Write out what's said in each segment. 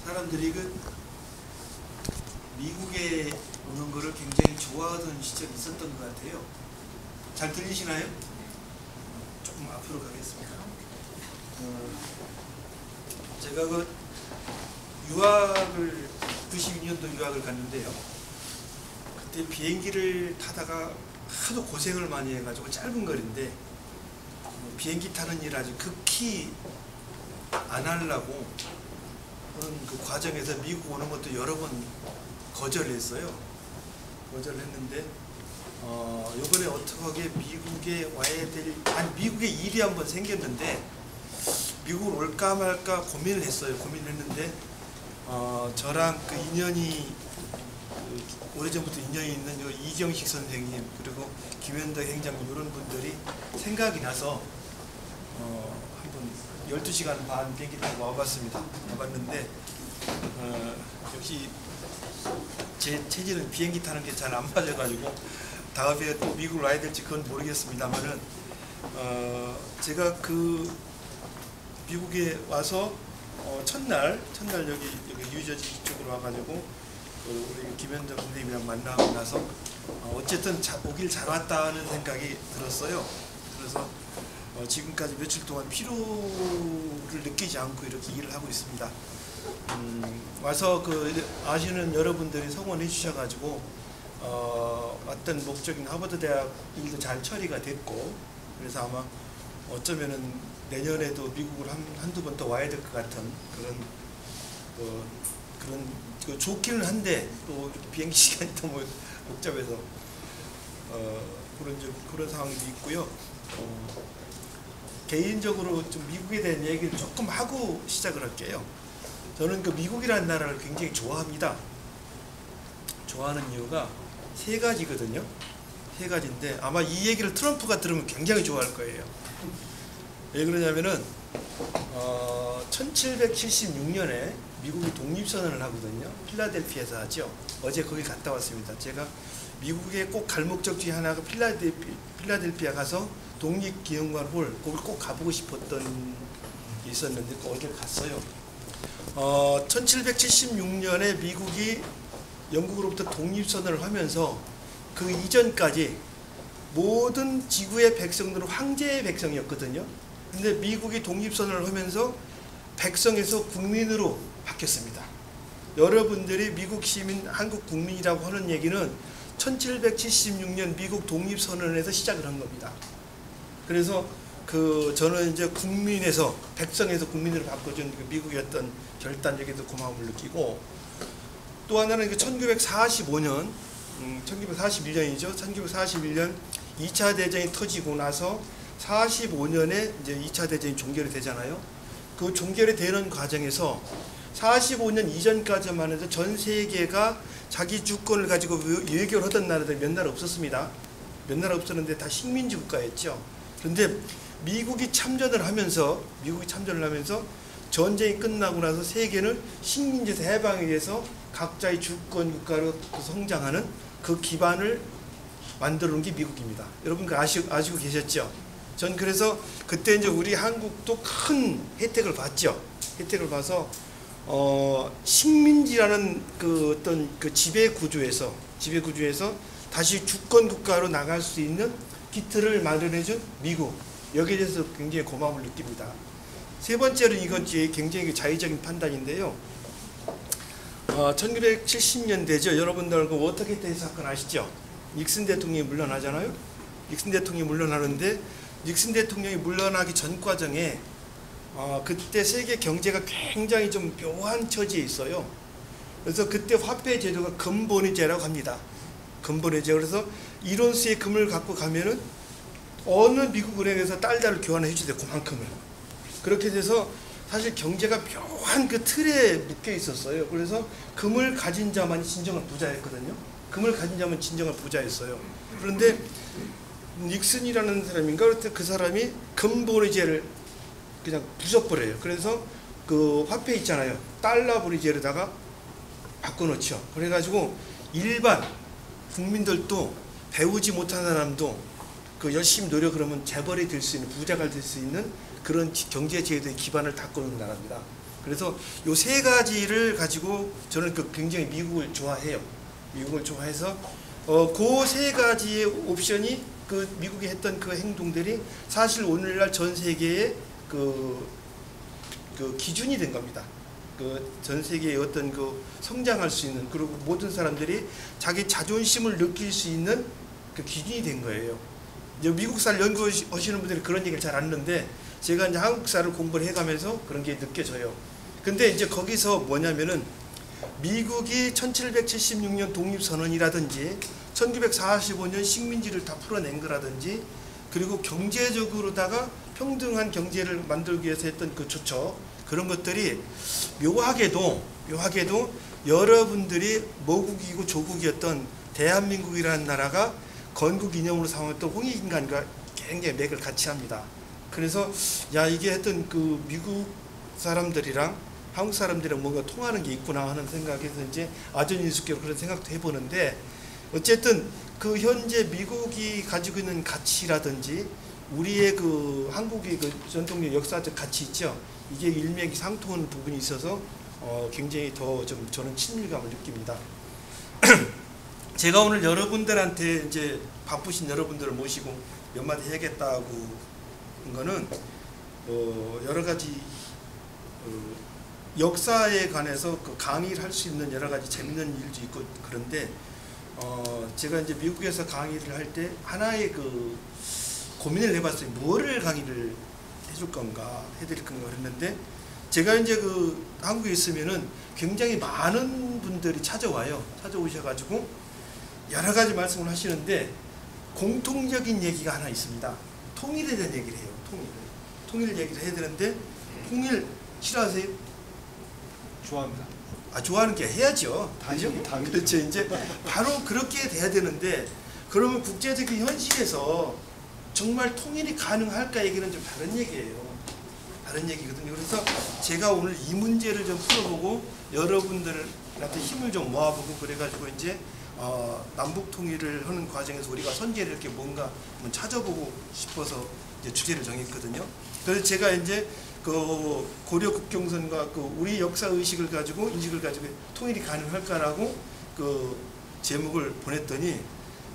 사람들이 미국에 오는 거를 굉장히 좋아하던 시절이 있었던 것 같아요. 잘 들리시나요? 조금 앞으로 가겠습니다. 제가 유학을 92년도 유학을 갔는데요. 그때 비행기를 타다가 하도 고생을 많이 해가지고 짧은 거리인데 비행기 타는 일 아주 극히 안 하려고 그런 그 과정에서 미국 오는 것도 여러 번 거절했어요. 거절했는데 이번에 어떻게 미국에 와야 될, 아니 미국에 일이 한번 생겼는데 미국을 올까 말까 고민을 했어요. 고민했는데 저랑 그 인연이 오래전부터 인연이 있는 이경식 선생님 그리고 김현덕 행장님 이런 분들이 생각이 나서 한번 12시간 반 비행기 타고 와봤습니다. 와봤는데 역시 제 체질은 비행기 타는 게 잘 안 맞아가지고 다음에 또 미국을 와야 될지 그건 모르겠습니다만은 제가 그 미국에 와서 첫날 여기 뉴저지 쪽으로 와가지고 우리 김현정 선생님이랑 만나고 나서 어쨌든 오길 잘 왔다는 생각이 들었어요. 그래서 지금까지 며칠 동안 피로를 느끼지 않고 이렇게 일을 하고 있습니다. 와서 아시는 여러분들이 성원해 주셔가지고 왔던 목적인 하버드 대학 일도 잘 처리가 됐고 그래서 아마 어쩌면은 내년에도 미국을 한두 번 더 와야 될 것 같은 그런 좋기는 한데 또 비행기 시간이 너무 복잡해서 그런 상황도 있고요. 개인적으로 좀 미국에 대한 얘기를 조금 하고 시작을 할게요. 저는 그 미국이라는 나라를 굉장히 좋아합니다. 좋아하는 이유가 세 가지거든요. 세 가지인데 아마 이 얘기를 트럼프가 들으면 굉장히 좋아할 거예요. 왜 그러냐면은 1776년에 미국이 독립선언을 하거든요. 필라델피아에서 하죠. 어제 거기 갔다 왔습니다. 제가 미국에 꼭 갈 목적 중에 하나가 필라델피아 가서 독립기념관 홀 거기 꼭 가보고 싶었던 게 있었는데 어제 갔어요. 1776년에 미국이 영국으로부터 독립선언을 하면서 그 이전까지 모든 지구의 백성들은 황제의 백성이었거든요. 근데 미국이 독립선언을 하면서 백성에서 국민으로 바뀌었습니다. 여러분들이 미국 시민, 한국 국민이라고 하는 얘기는 1776년 미국 독립선언에서 시작을 한 겁니다. 그래서 저는 이제 국민에서, 백성에서 국민으로 바꿔준 미국이었던 결단력에도 고마움을 느끼고, 또 하나는 1945년, 1941년이죠. 1941년 2차 대전이 터지고 나서 45년에 이제 2차 대전이 종결이 되잖아요. 그 종결이 되는 과정에서 45년 이전까지만 해도 전 세계가 자기 주권을 가지고 외교를 하던 나라들 몇 나라 없었습니다. 몇 나라 없었는데 다 식민지 국가였죠. 그런데 미국이 참전을 하면서 전쟁이 끝나고 나서 세계는 식민지에서 해방에 의해서 각자의 주권 국가로 성장하는 그 기반을 만들어 놓은 게 미국입니다. 여러분 아시고 계셨죠? 전 그래서 그때 이제 우리 한국도 큰 혜택을 봤죠. 혜택을 봐서 식민지라는 어떤 지배 구조에서 다시 주권 국가로 나갈 수 있는 기틀을 마련해준 미국. 여기에 대해서 굉장히 고마움을 느낍니다. 세 번째로는 이건 굉장히 자의적인 판단인데요. 1970년대죠. 여러분들 그 워터게이트 사건 아시죠? 닉슨 대통령이 물러나잖아요. 닉슨 대통령이 물러나는데 닉슨 대통령이 물러나기 전 과정에 그때 세계 경제가 굉장히 좀 묘한 처지에 있어요. 그래서 그때 화폐 제도가 금본위제라고 합니다. 금본위제. 그래서 1온스의 금을 갖고 가면은 어느 미국 은행에서 달러를 교환해 주세요. 그만큼을. 그렇게 돼서 사실 경제가 묘한 그 틀에 묶여 있었어요. 그래서 금을 가진 자만이 진정한 부자였거든요. 금을 가진 자만 진정한 부자였어요. 그런데 닉슨이라는 사람인가 그 사람이 금본위제를 그냥 부숴버려요. 그래서 그 화폐 있잖아요. 달러 본위제로다가 바꿔놓죠. 그래가지고 일반 국민들도 배우지 못한 사람도 열심히 노력을 하면 재벌이 될 수 있는, 부자가 될 수 있는 그런 경제 제도의 기반을 닦고 있는 나라입니다. 그래서 요 세 가지를 가지고 저는 굉장히 미국을 좋아해요. 미국을 좋아해서 그 세 가지의 옵션이 미국이 했던 그 행동들이 사실 오늘날 전 세계의 그 기준이 된 겁니다. 전 세계의 어떤 성장할 수 있는, 그리고 모든 사람들이 자기 자존심을 느낄 수 있는 그 기준이 된 거예요. 이제 미국사를 연구하시는 분들이 그런 얘기를 잘 안 하는데 제가 이제 한국사를 공부를 해가면서 그런 게 느껴져요. 근데 이제 거기서 뭐냐면은 미국이 1776년 독립선언이라든지 1945년 식민지를 다 풀어낸 거라든지, 그리고 경제적으로다가 평등한 경제를 만들기 위해서 했던 그 조처, 그런 것들이 묘하게도 여러분들이 모국이고 조국이었던 대한민국이라는 나라가 건국 기념으로 삼았던 홍익인간과 굉장히 맥을 같이 합니다. 그래서 이게 하여튼 미국 사람들이랑 한국 사람들이랑 뭔가 통하는 게 있구나 하는 생각에서 이제 아전인수격으로 그런 생각도 해보는데, 어쨌든 현재 미국이 가지고 있는 가치라든지 우리의 한국의 전통적 역사적 가치 있죠. 이게 일맥상통하는 부분이 있어서 굉장히 더 좀 저는 친밀감을 느낍니다. 제가 오늘 여러분들한테 이제 바쁘신 여러분들을 모시고 몇 마디 해야겠다고 한 거는 여러 가지 역사에 관해서 강의를 할 수 있는 여러 가지 재밌는 일도 있고, 그런데 제가 이제 미국에서 강의를 할 때 하나의 고민을 해봤어요. 뭐를 강의를 해줄 건가, 해드릴 건가 그랬는데, 제가 이제 한국에 있으면은 굉장히 많은 분들이 찾아오셔가지고 여러 가지 말씀을 하시는데 공통적인 얘기가 하나 있습니다. 통일에 대한 얘기를 해요. 통일 얘기를 해야 되는데, 통일 싫어하세요? 좋아합니다. 좋아하는 게 해야죠. 당연히. 그렇죠. 이제 바로 그렇게 돼야 되는데, 그러면 국제적인 현실에서 정말 통일이 가능할까 얘기는 좀 다른 얘기예요. 다른 얘기거든요. 그래서 제가 오늘 이 문제를 좀 풀어보고 여러분들한테 힘을 좀 모아보고 그래가지고 이제 남북 통일을 하는 과정에서 우리가 선제를 이렇게 뭔가 한번 찾아보고 싶어서 이제 주제를 정했거든요. 그래서 제가 이제 고려 국경선과 우리 역사 의식을 가지고 인식을 가지고 통일이 가능할까라고 제목을 보냈더니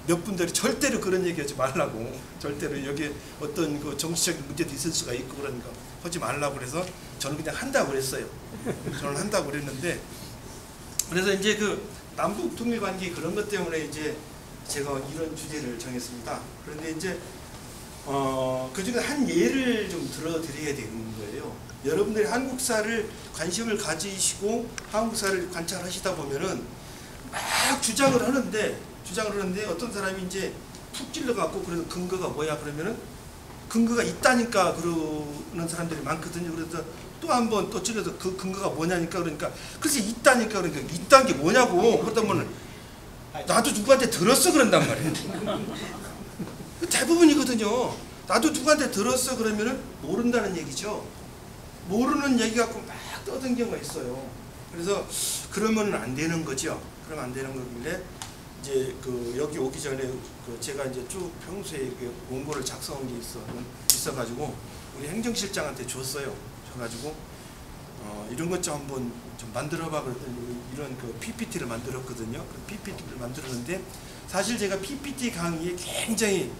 몇 분들이 절대로 그런 얘기하지 말라고, 절대로 여기에 어떤 정치적인 문제도 있을 수가 있고 그러니까 하지 말라고 그래서 저는 그냥 한다고 그랬어요. 저는 한다고 그랬는데, 그래서 이제 남북 통일 관계 그런 것 때문에 이제 제가 이런 주제를 정했습니다. 그런데 이제 그중에 한 예를 좀 들어드려야 되는 거예요. 여러분들이 한국사를 관심을 가지시고 한국사를 관찰하시다 보면은 막 주장을 하는데 어떤 사람이 이제 푹 찔러갖고, 그래서 근거가 뭐야 그러면은 근거가 있다니까 그러는 사람들이 많거든요. 그래서 또 한 번 또 찔러서 그 근거가 뭐냐니까 그러니까, 글쎄 있다니까 그러니까 있다는 게 뭐냐고. 그러다 보면 나도 누구한테 들었어 그런단 말이에요. 대부분이거든요. 나도 누구한테 들었어 그러면은 모른다는 얘기죠. 모르는 얘기 갖고 막 떠든 경우가 있어요. 그래서 그러면 안 되는 거죠. 그러면 안 되는 거길래 이제 여기 오기 전에 제가 이제 쭉 평소에 원고를 작성한 게 있어가지고 우리 행정실장한테 줬어요. 줘가지고 이런 것 좀 한번 좀 만들어봐 그랬더니 이런 PPT를 만들었거든요. 그 PPT를 만들었는데, 사실 제가 PPT 강의에 굉장히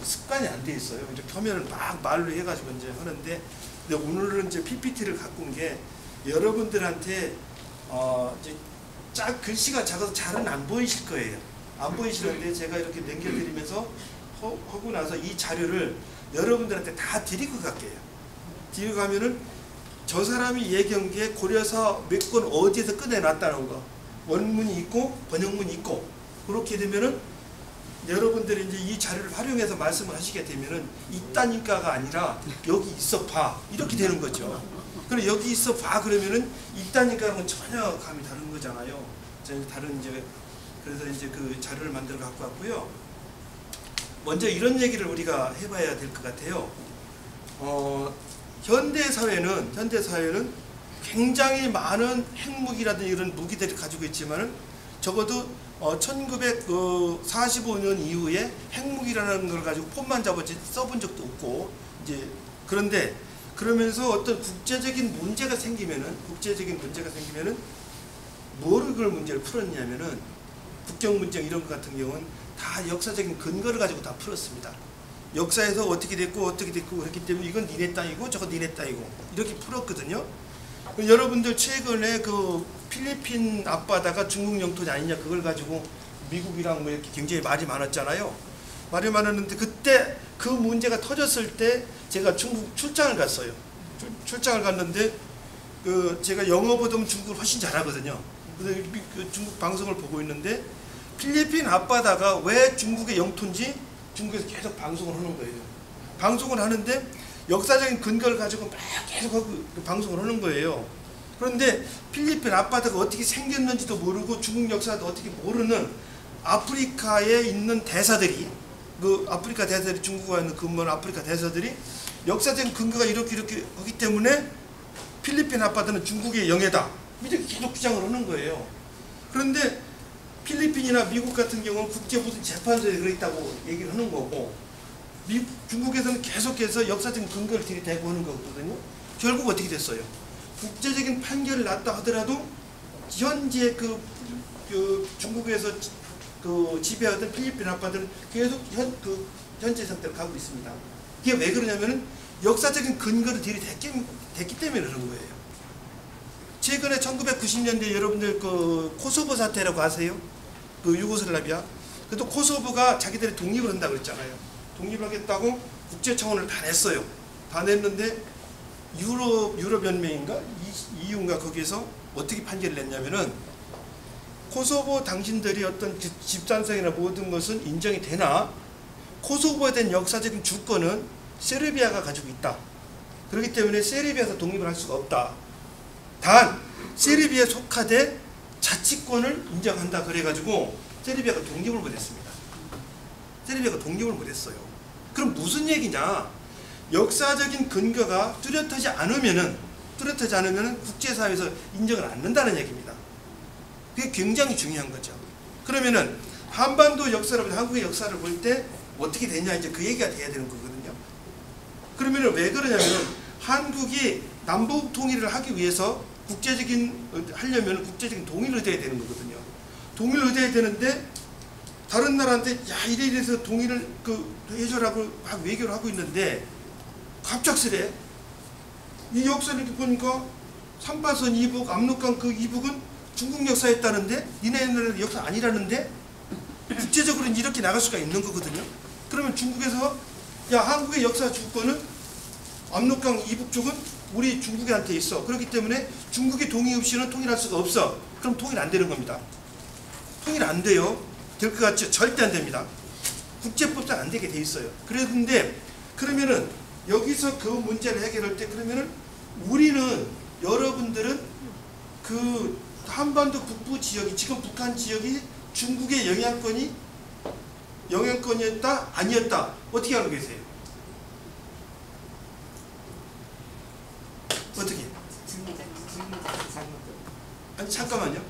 습관이 안 돼 있어요. 이렇게 화면을 막 말로 해가지고 이제 하는데, 근데 오늘은 이제 PPT를 갖고 온 게 여러분들한테 이제 글씨가 작아서 잘은 안 보이실 거예요. 안 보이시는데 제가 이렇게 넘겨드리면서 하고 나서 이 자료를 여러분들한테 다 드리고 갈게요. 드리고 가면은 저 사람이 얘기한 게 고려사 몇 권 어디에서 꺼내놨다는 거, 원문이 있고 번역문이 있고, 그렇게 되면은 여러분들이 이제 이 자료를 활용해서 말씀을 하시게 되면은 있다니까가 아니라 여기 있어 봐 이렇게 되는 거죠. 그럼 여기 있어 봐 그러면은 있다니까는 전혀 감이 다른 거잖아요. 다른 이제 그래서 이제 그 자료를 만들어 갖고 왔고요. 먼저 이런 얘기를 우리가 해봐야 될 것 같아요. 현대 사회는 굉장히 많은 핵무기라든지 이런 무기들을 가지고 있지만은 적어도 1945년 이후에 핵무기라는 걸 가지고 폰만 잡았지 써본 적도 없고, 이제 그런데 그러면서 어떤 국제적인 문제가 생기면은 뭐를 그걸 문제를 풀었냐면은 국경 문제 이런 것 같은 경우는 다 역사적인 근거를 가지고 다 풀었습니다. 역사에서 어떻게 됐고 그렇기 때문에 이건 니네 땅이고 저건 니네 땅이고 이렇게 풀었거든요. 여러분들 최근에 그 필리핀 앞바다가 중국 영토지 아니냐 그걸 가지고 미국이랑 뭐 이렇게 굉장히 말이 많았잖아요. 말이 많았는데 그때 그 문제가 터졌을 때 제가 중국 출장을 갔어요. 출장을 갔는데 그 제가 영어보다 중국을 훨씬 잘하거든요. 그래서 그 중국 방송을 보고 있는데 필리핀 앞바다가 왜 중국의 영토인지 중국에서 계속 방송을 하는 거예요. 방송을 하는데 역사적인 근거를 가지고 막 계속 방송을 하는 거예요. 그런데 필리핀 앞바다가 어떻게 생겼는지도 모르고 중국 역사도 어떻게 모르는 아프리카에 있는 대사들이 그 아프리카 대사들이 중국에 있는 근무하는 아프리카 대사들이 역사적인 근거가 이렇게 하기 때문에 필리핀 앞바다는 중국의 영해다. 이렇게 계속 주장을 하는 거예요. 그런데 필리핀이나 미국 같은 경우는 국제 무슨 재판소에 그랬다고 얘기를 하는 거고 중국에서는 계속해서 역사적인 근거를 들이대고 하는 거거든요. 결국 어떻게 됐어요? 국제적인 판결을 났다 하더라도 현재 그 중국에서 그 지배하던 필리핀 앞바다는 계속 현재 상태로 가고 있습니다. 이게 왜 그러냐면은 역사적인 근거를 들이댔기 때문에 그런 거예요. 최근에 1990년대 여러분들 그 코소보 사태라고 아세요? 그 유고슬라비아. 그래도 코소보가 자기들이 독립을 한다고 그랬잖아요. 독립하겠다고 국제청원을 다 냈어요. 다 냈는데 유럽연맹인가? EU인가 거기에서 어떻게 판결을 냈냐면은 코소보 당신들이 어떤 집단성이나 모든 것은 인정이 되나 코소보에 대한 역사적인 주권은 세르비아가 가지고 있다. 그렇기 때문에 세르비아에서 독립을 할 수가 없다. 단 세르비아에 속하되 자치권을 인정한다. 그래가지고 세르비아가 독립을 못했습니다. 세르비아가 독립을 못했어요. 그럼 무슨 얘기냐? 역사적인 근거가 뚜렷하지 않으면은 국제사회에서 인정을 안 한다는 얘기입니다. 그게 굉장히 중요한 거죠. 그러면은 한반도 역사를 한국의 역사를 볼 때 어떻게 되냐 이제 그 얘기가 돼야 되는 거거든요. 그러면은 왜 그러냐면은 한국이 남북 통일을 하기 위해서 하려면 국제적인 동의를 얻어야 되는 거거든요. 동의를 얻어야 되는데 다른 나라한테 야 이래서 동의를 해줘라고 외교를 하고 있는데 갑작스레 이 역사를 이렇게 보니까 삼파선 이북, 압록강 그 이북은 중국 역사였다는데 니네 역사 아니라는데 국제적으로는 이렇게 나갈 수가 있는 거거든요. 그러면 중국에서 야 한국의 역사 주권은 압록강 이북 쪽은 우리 중국한테 있어. 그렇기 때문에 중국의 동의 없이는 통일할 수가 없어. 그럼 통일 안 되는 겁니다. 통일 안 돼요. 될 것 같죠? 절대 안 됩니다. 국제법상 안 되게 돼 있어요. 그런데 그러면은 여기서 그 문제를 해결할 때 그러면은 우리는 여러분들은 그 한반도 북부 지역이 지금 북한 지역이 중국의 영향권이었다 아니었다 어떻게 알고 계세요? 어떻게? 아니 잠깐만요.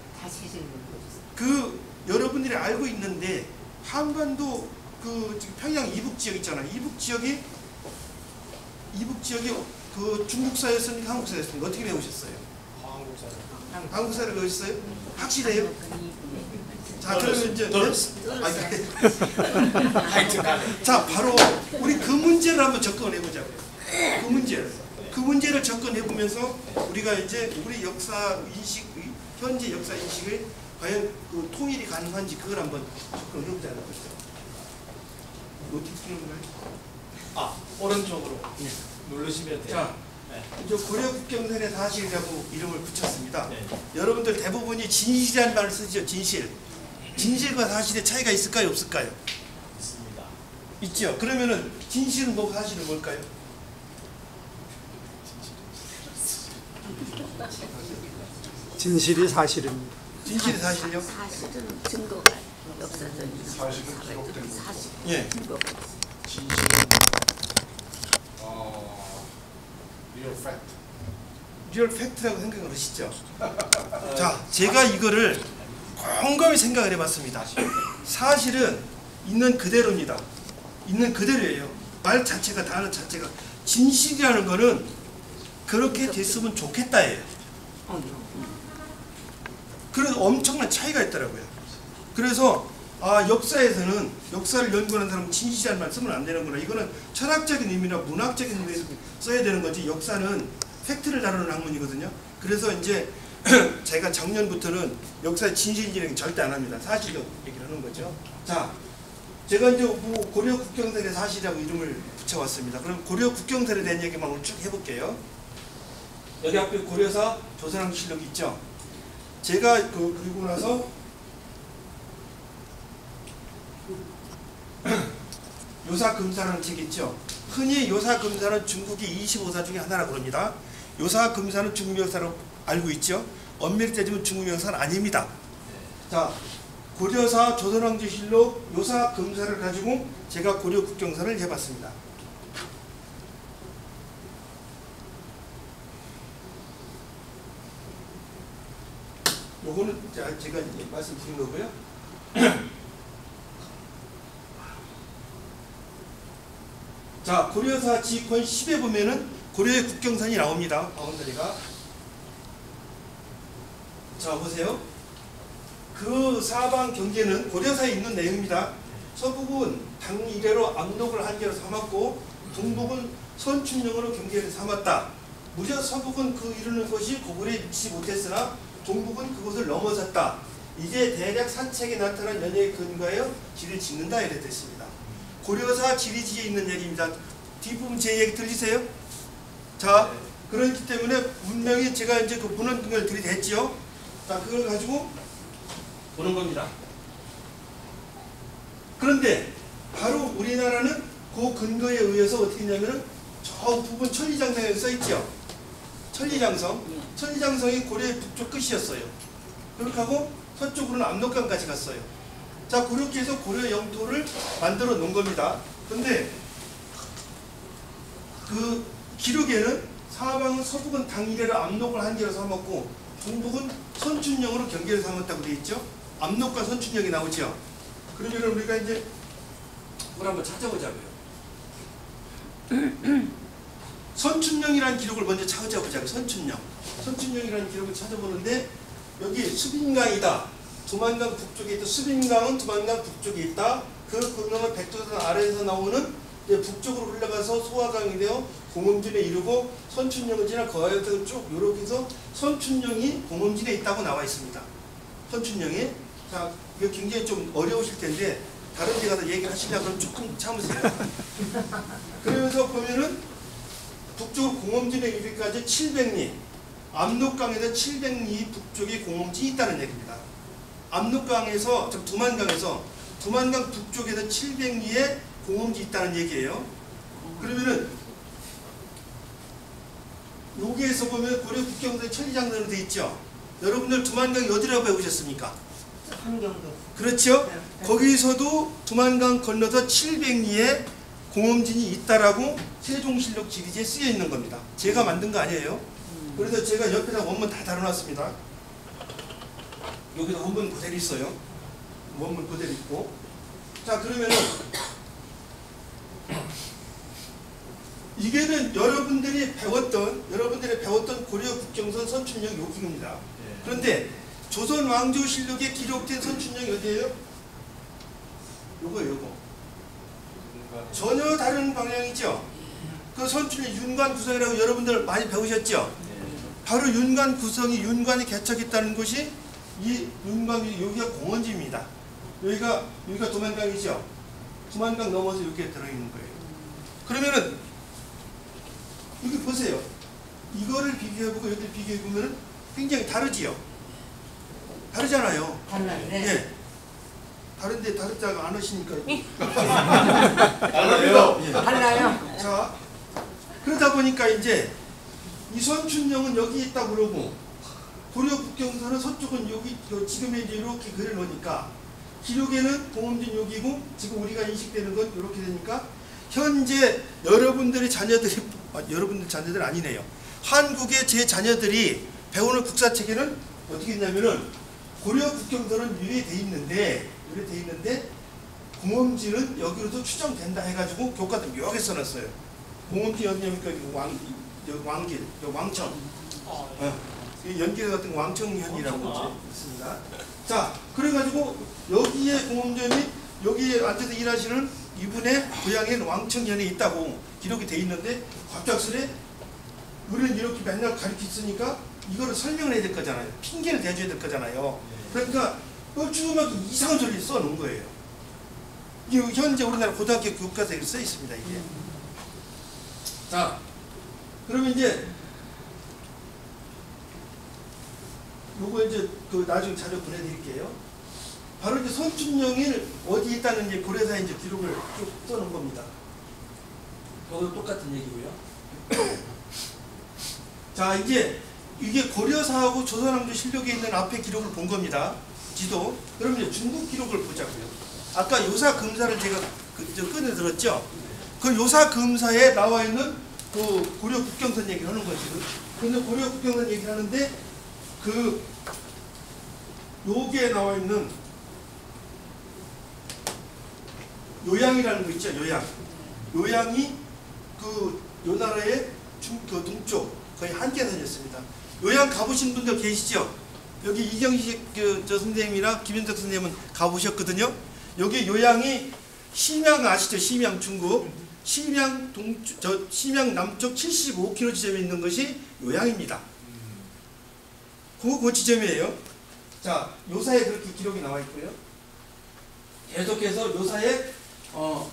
그 여러분들이 알고 있는데 한반도 그 지금 평양 이북 지역 있잖아요. 이북 지역이 그 중국사였습니까? 한국사였습니까? 어떻게 배우셨어요? 한국사를 배우셨어요? 확실해요? 자 그러면 이제 자 바로 우리 그 문제를 한번 접근해 보자고요. 그 문제를 접근해 보면서 우리가 이제 우리 역사 인식, 현재 역사 인식을 과연 그 통일이 가능한지 그걸 한번 접근해 보자는 거죠. 어떻게 쓰는 건가요? 오른쪽으로 누르시면 돼요. 자, 네. 이제 고려국경선의 사실이라고 이름을 붙였습니다. 네. 여러분들 대부분이 진실이라는 말을 쓰죠. 진실과 사실의 차이가 있을까요? 없을까요? 있습니다. 있죠. 그러면은 진실은 뭐고 사실은 뭘까요? 진실이 사실입니다. 진실이 사실요? 사실은 증거가 역사적인 사실은 기록된 거. 사실 예. 증거가 진실은 real fact. 리얼 팩트라고 생각을 하시죠. 자, 제가 이거를 곰곰이 생각을 해봤습니다. 사실은 있는 그대로입니다. 있는 그대로예요. 말 자체가 단어 자체가 진실이라는 거는 그렇게 됐으면 좋겠다예요. 그런 엄청난 차이가 있더라고요. 그래서 역사에서는 역사를 연구하는 사람은 진실이라는 말 쓰면 안 되는구나. 이거는 철학적인 의미나 문학적인 의미에서 써야 되는 거지. 역사는 팩트를 다루는 학문이거든요. 그래서 이제 제가 작년부터는 역사의 진실이라는 게 절대 안 합니다. 사실로 얘기를 하는 거죠. 자, 제가 이제 고려 국경설의 사실이라고 이름을 붙여왔습니다. 그럼 고려 국경설에 대한 얘기만 오늘 쭉 해볼게요. 여기 앞에 고려사 조선왕조실록 있죠. 제가 그리고 나서 요사금사라는 책 있죠. 흔히 요사금사는 중국의 25사 중에 하나라고 합니다. 요사금사는 중국 역사로 알고 있죠. 엄밀히 따지면 중국 역사는 아닙니다. 자, 고려사 조선왕조실록 요사금사를 가지고 제가 고려 국경사를 해봤습니다. 요거는 제가 이제 말씀드린 거고요. 자, 고려사 지권 10에 보면은 고려의 국경선이 나옵니다. 바운더리가. 자, 보세요. 그 사방 경계는 고려사에 있는 내용입니다. 서북은 당 이래로 압록을 한계로 삼았고 동북은 선춘령으로 경계를 삼았다. 무려 서북은 그 이루는 것이 고구려에 미치지 못했으나 동북은 그곳을 넘어섰다. 이게 대략 산책에 나타난 연예에 근거하여 지를 짓는다 이래 됐습니다. 고려사 지리지에 있는 얘기입니다. 뒷부분 제 얘기 들리세요? 자, 그렇기 때문에 분명히 제가 이제 그 분원 근거를 들이댔지요. 자, 그걸 가지고 보는 겁니다. 그런데 바로 우리나라는 그 근거에 의해서 어떻게 했냐면은 저 부분 천리장성에 써있죠. 천리장성. 천리장성이 고려의 북쪽 끝이었어요. 그렇게 하고 서쪽으로는 압록강까지 갔어요. 자, 그렇게 해서 고려 영토를 만들어 놓은 겁니다. 근데 그 기록에는 사방은 서북은 당이래로 압록을 한계로 삼았고 동북은 선춘령으로 경계를 삼았다고 되어 있죠. 압록과 선춘령이 나오죠. 그러면 우리가 이제 뭘 한번 찾아보자고요. 선춘령이라는 기록을 먼저 찾아보자고요. 선춘령이라는 기록을 찾아보는데 여기 수빈강이다. 두만강 북쪽에 있다. 수빈강은 두만강 북쪽에 있다. 그 건너면 백두산 아래에서 나오는 북쪽으로 흘러가서 소화강이 되어 공음진에 이르고 선춘령을 지나 거하여서 쭉 이렇게 해서 선춘령이 공음진에 있다고 나와 있습니다. 선춘령이. 자, 이거 굉장히 좀 어려우실 텐데 다른 데 가서 얘기를 하시려고 하면 조금 참으세요. 그러면서 보면은 북쪽으로 공음진에 이르기까지 700리, 압록강에서 700리 북쪽에 공음진이 있다는 얘기입니다. 압록강에서, 두만강 북쪽에서 700리에 공음진이 있다는 얘기예요. 그러면은 여기에서 보면 고려 국경선의 천리장선으로 되어 있죠. 여러분들 두만강이 어디라고 배우셨습니까? 환경도. 그렇죠? 네. 거기서도 두만강 건너서 700리에 공음진이 있다라고 세종실록 지리지에 쓰여 있는 겁니다. 제가 만든 거 아니에요. 그래서 제가 옆에다 원문 다 달아놨습니다. 여기다 원문 그대로 있어요. 원문 그대로 있고. 자, 그러면은 이게는 여러분들이 배웠던 고려 국경선 선춘령 요 기록입니다. 그런데 조선 왕조실록에 기록된 선춘령이 어디예요? 요거. 전혀 다른 방향이죠. 그 선춘령 윤관 구성이라고 여러분들 많이 배우셨죠? 바로 윤관 구성이 윤관이 개척했다는 것이 이 윤관이 여기가 공원지입니다. 여기가 두만강이죠. 두만강 넘어서 이렇게 들어있는 거예요. 그러면은 여기 보세요. 이거를 비교해보고 여기를 비교해보면 굉장히 다르지요. 다르잖아요. 달라요. 네. 예. 다른데 다르다고 안 하시니까. 달라요. 예. 달라요. 자, 그러다 보니까 이제 이 선춘령은 여기 있다고 그러고 고려 국경선은 서쪽은 여기 지금의 이제 이렇게 그려놓으니까 기록에는 공음진 여기고 지금 우리가 인식되는 건 이렇게 되니까 현재 여러분들 자녀들은 아니네요. 한국의 제 자녀들이 배우는 국사책에는 어떻게 했냐면은 고려 국경선은 이래 돼 있는데 공음진은 여기로도 추정된다 해가지고 교과도 묘하게 써놨어요. 공원길 어디냐니까 왕길, 왕청. 연길에 같은 왕청현이라고 있습니다. 자, 그래가지고 여기에 공원점이 여기에 앉아서 일하시는 이분의 고향에는 왕청현에 있다고 기록이 돼 있는데 갑작스레 우리는 이렇게 맨날 가르치으니까 이거를 설명을 해야 될 거잖아요. 핑계를 대줘야 될 거잖아요. 그러니까 뻘쭘하게 이상한 소리를 써놓은 거예요. 이게 현재 우리나라 고등학교 교과서에 써 있습니다. 이게. 자, 그러면 이제 요거 이제 그 나중에 자료 보내드릴게요. 바로 이제 선춘령이 어디 있다는 이제 고려사에 이제 기록을 쭉 써놓은 겁니다. 그거 똑같은 얘기고요. 자, 이제 이게 고려사하고 조선왕조실록에 있는 앞에 기록을 본 겁니다. 지도. 그럼 이제 중국 기록을 보자고요. 아까 요사금사를 제가 꺼내들었죠. 그 요사금사에 나와 있는 그 고려 국경선 얘기를 하는 거지. 근데 고려 국경선 얘기를 하는데 그 여기에 나와 있는 요양이라는 거 있죠. 요양이 그 요 나라의 그 동쪽 거의 한계선이었습니다. 요양 가보신 분들 계시죠? 여기 이경식 저 선생님이나 김현석 선생님은 가보셨거든요. 여기 요양이 심양 아시죠? 심양 중국 심양 심양 남쪽 75km 지점에 있는 것이 요양입니다. 그 지점이에요. 자, 요사에 그렇게 기록이 나와 있고요. 계속해서 요사에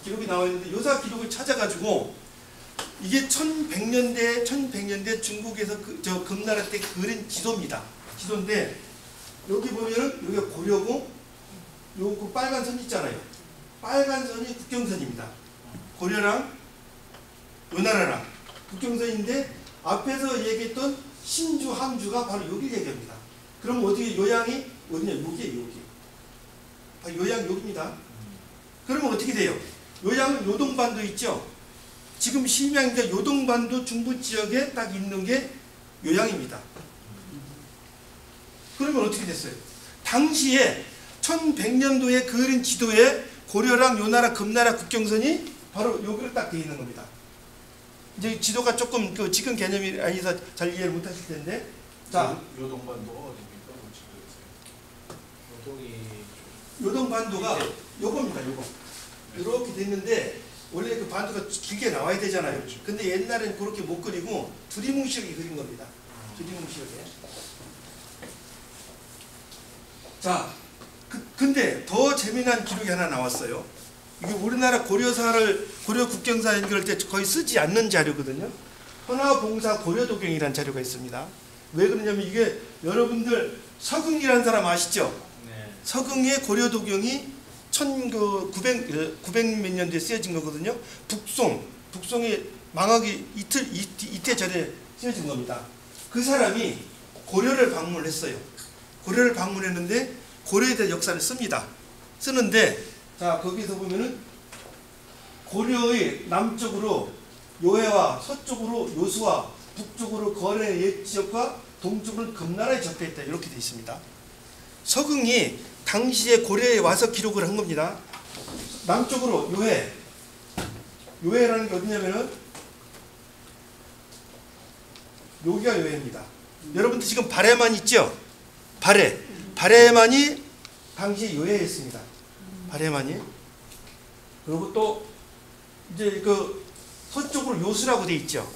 기록이 나와 있는데 요사 기록을 찾아가지고 이게 1100년대 중국에서 저 금나라 때 그린 지도입니다. 지도인데 여기 보면은 여기가 고려고 요 그 빨간 선 있잖아요. 빨간 선이 국경선입니다. 고려랑 요 나라랑 국경선인데 앞에서 얘기했던 신주, 함주가 바로 여기 얘기합니다. 그럼 어떻게 요양이 어디냐? 여기. 요양 여기입니다. 그러면 어떻게 돼요? 요양은 요동반도 있죠. 지금 심양인데 요동반도 중부 지역에 딱 있는 게 요양입니다. 그러면 어떻게 됐어요? 당시에 1100년도에 그린 지도에 고려랑 요나라 금나라 국경선이 바로 여기로 딱 되어 있는 겁니다. 이제 지도가 조금 그 지금 개념이 아니서 잘 이해를 못하실 텐데, 자, 요동반도가 어디입니까? 요동반도가 요겁니다. 요거 이렇게 됐는데 원래 그 반도가 길게 나와야 되잖아요. 근데 옛날엔 그렇게 못 그리고 두리뭉실하게 그린 겁니다. 두리뭉실하게. 자, 근데 더 재미난 기록이 하나 나왔어요. 이게 우리나라 고려 국경사 연결할 때 거의 쓰지 않는 자료거든요. 헌화봉사 고려도경이라는 자료가 있습니다. 왜 그러냐면 이게 여러분들 서궁이라는 사람 아시죠? 네. 서궁의 고려도경이 1900 몇 년도에 쓰여진 거거든요. 북송이 망하기 이틀 전에 쓰여진 겁니다. 그 사람이 고려를 방문했어요. 고려를 방문했는데 고려에 대한 역사를 씁니다. 쓰는데 자, 거기서 보면은 고려의 남쪽으로 요해와 서쪽으로 요수와 북쪽으로 거래 옛 지역과 동쪽으로 금나라에 접해있다 이렇게 되어 있습니다. 서궁이 당시에 고려에 와서 기록을 한 겁니다. 남쪽으로 요해라는 게 어디냐면은 여기가 요해입니다. 여러분들 지금 발해만 있죠? 발해만이 당시 요해였습니다. 발해만이. 그리고 또 이제 그 서쪽으로 요수라고 돼 있죠.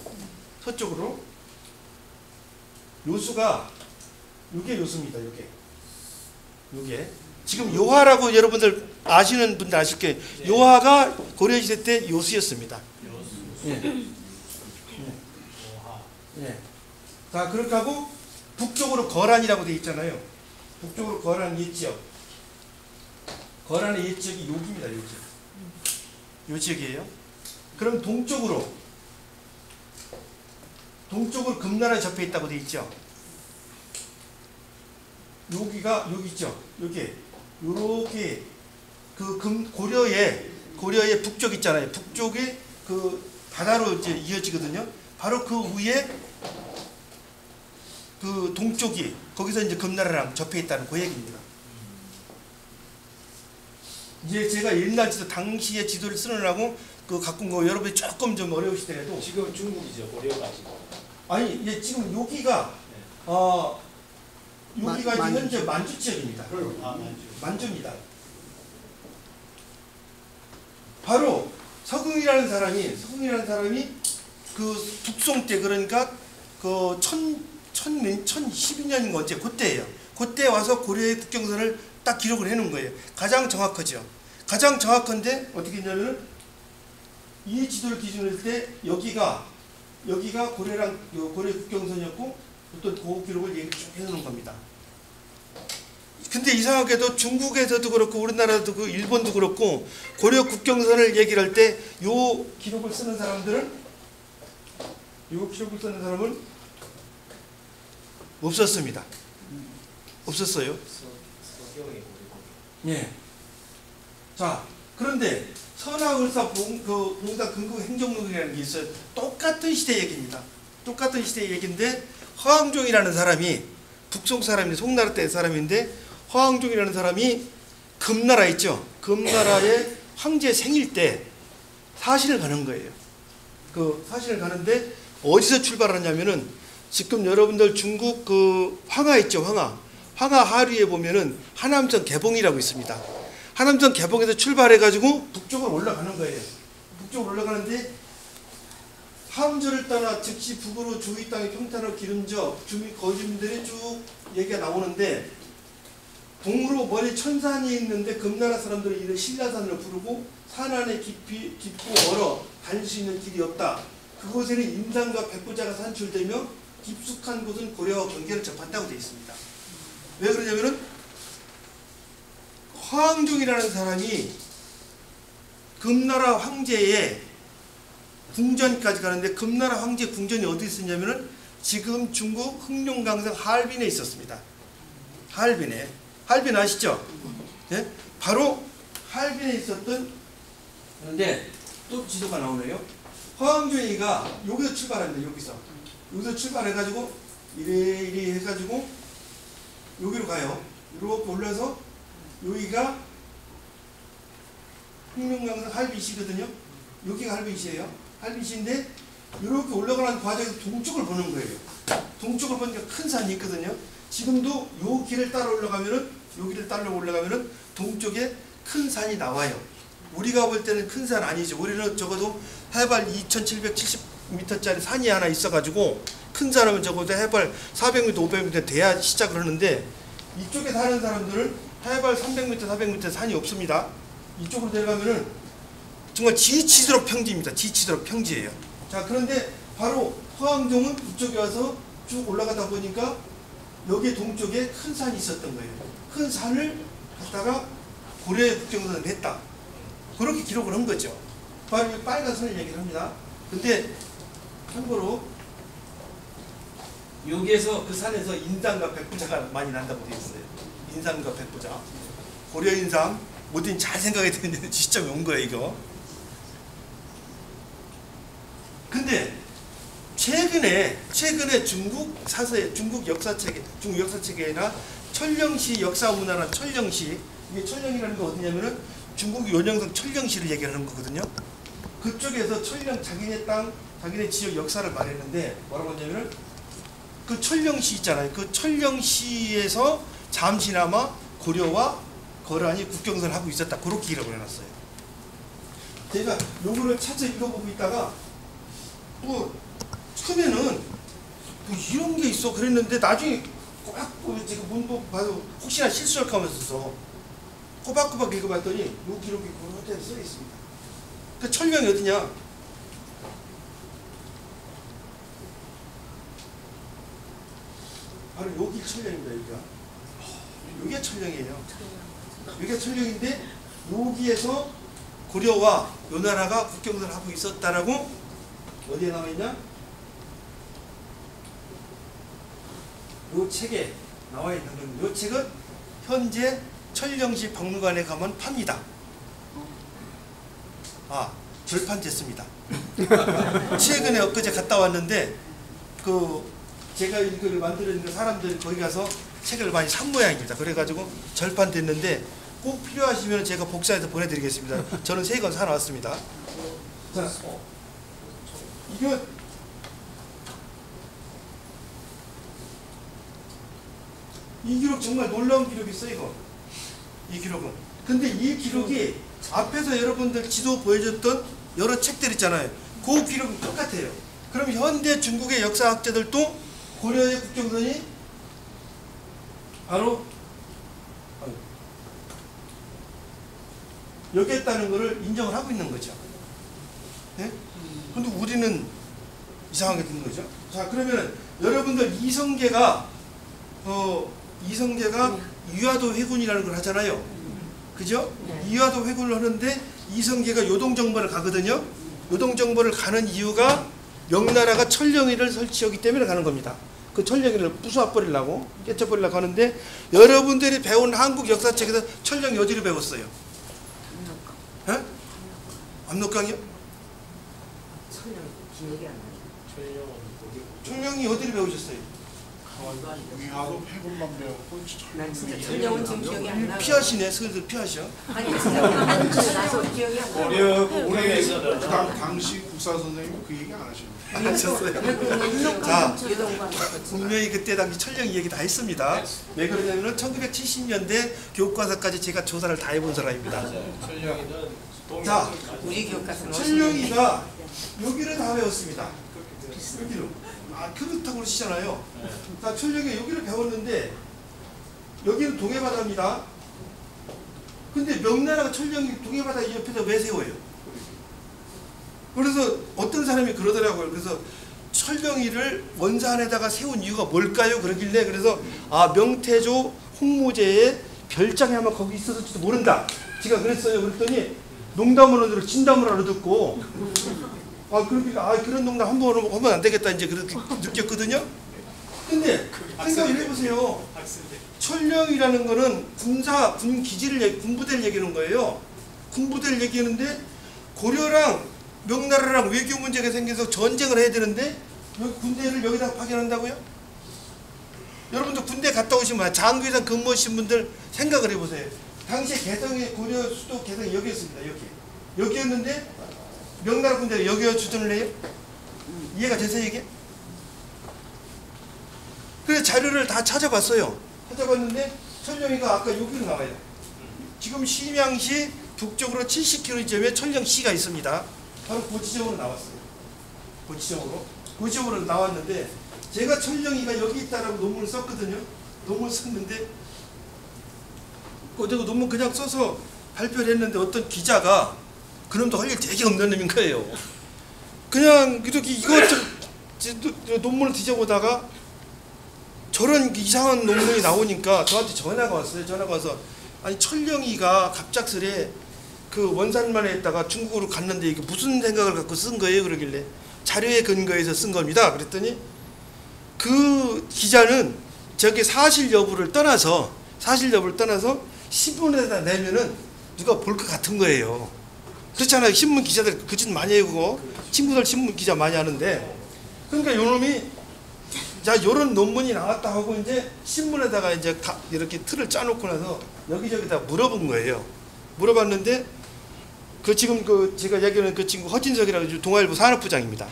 서쪽으로 요수가 요게 요수입니다. 요게 지금 요하라고 여러분들 아시는 분들 아실 거예요. 요하가 고려시대 때 요수였습니다. 예. 예. 자, 그렇게 하고 북쪽으로 거란이라고 돼 있잖아요. 북쪽으로 거란 옛 지역. 거란의 옛 지역이 여기입니다. 요 지역이에요. 그럼 동쪽으로 금나라에 접해 있다고 돼 있죠. 여기가 여기 있죠. 여기 요렇게 그 고려의 북쪽 있잖아요. 북쪽에 그 바다로 이제 이어지거든요. 바로 그 위에 그 동쪽이 거기서 이제 금나라랑 접해 있다는 그 얘기입니다. 이제 제가 옛날 지도 당시의 지도를 쓰느라고 그 가꾼 거 여러분이 조금 좀 어려우시더라도 지금 중국이죠. 고려가 지금. 아니 예, 지금 여기가 여기가 지금 현재 만주 지역입니다. 아, 만주. 만주입니다. 바로 서궁이라는 사람이 그 북송 때 그러니까 그 1012년인가 언제 그때예요. 그때 와서 고려의 국경선을 딱 기록을 해놓은 거예요. 가장 정확하죠. 가장 정확한데 어떻게 했냐면은 이 지도를 기준으로 했을 때 여기가 고려랑 고려 국경선이었고 어떤 그 기록을 얘기 쭉 해놓은 겁니다. 근데 이상하게도 중국에서도 그렇고 우리나라도 그 일본도 그렇고 고려 국경선을 얘기를 할 때 요 기록을 쓰는 사람은 없었습니다. 없었어요. 서경이 예. 자, 그런데 선화을사 봉사 근국 행정록이라는 게 있어요. 똑같은 시대 얘기입니다. 똑같은 시대 얘기인데 허황종이라는 사람이 북송 사람인데 송나라 때 사람인데 허황종이라는 사람이 금나라 있죠. 금나라의 황제 생일 때 사신을 가는 거예요. 그 사신을 가는데 어디서 출발하냐면은 지금 여러분들 중국 그 황하 있죠. 황하 하류에 보면은 하남선 개봉이라고 있습니다. 하남선 개봉에서 출발해가지고 북쪽으로 올라가는 거예요. 북쪽으로 올라가는데 함저를 따라 즉시 북으로 조이 땅의 평탄을 기름져 거주민들이 쭉 얘기가 나오는데 동으로 멀리 천산이 있는데 금나라 사람들은 이를 신라산으로 부르고 산 안에 깊고 멀어 다닐 수 있는 길이 없다. 그곳에는 임산과 백부자가 산출되며 깊숙한 곳은 고려와 경계를 접한다고 되어 있습니다. 왜 그러냐면은 허황종이라는 사람이 금나라 황제의 궁전까지 가는데 금나라 황제 궁전이 어디 있었냐면은 지금 중국 흑룡강성 하얼빈에 있었습니다. 하얼빈 아시죠? 네? 바로 하얼빈에 있었던 그런데 또 지도가 나오네요. 허황종이가 여기서 출발합니다. 여기서 출발해가지고 이리 해가지고 여기로 가요. 이렇게 올라서 여기가 흑룡강성 하얼빈시거든요. 여기가 하얼빈시예요. 하얼빈시인데 이렇게 올라가는 과정에서 동쪽을 보는 거예요. 동쪽을 보니까 큰 산이 있거든요. 지금도 요 길을 따라 올라가면은 여기를 따라 올라가면은 동쪽에 큰 산이 나와요. 우리가 볼 때는 큰 산 아니죠. 우리는 적어도 해발 2,770m짜리 산이 하나 있어가지고 큰 산하면 적어도 해발 400m, 500m 돼야 시작을 하는데 이쪽에 사는 사람들은 해발 300m, 400m 산이 없습니다. 이쪽으로 내려가면은 정말 지치도록 평지입니다. 지치도록 평지예요. 자, 그런데 바로 허황종은 이쪽에 와서 쭉 올라가다 보니까 여기 동쪽에 큰 산이 있었던 거예요. 큰 산을 갖다가 고려의 국경선을 냈다. 그렇게 기록을 한 거죠. 바로 이 빨간 선을 얘기를 합니다. 근데 참고로 여기에서 그 산에서 인삼과 백부자가 많이 난다고 되어 있어요. 인삼과 백부자. 고려 인삼 뭐든 잘 생각이 되는 시점이 온 거예요, 이거. 근데 최근에 중국 사서에 중국 역사책에나 천령시 역사문화라는 천령시, 이게 천령이라는 게 어디냐면은 중국 요령성 천령시를 얘기하는 거거든요. 그쪽에서 천령 자기네 땅, 자기네 지역 역사를 말했는데 뭐라고 했냐면은 그 천령시 있잖아요. 그 천령시에서 잠시나마 고려와 거란이 국경선을 하고 있었다. 그렇게 기록을 해놨어요. 제가 요거를 찾아 읽어보고 있다가 처음에는 이런 게 있어 그랬는데 나중에 꼬박꼬박 제가 문법 봐도 혹시나 실수할까 하면서 꼬박꼬박 읽어봤더니 요 기록이 그대로 써 있습니다. 그 천령이 어디냐? 바로 여기 천령입니다. 여기가. 여기가 천령이에요. 여기가 천령인데 여기에서 고려와 요 나라가 국경선을 하고 있었다라고 어디에 나와있냐? 요 책에 나와있는 겁니다. 요 책은 현재 천령시 박물관에 가면 팝니다. 아, 절판됐습니다. 최근에 엊그제 갔다 왔는데 제가 이걸 만들었는데 사람들이 거기 가서 책을 많이 산 모양입니다. 그래가지고 절판됐는데 꼭 필요하시면 제가 복사해서 보내드리겠습니다. 저는 3권 사놨습니다. 자, 이거 이 기록 정말 놀라운 기록이 있어 이거. 이 기록은. 근데 이 기록이 앞에서 여러분들 지도 보여줬던 여러 책들 있잖아요. 그 기록은 똑같아요. 그럼 현대 중국의 역사학자들도 고려의 국경선이 바로 여기였다는 것을 인정을 하고 있는 거죠. 네? 근데 우리는 이상하게 된 거죠. 자, 그러면 여러분들 이성계가 유화도 회군이라는 걸 하잖아요. 그죠? 유화도 회군을 하는데 이성계가 요동정벌을 가거든요. 요동정벌을 가는 이유가 명나라가 천령위를 설치하기 때문에 가는 겁니다. 그 천령위를 부숴버리려고 깨쳐버리려고 하는데 여러분들이 배운 한국 역사책에서 천령위 어디로 배웠어요? 예? 압록강이요? 기억이 안 나요. 천령이 어디를 배우셨어요? 위화도 회군만 배웠고 난 진짜 천령은 지금 기억이 안 나. 피하시네. 슬슬 피하셔. 아니 진짜 나서 기억이 안 나. 우리 당시 국사 선생님이 그 얘기 안 하시는 안 하셨어요. 자, 분명히 그때 당시 천령이 얘기 다 했습니다. 왜 그러냐면 1970년대 교과서까지 제가 조사를 다 해본 사람입니다. 천령이는 자, 우리 교과서는 천령이가 여기를 다 배웠습니다. 여기로. 아, 그렇다고 그러시잖아요. 자, 천령이 여기를 배웠는데 여기는 동해바다입니다. 근데 명나라가 천령이 동해바다 옆에다 왜 세워요? 그래서 어떤 사람이 그러더라고요. 그래서 천령이를 원산에다가 세운 이유가 뭘까요? 그러길래 그래서 아, 명태조 홍무제의 별장에 아마 거기 있었을지도 모른다. 제가 그랬어요. 그랬더니 농담으로 들어 진담을 알아듣고 아, 그러니까 아, 그런 농담 한 번 하면 안 되겠다 이제 그렇게 느꼈거든요. 근데 생각을 해보세요. 천령이라는 거는 군 기지를 군부대를 얘기하는 거예요. 군부대를 얘기하는데 고려랑 명나라랑 외교 문제가 생겨서 전쟁을 해야 되는데 여기 군대를 여기다 파견한다고요? 여러분들 군대 갔다 오시면 장교회장 근무하신 분들 생각을 해보세요. 당시에 개성의 고려 수도 개성이 여기였습니다. 여기였는데 명나라 군대가 여기에 주둔을 해요? 이해가 되세요 이게? 그래서 자료를 다 찾아봤어요. 찾아봤는데 천령이가 아까 여기로 나와요. 지금 심양시 북쪽으로 70km쯤에 천령시가 있습니다. 바로 그 지점으로 나왔어요. 그 지점으로 나왔는데 제가 천령이가 여기 있다라고 논문을 썼거든요. 논문을 썼는데 어디고 논문 그냥 써서 발표를 했는데 어떤 기자가 그놈도 할 일 되게 없는 놈인 거예요. 그냥 이렇게 이것저것 논문을 뒤져보다가 저런 이상한 논문이 나오니까 저한테 전화가 왔어요. 전화가 와서 아니 천령이가 갑작스레 그 원산만에 있다가 중국으로 갔는데 이게 무슨 생각을 갖고 쓴 거예요? 그러길래 자료에 근거해서 쓴 겁니다. 그랬더니 그 기자는 저게 사실 여부를 떠나서 신문에다 내면은 누가 볼 것 같은 거예요. 그렇잖아요. 신문 기자들 그 짓 많이 하고 친구들 신문 기자 많이 하는데 그러니까 요놈이 자 요런 논문이 나왔다 하고 이제 신문에다가 이제 이렇게 틀을 짜놓고 나서 여기저기다 물어본 거예요. 물어봤는데 그 지금 그 제가 얘기하는 그 친구 허진석이라고 동아일보 산업부장입니다.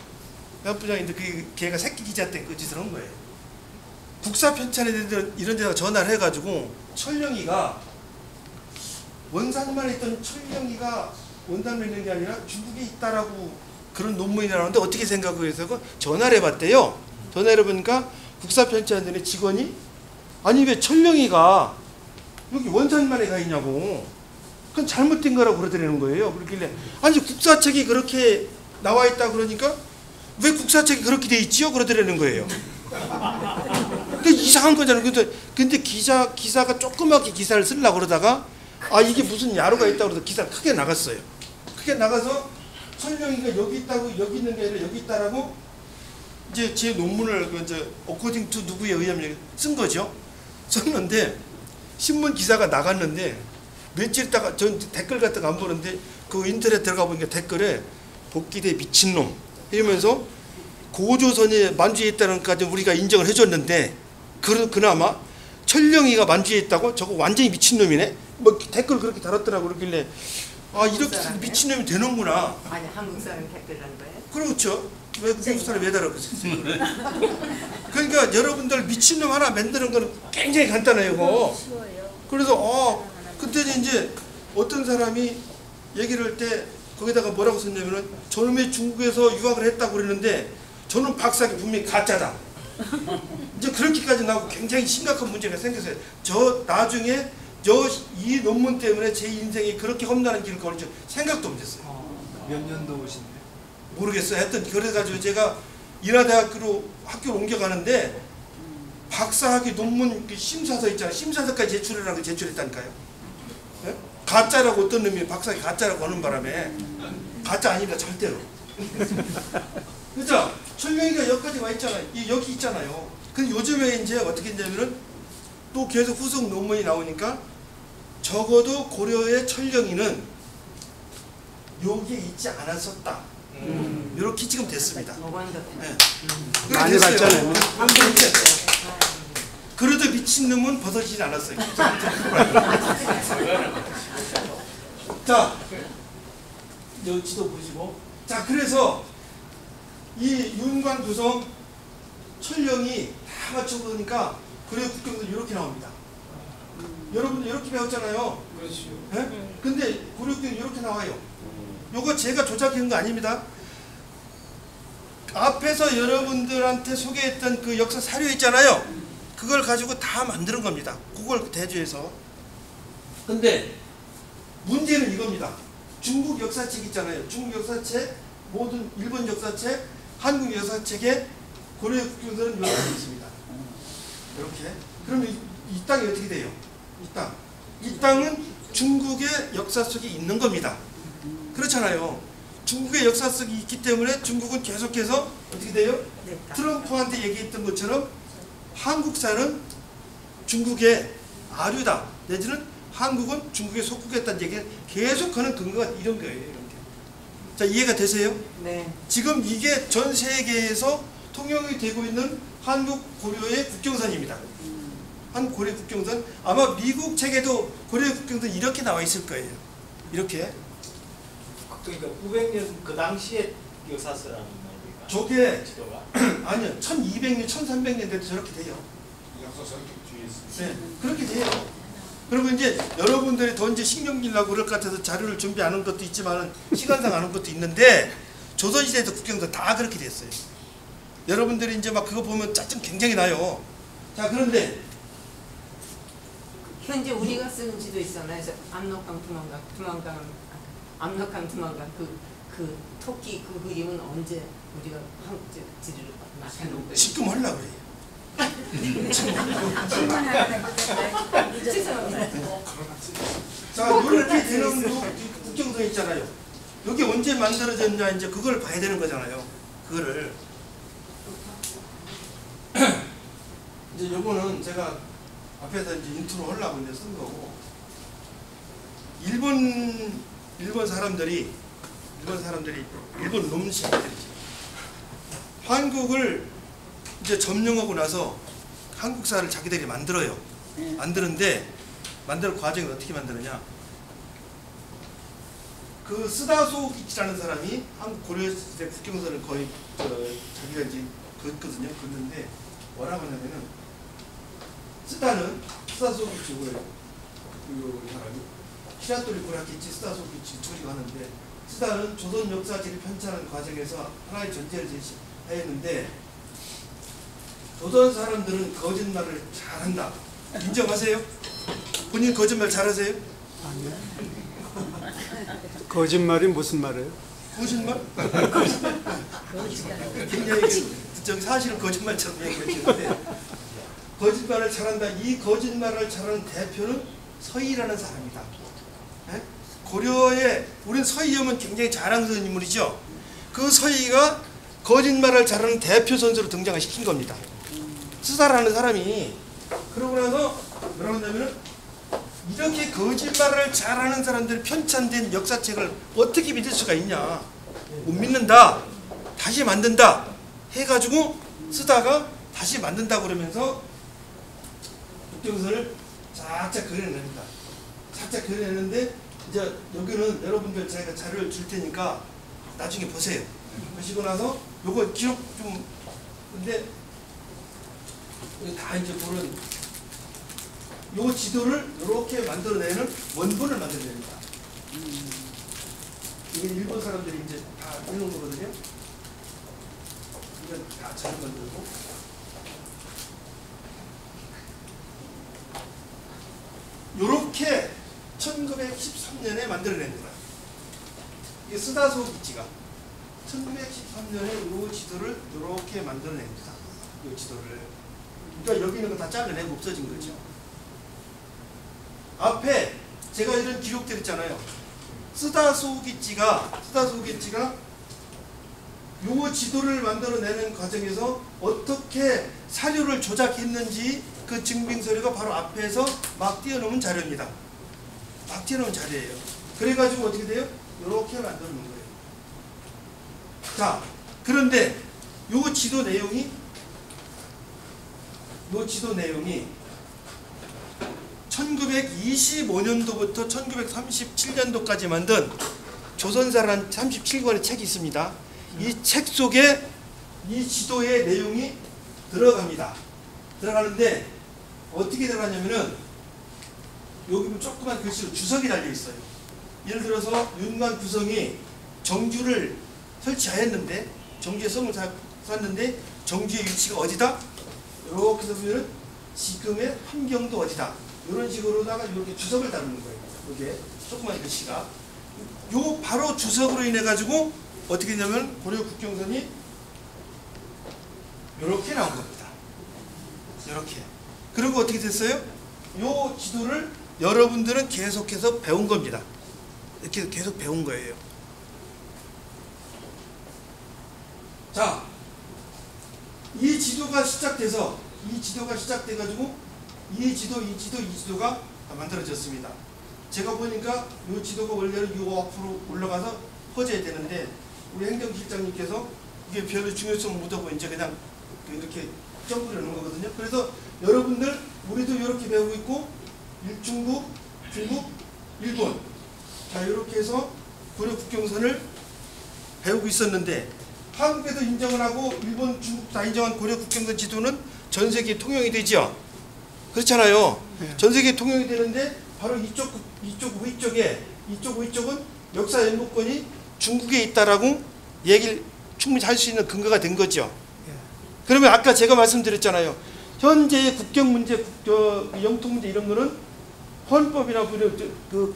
산업부장인데 그 걔가 새끼 기자 때 그 짓을 한 거예요. 국사편찬에 이런 데다가 전화를 해가지고 천령이가 원산만 있던 천령이가 원산만 있는 게 아니라 중국에 있다라고 그런 논문이 나오는데 어떻게 생각을 해서 전화를 해봤대요. 전화를 해보니까 국사편찬단의 직원이 아니 왜 천령이가 여기 원산만에 가 있냐고 그건 잘못된 거라고 그러더라는 거예요. 그러길래 아니 국사책이 그렇게 나와 있다 그러니까 왜 국사책이 그렇게 돼 있지요? 그러더라는 거예요. 근데 이상한 거잖아요. 근데 기사가 조그맣게 기사를 쓰려고 그러다가 아 이게 무슨 야로가 있다고 그래서 기사가 크게 나갔어요. 크게 나가서 천령이가 여기 있다고 여기 있는 게 아니라 여기 있다라고 이제 제 논문을 이제 어코딩 투 누구에 의하면 쓴 거죠. 썼는데 신문 기사가 나갔는데 며칠 있다가 전 댓글 같은 거 안 보는데 그 인터넷 들어가 보니까 댓글에 복귀대 미친놈 이러면서 고조선이 만주에 있다는 것까지 우리가 인정을 해줬는데 그나마 천령이가 만주에 있다고 저거 완전히 미친놈이네 뭐 댓글 그렇게 달았더라고. 그러길래 아 이렇게 미친놈이 되는구나. 아니 한국 사람이 댓글한 거예요? 그렇죠. 왜 미국 사람 왜 달았겠어요? 그러니까 여러분들 미친놈 하나 만드는 거는 굉장히 간단해요. 이거. 그래서 그때 이제 어떤 사람이 얘기를 할 때 거기다가 뭐라고 썼냐면은 저놈이 중국에서 유학을 했다고 그러는데 저는 박사학위 분명히 가짜다. 이제 그렇게까지 나오고 굉장히 심각한 문제가 생겼어요. 저 나중에 이 논문 때문에 제 인생이 그렇게 험난한 길을 걸을 줄 생각도 못했어요. 몇 년도 오신데? 모르겠어요. 하여튼 그래가지고 제가 인하대학교로 학교를 옮겨가는데 박사학위 논문 심사서 있잖아요. 심사서까지 제출하라고 제출했다니까요. 네? 가짜라고 어떤 놈이 박사학위 가짜라고 하는 바람에 가짜 아닙니다. 절대로. 그죠? 철명이가 여기까지 와 있잖아요. 여기 있잖아요. 근데 요즘에 이제 어떻게 했냐면은 또 계속 후속 논문이 나오니까 적어도 고려의 철령이는 여기에 있지 않았었다. 이렇게 지금 됐습니다. 네. 많이 봤잖아요. 그래도 미친놈은 벗어지지 않았어요. 자, 여기 지도 보시고. 자, 그래서 이 윤관 구성 철령이 다 맞춰보니까 고려 국경도 이렇게 나옵니다. 여러분들 이렇게 배웠잖아요. 그렇죠. 네? 근데 고려 국경이 이렇게 나와요. 요거 제가 조작한 거 아닙니다. 앞에서 여러분들한테 소개했던 그 역사 사료 있잖아요. 그걸 가지고 다 만드는 겁니다. 그걸 대조해서. 근데 문제는 이겁니다. 중국 역사책 있잖아요. 중국 역사책, 모든 일본 역사책, 한국 역사책에 고려 국경선은 이렇게 있습니다. 이렇게. 그러면 이 땅이 어떻게 돼요? 이 땅. 이 땅은 중국의 역사 속에 있는 겁니다. 그렇잖아요. 중국의 역사 속에 있기 때문에 중국은 계속해서 어떻게 돼요? 트럼프한테 얘기했던 것처럼 한국사는 중국의 아류다. 내지는 한국은 중국에 속국했다는 얘기를 계속 하는 근거가 이런 거예요. 이런 게. 자, 이해가 되세요? 네. 지금 이게 전 세계에서 통용이 되고 있는 한국 고려의 국경선입니다. 한국 고려 국경선. 아마 미국 책에도 고려 국경선 이렇게 나와 있을 거예요. 이렇게. 그러니까 900년 그 당시에 역사서라는 말입니까? 저게 지도가? 아니요. 1200년, 1300년 때도 저렇게 돼요. 역사서 뒤에 있어요. 네, 그렇게 돼요. 그리고 이제 여러분들이 더 이제 신경 빌라고 그럴 것 같아서 자료를 준비 안 한 것도 있지만 시간상 안 한 것도 있는데 조선시대에도 국경도 다 그렇게 됐어요. 여러분들이 이제 막 그거 보면 짜증 굉장히 나요. 자, 그런데 현재 우리가 쓰는 지도 있잖아요. 압록강 두만강 그 토끼 그 그림은 언제 우리가 한국 지도를 나타낸 거예요? 지금 하려고 그래요. 죄송합니다. 자, 이렇게 되는 국경선 있잖아요. 여기 언제 만들어졌냐 이제 그걸 봐야 되는 거잖아요. 그거를 이제 요거는 제가 앞에서 이제 인트로 하려고 이제 쓴 거고 일본 사람들이 일본 놈씨들이지. 한국을 이제 점령하고 나서 한국사를 자기들이 만들어요. 만드는데 만드는 과정이 어떻게 만드느냐? 그 스다소기치라는 사람이 한국 고려시대 국경선을 거의 자기가 이제 긋거든요. 긋는데 뭐라고 하냐면은 스다소기치 그 사람이 히라토리 고라키치 스다소기치 둘이 하는데 스다는 조선 역사지를 편찬하는 과정에서 하나의 전제를 제시했는데 조선 사람들은 거짓말을 잘한다. 인정하세요? 본인 거짓말 잘하세요? 아니요. 거짓말이 무슨 말이에요? 거짓말? 굉장히 저기 사실은 거짓말처럼 얘기하시는데 거짓말을 잘한다. 이 거짓말을 잘하는 대표는 서희라는 사람이다. 네? 고려에 우린 서희하면 굉장히 자랑스러운 인물이죠. 그 서희가 거짓말을 잘하는 대표 선수로 등장을 시킨 겁니다. 스다라는 사람이. 그러고 나서 뭐라고 하냐면은 이렇게 거짓말을 잘하는 사람들이 편찬된 역사책을 어떻게 믿을 수가 있냐. 못 믿는다. 다시 만든다. 해가지고 쓰다가 다시 만든다 그러면서 국경선을 쫙쫙 그려냅니다. 쫙쫙 그려내는데 이제 여기는 여러분들 제가 자료를 줄 테니까 나중에 보세요. 보시고 나서 요거 기록 좀 근데 여기 다 이제 그런 요 지도를 이렇게 만들어내는 원본을 만들어냅니다. 이게 일본 사람들이 이제 다 해놓은 거거든요. 이건 다 잘 만들고. 요렇게 1913년에 만들어냅니다. 이게 스다소 기치가 1913년에 요 지도를 요렇게 만들어냅니다. 요 지도를. 그러니까 여기 있는 거 다 잘라내고 없어진 거죠. 앞에 제가 이런 기록들 있잖아요. 쓰다소기찌가 요 지도를 만들어내는 과정에서 어떻게 사료를 조작했는지 그 증빙 서류가 바로 앞에서 막 띄워놓은 자료입니다. 막 띄워놓은 자료예요. 그래가지고 어떻게 돼요? 이렇게 만들어 놓은 거예요. 자, 그런데 요 지도 내용이 1925년도부터 1937년도까지 만든 조선사라는 37권의 책이 있습니다. 이 책 속에 이 지도의 내용이 들어갑니다. 들어가는데 어떻게 들어가냐면은 여기 조그만 글씨로 주석이 달려 있어요. 예를 들어서 윤관 구성이 정주를 설치하였는데 정주에 성을 샀는데 정주의 위치가 어디다? 이렇게 해서 보면은 지금의 환경도 어디다? 이런 식으로다가 이렇게 주석을 다루는 거예요. 이게 조그만 글씨가 요 바로 주석으로 인해 가지고 어떻게 되냐면 고려 국경선이 이렇게 나온 겁니다. 이렇게. 그리고 어떻게 됐어요? 요 지도를 여러분들은 계속해서 배운 겁니다. 이렇게 계속 배운 거예요. 자, 이 지도가 시작돼가지고 이 지도가 다 만들어졌습니다. 제가 보니까 이 지도가 원래는 요 앞으로 올라가서 퍼져야 되는데 우리 행정실장님께서 이게 별로 중요성을 못하고 이제 그냥 이렇게 점프를 하는 거거든요. 그래서 여러분들 우리도 이렇게 배우고 있고 중국, 일본 자 이렇게 해서 고려 국경선을 배우고 있었는데 한국에도 인정을 하고 일본, 중국 다 인정한 고려 국경선 지도는 전 세계에 통용이 되죠. 그렇잖아요. 네. 전 세계에 통용이 되는데 바로 이쪽 위쪽은 역사 연구권이 중국에 있다라고 얘기를 충분히 할 수 있는 근거가 된 거죠. 그러면 아까 제가 말씀드렸잖아요. 현재의 국경 문제, 영토 문제 이런 거는 헌법이나 그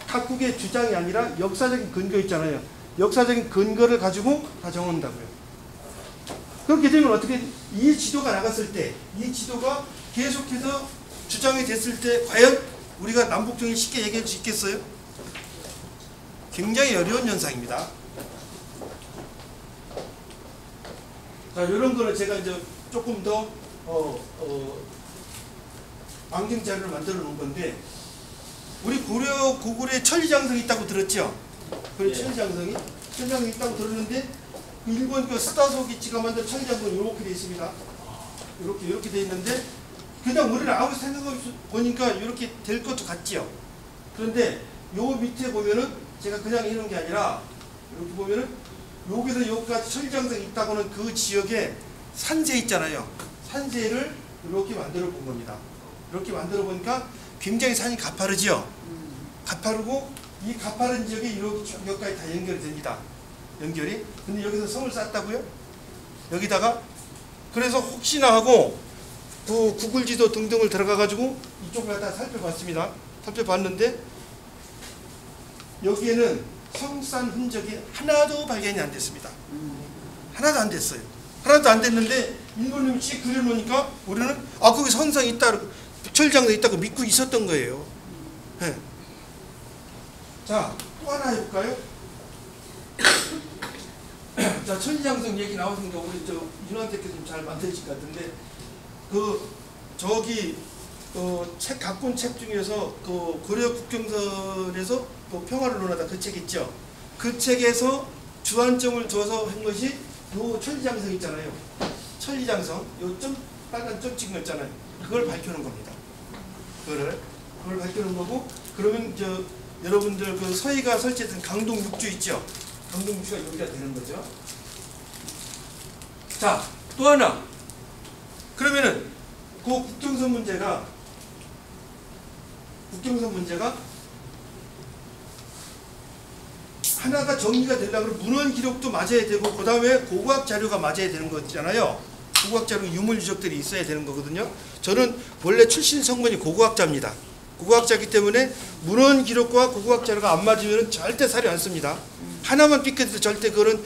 각국의 주장이 아니라 역사적인 근거 있잖아요. 역사적인 근거를 가지고 다 정한다고요. 그렇게 되면 어떻게 이 지도가 나갔을 때, 이 지도가 계속해서 주장이 됐을 때 과연 우리가 남북정을 쉽게 얘기할 수 있겠어요? 굉장히 어려운 현상입니다. 자, 이런 거는 제가 이제 조금 더 방증 자료를 만들어 놓은 건데 우리 고려 고구려에 천리장성이 있다고 들었죠? 고려 천리장성이 있다고 들었는데 일본 그 스다소기치가 만든 천리장성은 이렇게 돼 있습니다. 이렇게 돼 있는데 그냥 우리는 아무 생각 없이 보니까 이렇게 될 것도 같지요. 그런데 요 밑에 보면은 제가 그냥 이런 게 아니라 이렇게 보면은 여기서 여기까지 천리장성이 있다고는 그 지역에 산재 있잖아요. 산재를 이렇게 만들어 본 겁니다. 이렇게 만들어 보니까 굉장히 산이 가파르지요. 가파르고 이 가파른 지역이 이렇게 여기까지 다 연결이 됩니다. 연결이. 근데 여기서 성을 쌓았다고요? 여기다가 그래서 혹시나 하고 그 구글 지도 등등을 들어가 가지고 이쪽을 갖다 살펴봤습니다. 살펴봤는데 여기에는 성산 흔적이 하나도 발견이 안 됐습니다. 하나도 안 됐어요. 하나도 안 됐는데 일본님이 씩 그려놓으니까 우리는 거기 선상이 있다, 천리장성이 있다고 믿고 있었던 거예요. 네. 자, 또 하나 해볼까요? 자, 천리장성 얘기 나왔으니까 우리 윤환태께서 좀 잘 만드실 것 같은데 책 갖고 온 책 중에서 그 고려 국경선에서 그 평화를 논하다 그 책 있죠. 그 책에서 주안점을 둬서 한 것이 요 천리장성 있잖아요. 천리장성 요 빨간 점 찍은 거 있잖아요. 그걸 밝혀놓은 겁니다. 그걸 밝혀놓은 거고 그러면 여러분들 그 서희가 설치했던 강동 6주 있죠? 강동 6주가 여기가 되는 거죠. 자, 또 하나. 그러면은 그 국경선 문제가 하나가 정리가 되려면 문헌 기록도 맞아야 되고 그 다음에 고고학 자료가 맞아야 되는 거잖아요. 고고학 자료 유물 유적들이 있어야 되는 거거든요. 저는 원래 출신 성분이 고고학자입니다. 고고학자이기 때문에 문헌 기록과 고고학 자료가 안 맞으면 절대 사료 안 씁니다. 하나만 삐끗해도 절대 그거는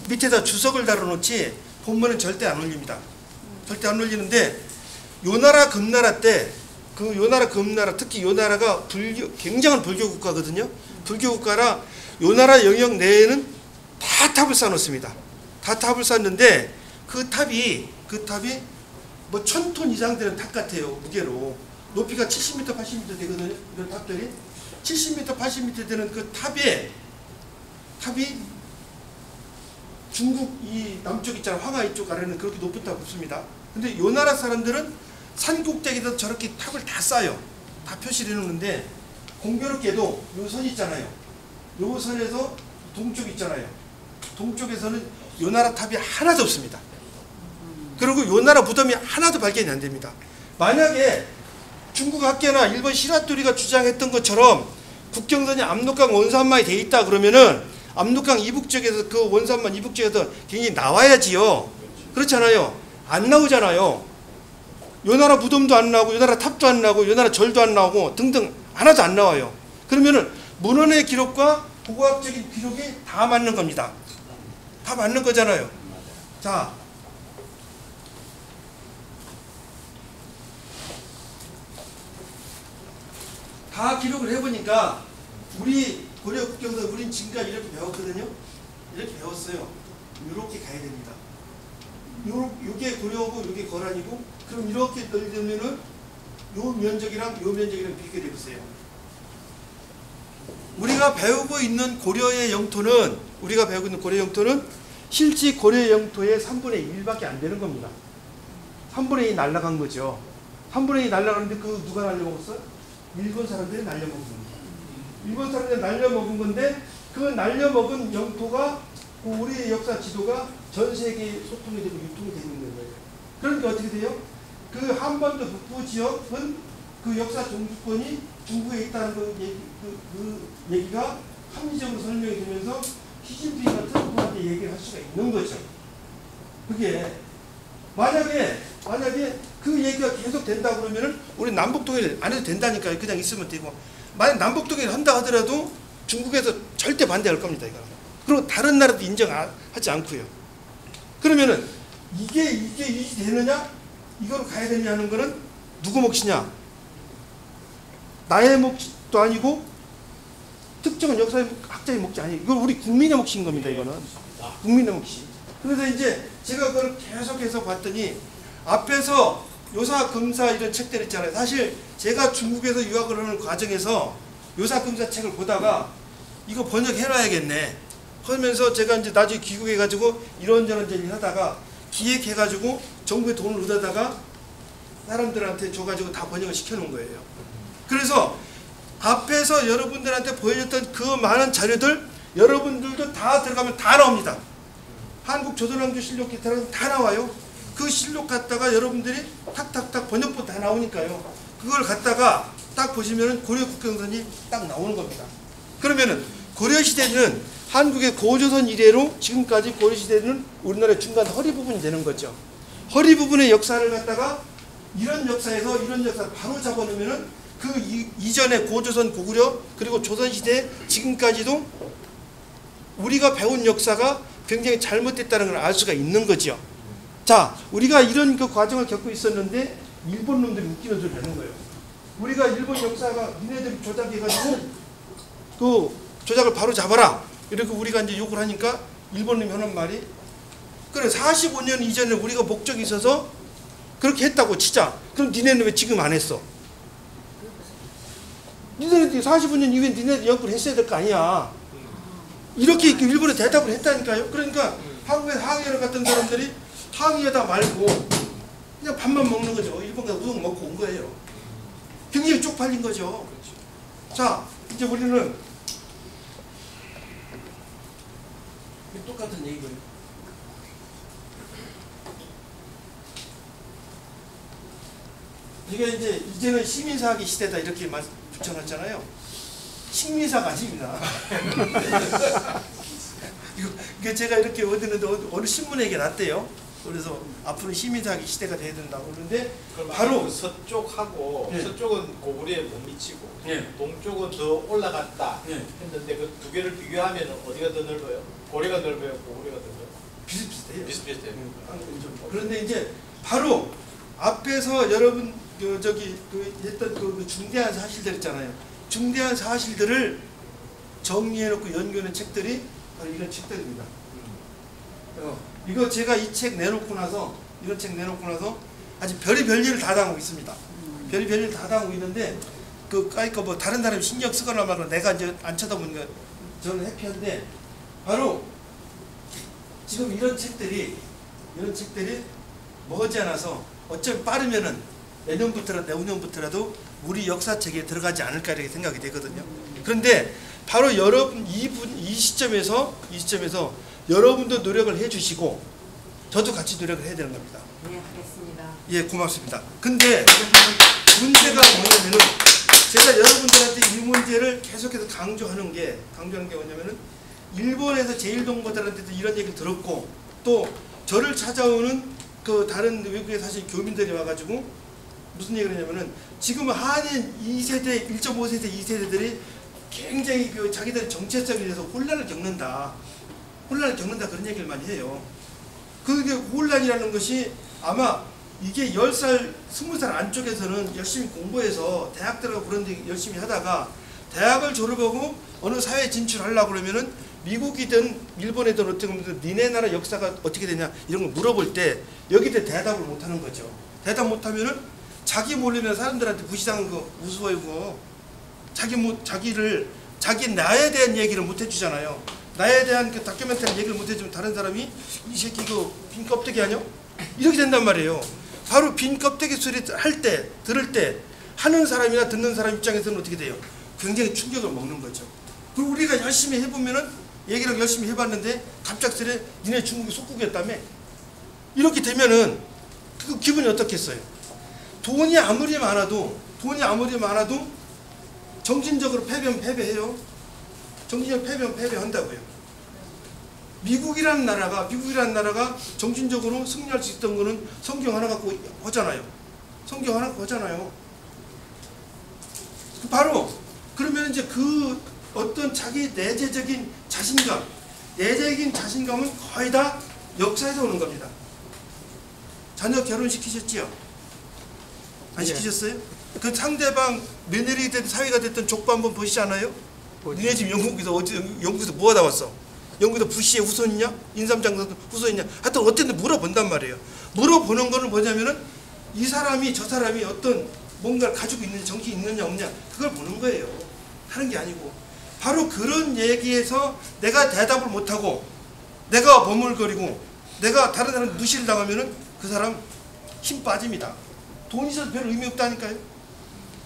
밑에다 주석을 달아놓지 본문은 절대 안 올립니다. 절대 안 올리는데 요나라 금나라 때 그 요나라 금나라 특히 요나라가 굉장한 불교 국가거든요. 불교 국가라 요나라 영역 내에는 다 탑을 쌓아놓습니다. 다 탑을 쌓았는데 그 탑이 뭐 1000톤 이상 되는 탑 같아요. 무게로 높이가 70m, 80m 되거든요. 이런 탑들이 70m, 80m 되는 그 탑이 중국 이 남쪽 있잖아, 황하 이쪽 아래는 그렇게 높은 탑 없습니다. 근데 요나라 사람들은 산 꼭대기에다 저렇게 탑을 다 쌓아요. 다 표시를 해놓는데 공교롭게도 요 선 있잖아요. 요 선에서 동쪽 있잖아요. 동쪽에서는 요나라 탑이 하나도 없습니다. 그리고 요나라 무덤이 하나도 발견이 안 됩니다. 만약에 중국 학계나 일본 시라토리가 주장했던 것처럼 국경선이 압록강 원산만이 돼 있다 그러면은 압록강 이북 쪽에서 그 원산만 이북 쪽에서 굉장히 나와야지요. 그렇잖아요. 안 나오잖아요. 요나라 무덤도 안 나오고 요나라 탑도 안 나오고 요나라 절도 안 나오고 등등 하나도 안 나와요. 그러면은 문헌의 기록과 고고학적인 기록이 다 맞는 겁니다. 다 맞는 거잖아요. 자, 다 기록을 해보니까 우리 고려 국경선 우린 지금까지 이렇게 배웠거든요. 이렇게 배웠어요. 이렇게 가야 됩니다. 요게 고려고 요게 거란이고 그럼 이렇게 넣으면은 요 면적이랑 비교해 보세요. 우리가 배우고 있는 고려의 영토는 실제 고려의 영토의 3분의 1밖에 안 되는 겁니다. 3분의 2 날라간 거죠. 3분의 2 날라가는데 그 누가 날려먹었어요? 일본 사람들이 날려먹은 겁니다. 일본 사람들이 날려먹은 건데 그 날려먹은 영토가 우리의 역사 지도가 전 세계에 소통이 되고 유통이 되고 있는 거예요. 그러니까 어떻게 돼요? 그 한반도 북부 지역은 그 역사 종주권이 중국에 있다는 그 얘기가 합리적으로 설명이 되면서 시진핑과 트럼프한테 얘기를 할 수가 있는 거죠. 그게 만약에 그 얘기가 계속 된다 그러면은 우리 남북 통일 안 해도 된다니까요. 그냥 있으면 되고 만약 남북 통일 한다 하더라도 중국에서 절대 반대할 겁니다. 이거. 그리고 다른 나라도 인정하지 않고요. 그러면은 이게 되느냐? 이거로 가야 되느냐는 거는 누구 몫이냐? 나의 몫도 아니고 특정한 역사의 학자의 몫이 아니에요. 이건 우리 국민의 몫인 겁니다. 이거는 국민의 몫이. 그래서 이제 제가 그걸 계속해서 봤더니 앞에서 요사 금사 이런 책들 있잖아요. 사실 제가 중국에서 유학을 하는 과정에서 요사 금사 책을 보다가 이거 번역해놔야겠네 하면서 제가 이제 나중에 귀국해가지고 이런저런 하다가 기획해가지고 정부에 돈을 얻어다가 사람들한테 줘가지고 다 번역을 시켜놓은 거예요. 그래서 앞에서 여러분들한테 보여줬던 그 많은 자료들 여러분들도 다 들어가면 다 나옵니다. 한국조선왕조 실록 기타는 다 나와요. 그 실록 갖다가 여러분들이 탁탁탁 번역본 다 나오니까요. 그걸 갖다가 딱 보시면은 고려 국경선이 딱 나오는 겁니다. 그러면은 고려시대는 한국의 고조선 이래로 지금까지 고려시대는 우리나라의 중간 허리 부분이 되는 거죠. 허리 부분의 역사를 갖다가 이런 역사에서 이런 역사를 바로 잡아놓으면은 그 이전에 고조선 고구려 그리고 조선시대 지금까지도 우리가 배운 역사가 굉장히 잘못됐다는 걸 알 수가 있는 거죠. 자, 우리가 이런 그 과정을 겪고 있었는데 일본 놈들이 웃기는 소리를 하는 거예요. 우리가 일본 역사가 니네들이 조작해가지고 그 조작을 바로 잡아라 이렇게 우리가 이제 욕을 하니까 일본 놈이 하는 말이 그래 45년 이전에 우리가 목적이 있어서 그렇게 했다고 치자. 그럼 니네는 왜 지금 안 했어? 니네들 45년 이후에 니네들 연구를 했어야 될 거 아니야. 이렇게 일본에 대답을 했다니까요. 그러니까 한국에 항해를 갔던 사람들이 항해하다 말고 그냥 밥만 먹는 거죠. 일본 가서 우동 먹고 온 거예요. 굉장히 쪽팔린 거죠. 자, 이제 우리는 똑같은 얘기고요. 이게 이제는 시민사학의 시대다 이렇게 붙여놨잖아요. 식민사가 아닙니다. 이거 제가 이렇게 얻었는데 어느 신문에 이게 났대요. 그래서 앞으로 시민사학의 시대가 돼야 된다고 그러는데 바로 서쪽하고 네. 서쪽은 고구려에 못 미치고 네. 동쪽은 더 올라갔다 네. 했는데 그 두 개를 비교하면 어디가 더 넓어요? 고려가 넓어요? 고구려가 넓어요? 비슷비슷해요. 비슷비슷해요. 그런데 이제 바로 앞에서 여러분 했던 그 중대한 사실들 있잖아요. 중대한 사실들을 정리해놓고 연구하는 책들이 바로 이런 책들입니다. 이거 제가 이 책 내놓고 나서 이런 책 내놓고 나서 아주 별의별 일을 다 당하고 있습니다. 별의별 일을 다 당하고 있는데 그러니까 뭐 다른 사람이 신경 쓰거나 말거나 내가 이제 안 쳐다보니까 저는 해피한데 바로 지금 이런 책들이 머지않아서 어쩌면 빠르면은 내년부터라도 내후년부터라도 우리 역사책에 들어가지 않을까 이렇게 생각이 되거든요. 그런데 바로 여러분 이 시점에서 여러분도 노력을 해주시고 저도 같이 노력을 해야 되는 겁니다. 네, 하겠습니다. 예, 고맙습니다. 근데 문제가 뭐냐면은 제가 여러분들한테 이 문제를 계속해서 강조하는 게 뭐냐면은 일본에서 제1동포들한테도 이런 얘기를 들었고 또 저를 찾아오는 그 다른 외국에 사실 교민들이 와가지고 무슨 얘기를 하냐면은 지금 한인 2세대, 1.5세대, 2세대들이 굉장히 그 자기들 정체성에 대해서 혼란을 겪는다 그런 얘기를 많이 해요. 그게 혼란이라는 것이 아마 이게 10살, 20살 안쪽에서는 열심히 공부해서 대학 들어가고 그런 데 열심히 하다가 대학을 졸업하고 어느 사회에 진출하려고 그러면은 미국이든 일본이든 어떻게 보면 니네 나라 역사가 어떻게 되냐 이런 걸 물어볼 때 여기에 대답을 못하는 거죠. 대답 못하면은 자기 모르면 사람들한테 무시당한 거 우스워이고 자기 나에 대한 얘기를 못 해주잖아요. 나에 대한 그 다큐멘터리 얘기를 못 해주면 다른 사람이 이 새끼 이거 빈 껍데기 아니야? 이렇게 된단 말이에요. 바로 빈 껍데기 소리 들을 때 하는 사람이나 듣는 사람 입장에서는 어떻게 돼요? 굉장히 충격을 먹는 거죠. 그리고 우리가 열심히 해보면은 얘기를 열심히 해봤는데 갑작스레 니네 중국이 속국이었다며 이렇게 되면은 그 기분이 어떻겠어요? 돈이 아무리 많아도 정신적으로 패배하면 패배해요. 정신적으로 패배하면 패배한다고요. 미국이라는 나라가 정신적으로 승리할 수 있던 거는 성경 하나 갖고 하잖아요. 성경 하나 갖고 하잖아요. 바로 그러면 이제 그 어떤 자기 내재적인 자신감은 거의 다 역사에서 오는 겁니다. 자녀 결혼시키셨지요? 안 시키셨어요? 그 상대방 며느리 됐든 사위가 됐든 족보 한번 보시지 않아요? 니네 집 영국에서 뭐 하다 왔어? 영국에서 부시의 후손이냐? 인삼장사도 후손이냐? 하여튼 어쨌든 물어본단 말이에요. 물어보는 거는 뭐냐면은 이 사람이 저 사람이 어떤 뭔가를 가지고 있는지 정신이 있느냐 없느냐 그걸 보는 거예요. 하는 게 아니고 바로 그런 얘기에서 내가 대답을 못하고 내가 버물거리고 내가 다른 사람 무시를 당하면은 그 사람 힘 빠집니다. 돈이 있어도 별 의미 없다니까요.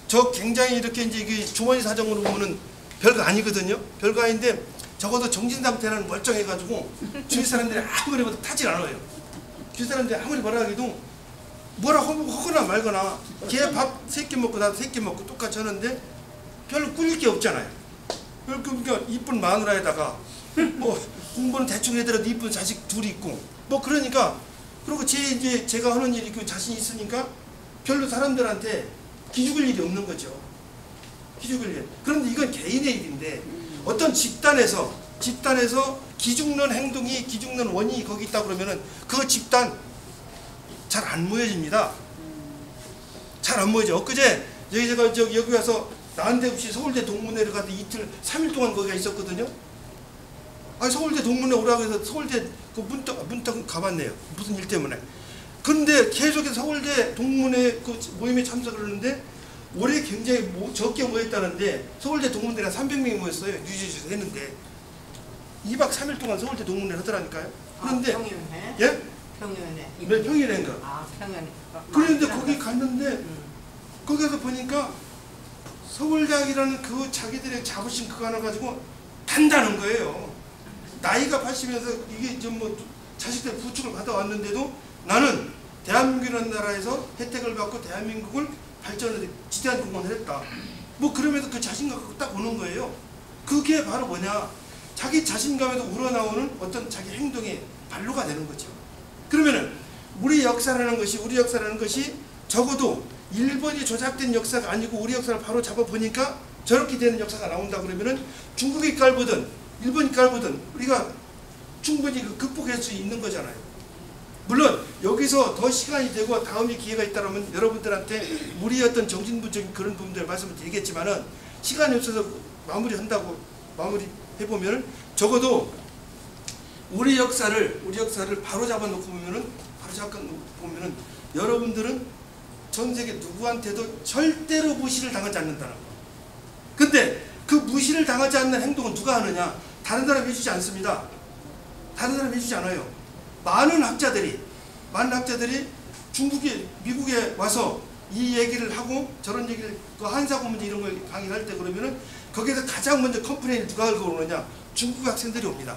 저 굉장히 이렇게 이제 이게 주머니 사정으로 보면은 별거 아니거든요. 별거 아닌데 적어도 정신 상태는 멀쩡해가지고 주위 사람들이 아무리 봐도 타질 않아요. 주위 사람들이 아무리 뭐라 해도 뭐라 하거나 말거나 걔 밥 3끼 먹고 나도 3끼 먹고 똑같이 하는데 별로 꿀릴 게 없잖아요. 그러니까 이쁜 마누라에다가 뭐 공부는 대충 해더라도 이쁜 자식 둘이 있고 뭐 그러니까 그리고 제가 하는 일이 그 자신이 있으니까 별로 사람들한테 기죽을 일이 없는 거죠. 기죽을 일. 그런데 이건 개인의 일인데 어떤 집단에서 기죽는 행동이 기죽는 원인이 거기 있다 그러면은 그 집단 잘 안 모여집니다. 잘 안 모여져. 엊그제 제가 여기 와서 난데없이 서울대 동문회를 가서 이틀 3일 동안 거기가 있었거든요. 아 서울대 동문회 오라고 해서 서울대 그 문턱 가봤네요. 무슨 일 때문에. 근데 계속해서 서울대 동문회 그 모임에 참석을 하는데 올해 굉장히 적게 모였다는데 서울대 동문회가 300명이 모였어요. 뉴저지에서 했는데 2박 3일 동안 서울대 동문회를 하더라니까요. 그런데 평일회? 예? 평일회. 네, 평일회인가. 아, 평일회. 그런데 거기 갔는데 거기 가서 보니까 서울대학이라는 그 자기들의 자부심 그거 하나 가지고 단다는 거예요. 나이가 80이면서 이게 좀 뭐 자식들 부축을 받아왔는데도 나는 대한민국이라는 나라에서 혜택을 받고 대한민국을 발전을 지대한 공헌을 했다. 뭐 그러면서 그 자신감 딱 오는 거예요. 그게 바로 뭐냐? 자기 자신감에도 우러나오는 어떤 자기 행동의 발로가 되는 거죠. 그러면은 우리 역사라는 것이 적어도 일본이 조작된 역사가 아니고 우리 역사를 바로 잡아보니까 저렇게 되는 역사가 나온다 그러면은 중국이 깔보든 일본이 깔보든 우리가 충분히 극복할 수 있는 거잖아요. 물론 여기서 더 시간이 되고 다음에 기회가 있다면 여러분들한테 우리 어떤 정신분적인 그런 부분들 말씀을 드리겠지만은 시간이 없어서 마무리해보면 적어도 우리 역사를 바로 잡아놓고 보면은 여러분들은 전 세계 누구한테도 절대로 무시를 당하지 않는다는 거. 근데 그 무시를 당하지 않는 행동은 누가 하느냐? 다른 사람이 해주지 않습니다. 다른 사람이 해주지 않아요. 많은 학자들이 미국에 와서 이 얘기를 하고 저런 얘기를 그 한사고 문제 이런 걸 강의를 할 때 그러면은 거기에서 가장 먼저 컴플레인을 누가 걸고 오느냐? 중국 학생들이 옵니다.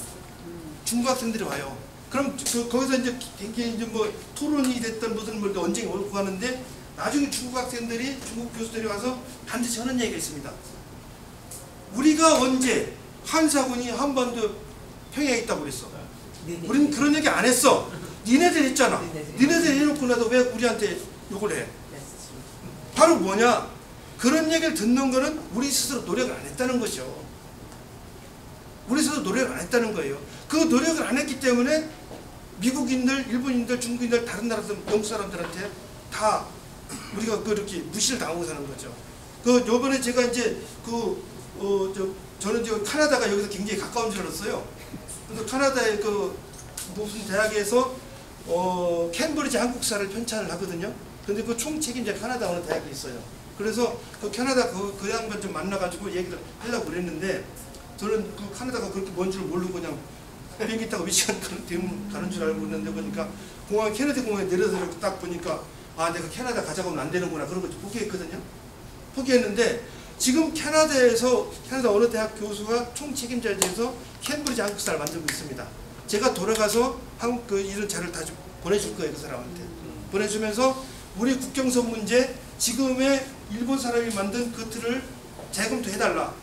중국 학생들이 와요. 그럼 거기서 이제 굉장히 이제 뭐 토론이 됐던 무슨 뭐 언쟁이 오고 하는데 나중에 중국 교수들이 와서 반드시 하는 얘기가 있습니다. 우리가 언제 한사군이 한반도 평양에 있다고 그랬어? 우리는 그런 얘기 안 했어. 니네들 했잖아. 니네들 해놓고 나도 왜 우리한테 욕을 해? 바로 뭐냐? 그런 얘기를 듣는 거는 우리 스스로 노력을 안 했다는 거죠. 우리 스스로 노력을 안 했다는 거예요. 그 노력을 안 했기 때문에 미국인들, 일본인들, 중국인들, 다른 나라 영국 사람들한테 다 우리가 그렇게 무시를 당하고 사는 거죠. 요번에 제가 이제 저는 지금 카나다가 여기서 굉장히 가까운 줄 알았어요. 그래서 카나다의 무슨 대학에서 캠브리지 한국사를 편찬을 하거든요. 근데 그 총책임자 카나다 어느 대학에 있어요. 그래서 그 캐나다 그 양반 좀 만나가지고 얘기를 하려고 그랬는데 저는 그 카나다가 그렇게 먼 줄 모르고 그냥 비행기 타고 미시간 가는 줄 알고 있는데 보니까 케네디 공항에 내려서 딱 보니까 아 내가 캐나다 가자고 하면 안 되는구나 그런 거 포기했거든요. 포기했는데 지금 캐나다 어느 대학 교수가 총책임자에 대해서 캠브리지 한국사를 만들고 있습니다. 제가 돌아가서 이런 자료를 다 보내줄 거예요. 그 사람한테. 보내주면서 우리 국경선 문제 지금의 일본 사람이 만든 그 틀을 재검토 해달라.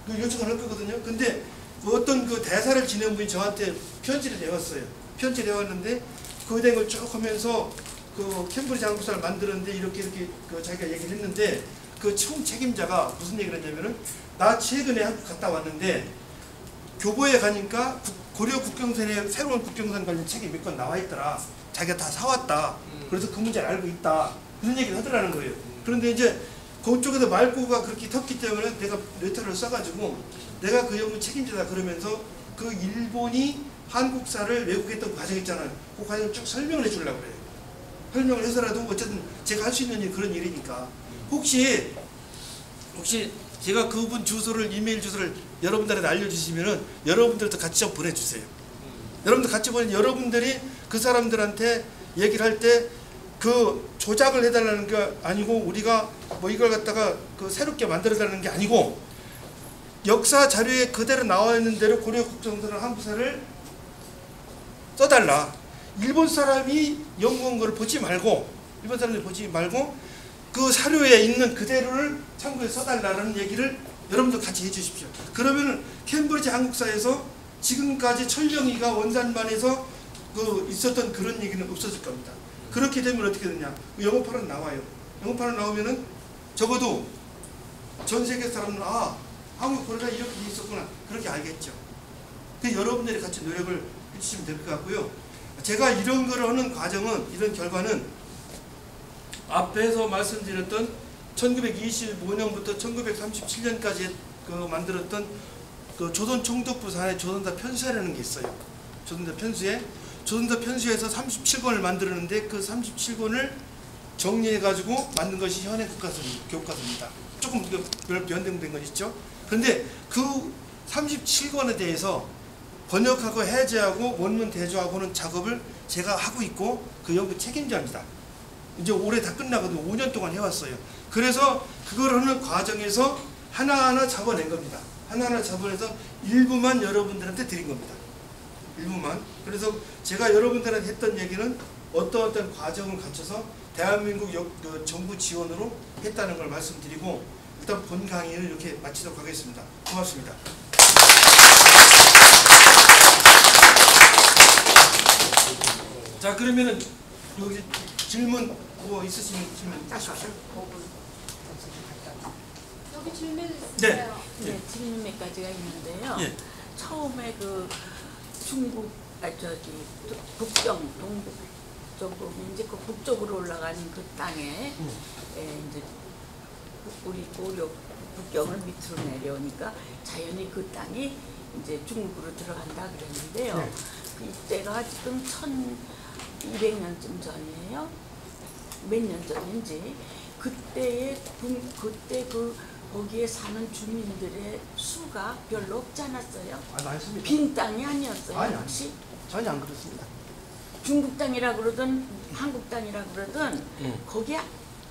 요청을 할 거거든요. 근데 어떤 대사를 지낸 분이 저한테 편지를 내왔어요. 편지를 내왔는데 그 내용을 쭉 하면서 캠브리지 한국사를 만드는데 이렇게 자기가 얘기를 했는데 그 총책임자가 무슨 얘기를 했냐면은 나 최근에 한국 갔다 왔는데 교보에 가니까 고려 국경선에 새로운 국경선 관련 책이 몇 권 나와 있더라. 자기가 다 사왔다. 그래서 그 문제를 알고 있다. 그런 얘기를 하더라는 거예요. 그런데 이제 그쪽에서 말고가 그렇게 텄기 때문에 내가 레터를 써가지고 내가 그 연구 책임자다 그러면서 그 일본이 한국사를 왜곡했던 과정 있잖아요. 그 과정을 쭉 설명을 해주려고 그래요. 설명을 해서라도 어쨌든 제가 할 수 있는 그런 일이니까 혹시 제가 그분 이메일 주소를 여러분들한테 알려주시면은 여러분들도 같이 좀 보내주세요. 여러분들 같이 여러분들이 그 사람들한테 얘기를 할 때 조작을 해달라는 게 아니고 우리가 뭐 이걸 갖다가 새롭게 만들어달라는 게 아니고 역사 자료에 그대로 나와 있는 대로 고려 국정선을 한국사를 써달라. 일본 사람이 연구한 거를 보지 말고 그 사료에 있는 그대로를 참고해서 써달라는 얘기를 여러분들 같이 해주십시오. 그러면 캠브리지 한국사에서 지금까지 철령이가 원산반에서 있었던 그런 얘기는 없어질 겁니다. 그렇게 되면 어떻게 되냐? 영어판은 나와요. 영어판은 나오면은 적어도 전 세계 사람은 한국 고려가 이렇게 돼 있었구나 그렇게 알겠죠. 여러분들이 같이 노력을 해주시면 될 것 같고요. 제가 이런 거를 하는 과정은 이런 결과는 앞에서 말씀드렸던 1925년부터 1937년까지 만들었던 조선 총독부 산하의 조선사 편수회라는 게 있어요. 조선사 편수에서 37권을 만들었는데 그 37권을 정리해가지고 만든 것이 현행 교과서입니다. 조금 변경된 건 있죠. 그런데 그 37권에 대해서 번역하고 해제하고 원문 대조하고는 작업을 제가 하고 있고 그 연구 책임자입니다. 이제 올해 다 끝나거든요. 5년 동안 해왔어요. 그래서 그걸 하는 과정에서 하나하나 잡아낸 겁니다. 하나하나 잡아내서 일부만 여러분들한테 드린 겁니다. 일부만. 그래서 제가 여러분들한테 했던 얘기는 어떤 과정을 갖춰서 대한민국 정부 지원으로 했다는 걸 말씀드리고 일단 본 강의를 이렇게 마치도록 하겠습니다. 고맙습니다. 자, 그러면은 여기 질문 뭐 있으시면 질문 하십시오. 여기 질문 네. 있어요. 네, 질문 몇 가지가 있는데요. 예. 처음에 그 중국, 북경, 동북 쪽으로 이제 그 북쪽으로 올라가는 그 땅에 이제 우리 고려 북경을 밑으로 내려오니까 자연히 그 땅이 이제 중국으로 들어간다 그랬는데요. 네. 이때가 지금 1200년쯤 전이에요. 몇 년 전인지 그때 거기에 사는 주민들의 수가 별로 없지 않았어요. 많습니다. 빈 땅이 아니었어요. 아니, 혹시 전혀 안 그렇습니다. 중국 땅이라 그러든 한국 땅이라 그러든 거기에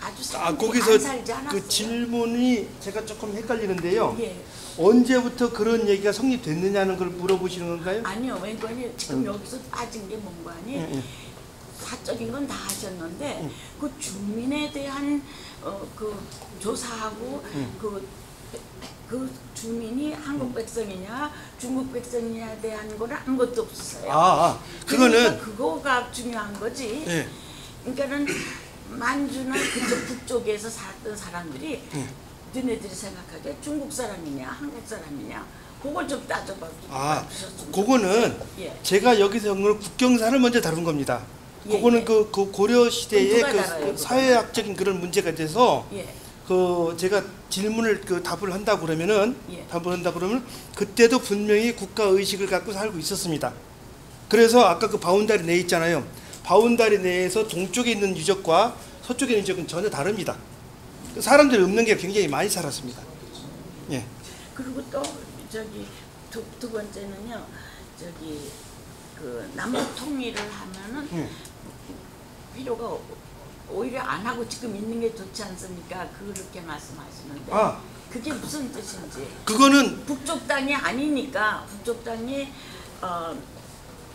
아주 사람들이 거기서 안 살지 않았어요. 그 질문이 제가 조금 헷갈리는데요. 예. 언제부터 그런 얘기가 성립됐느냐는 걸 물어보시는 건가요? 아니요. 왜냐면 지금 여기서 빠진 게 뭔가 아니 사적인 건 다 하셨는데 그 주민에 대한 그 조사하고 그 주민이 한국 백성이냐 중국 백성이냐에 대한 거는 아무것도 없었어요. 그거는 그러니까 그거가 중요한 거지. 예. 그러니까는 만주나 그쪽 북쪽에서 살았던 사람들이 너네들이 생각하기에 중국 사람이냐 한국 사람이냐 그걸 좀 따져봐 주셨으면 그거는 예. 제가 여기서 한 걸 국경사를 먼저 다룬 겁니다. 예, 그거는 예. 그 고려 시대의 누가 달아요, 그 그거? 사회학적인 그런 문제가 돼서 예. 그 제가 질문을 답을 한다 그러면은 예. 답을 한다 그러면 그때도 분명히 국가 의식을 갖고 살고 있었습니다. 그래서 아까 그 바운다리 내 있잖아요. 바운다리 내에서 동쪽에 있는 유적과 서쪽에 있는 유적은 전혀 다릅니다. 사람들이 없는 게 굉장히 많이 살았습니다. 예. 그리고 또 저기 두 번째는요. 저기 그 남북 통일을 하면은 필요가 오히려 안 하고 지금 있는 게 좋지 않습니까? 그렇게 말씀하시는데 그게 무슨 뜻인지. 그거는 북쪽 땅이 아니니까 북쪽 땅이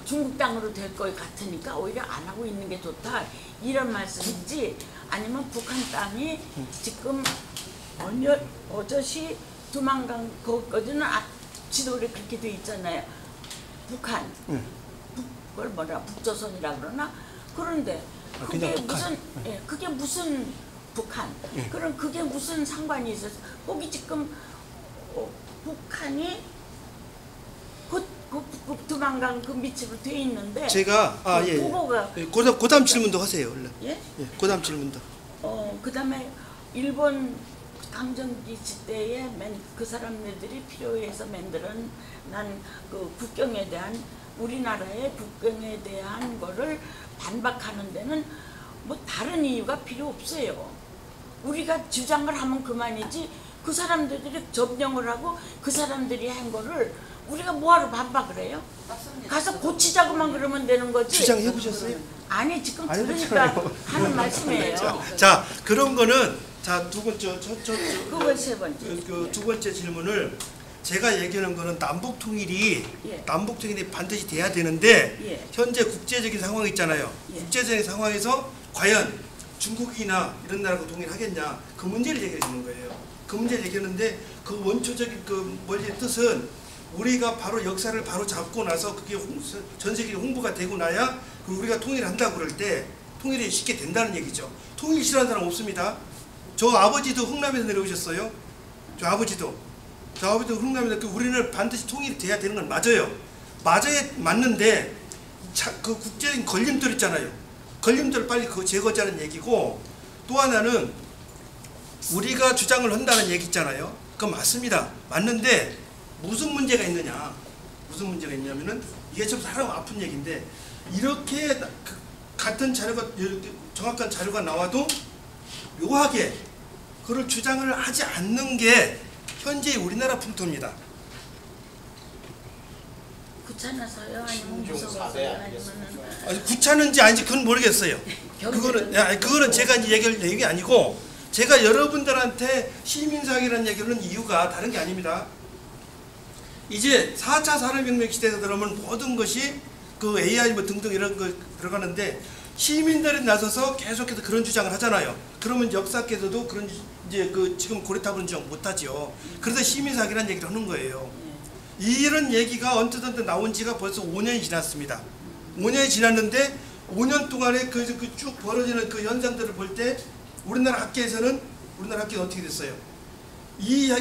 중국 땅으로 될 것 같으니까 오히려 안 하고 있는 게 좋다 이런 말씀인지 아니면 북한 땅이 지금 어저씨 두만강 거기는 지도에 그렇게 돼 있잖아요. 북한 그걸 뭐라 북조선이라 그러나 그런데 그게 무슨 그게 무슨 북한 그럼 그게 무슨 상관이 있어서 거기 지금 북한이 그 두만강 그 밑으로 돼 있는데 제가 그거가 그다음 질문도 하세요. 얼른. 예? 그다음 질문도. 그다음에 일본 강점기 시대에 그 사람들이 필요해서 만들은 난 그 국경에 대한 우리나라의 국경에 대한 거를 반박하는 데는 뭐 다른 이유가 필요 없어요. 우리가 주장을 하면 그만이지 그 사람들이 점령을 하고 그 사람들이 한 거를 우리가 뭐하러 반박을 해요? 맞습니다. 가서 고치자고만 그러면 되는 거지. 주장해 보셨어요? 아니 지금 들으니까 하는 말씀이에요. 자, 그런 거는 두 번째 그건 세 번째. 두 번째 질문을 제가 얘기하는 거는 남북 통일이 반드시 돼야 되는데 현재 국제적인 상황이 있잖아요. 국제적인 상황에서 과연 중국이나 이런 나라가 통일하겠냐 그 문제를 얘기해 주는 거예요. 그 문제를 얘기하는데 그 원초적인 그 원리의 뜻은 우리가 바로 역사를 바로 잡고 나서 그게 전 세계에 홍보가 되고 나야 우리가 통일한다 그럴 때 통일이 쉽게 된다는 얘기죠. 통일 싫어하는 사람 없습니다. 저 아버지도 흥남에서 내려오셨어요. 저 아버지도 흥남에서 우리는 반드시 통일이 돼야 되는 건 맞아요. 맞는데 그 국제적인 걸림돌 있잖아요. 걸림돌을 빨리 제거하자는 얘기고 또 하나는 우리가 주장을 한다는 얘기 있잖아요. 그건 맞습니다. 맞는데 무슨 문제가 있느냐? 무슨 문제가 있냐면은 이게 좀 사람 아픈 얘기인데 이렇게 같은 자료가 정확한 자료가 나와도 묘하게 그걸 주장을 하지 않는 게 현재 우리나라 풍토입니다. 귀찮아서요? 아니면 신중 무서워서요? 사대 아니면은 아니겠습니까? 아니, 귀찮은지 아닌지 그건 모르겠어요. 그거는 제가 이제 얘기할 내용이 아니고 제가 여러분들한테 시민사회라는 얘기를 하는 이유가 다른 게 아닙니다. 이제 4차 산업혁명 시대에 들어오면 모든 것이 그 AI 뭐 등등 이런 거 들어가는데 시민들이 나서서 계속해서 그런 주장을 하잖아요. 그러면 역사께서도 그런 이제 그 지금 고리탑은 주장 못하죠. 그래서 시민사회라는 얘기를 하는 거예요. 이런 얘기가 언뜻 나온 지가 벌써 5년이 지났습니다. 5년이 지났는데 5년 동안에 그 쭉 벌어지는 그 현상들을 볼 때 우리나라 학계에서는 우리나라 학계는 어떻게 됐어요? 이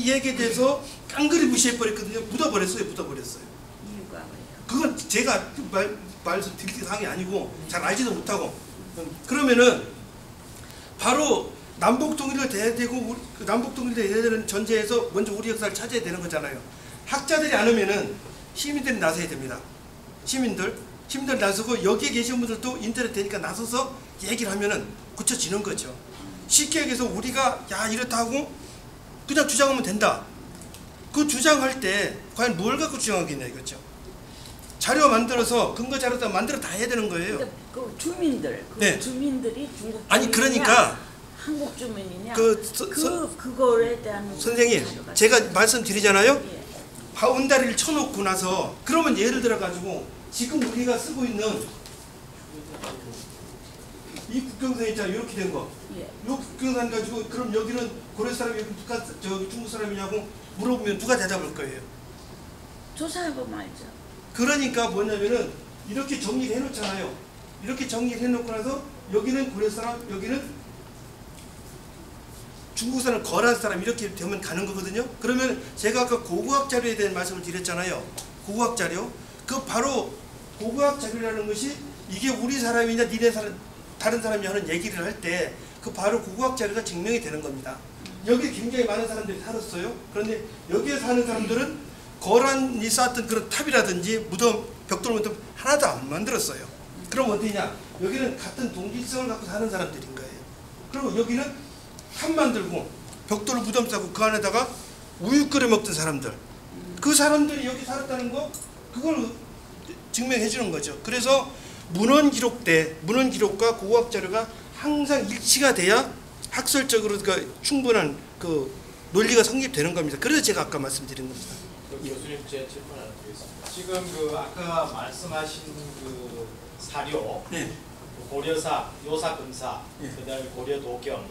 얘기에 대해서 깡그리 무시해버렸거든요. 묻어버렸어요. 이유가 왜요? 그건 제가 말씀드릴 사항이 아니고 잘 알지도 못하고 그러면은 바로 남북 통일을 돼야 되고 남북 통일을 돼야 되는 전제에서 먼저 우리 역사를 찾아야 되는 거잖아요. 학자들이 안 오면은 시민들이 나서야 됩니다. 시민들 나서고 여기에 계신 분들도 인터넷 되니까 나서서 얘기를 하면은 고쳐지는 거죠. 쉽게 얘기해서 우리가 야 이렇다고 그냥 주장하면 된다. 그 주장할 때 과연 뭘 갖고 주장하겠냐 이거죠. 자료 만들어서 근거 자료 다 만들어 다 해야 되는 거예요. 근데 그 주민들, 네. 주민들이 중국 아니 주민이냐, 그러니까 한국 주민이냐 그거에 대한 선생님 자료가 제가 말씀드리잖아요. 예. 바운다리를 쳐놓고 나서 그러면 예를 들어 가지고 지금 우리가 쓰고 있는 이 국경선 있잖아요. 이렇게 된 거. 예. 이 국경선 가지고 그럼 여기는 고려 사람이 여기 북한 저기 중국 사람이냐고 물어보면 누가 대답할 거예요. 조사해보면 알죠. 그러니까 뭐냐면은 이렇게 정리를 해놓잖아요. 이렇게 정리를 해놓고 나서 여기는 고려 사람, 여기는 중국 사람, 거란 사람 이렇게 되면 가는 거거든요. 그러면 제가 아까 고고학 자료에 대한 말씀을 드렸잖아요. 고고학 자료. 그 바로 고고학 자료라는 것이 이게 우리 사람이냐 니네 사람 다른 사람이 하는 얘기를 할 때 그 바로 고고학 자료가 증명이 되는 겁니다. 여기 굉장히 많은 사람들이 살았어요. 그런데 여기에 사는 사람들은 거란이 쌓았던 그런 탑이라든지 무덤, 벽돌 무덤 하나도 안 만들었어요. 그럼 어디냐? 여기는 같은 동질성을 갖고 사는 사람들인 거예요. 그리고 여기는 탑 만들고 벽돌 무덤 쌓고 그 안에다가 우유 끓여 먹던 사람들. 그 사람들이 여기 살았다는 거 그걸 증명해 주는 거죠. 그래서 문헌 기록과 고고학 자료가 항상 일치가 돼야 학설적으로 충분한 그 논리가 성립되는 겁니다. 그래서 제가 아까 말씀드린 겁니다. 교수님 제 질문 하나 드리겠습니다. 지금 그 아까 말씀하신 그 사료, 네. 고려사, 요사금사, 네. 그다음에 고려도경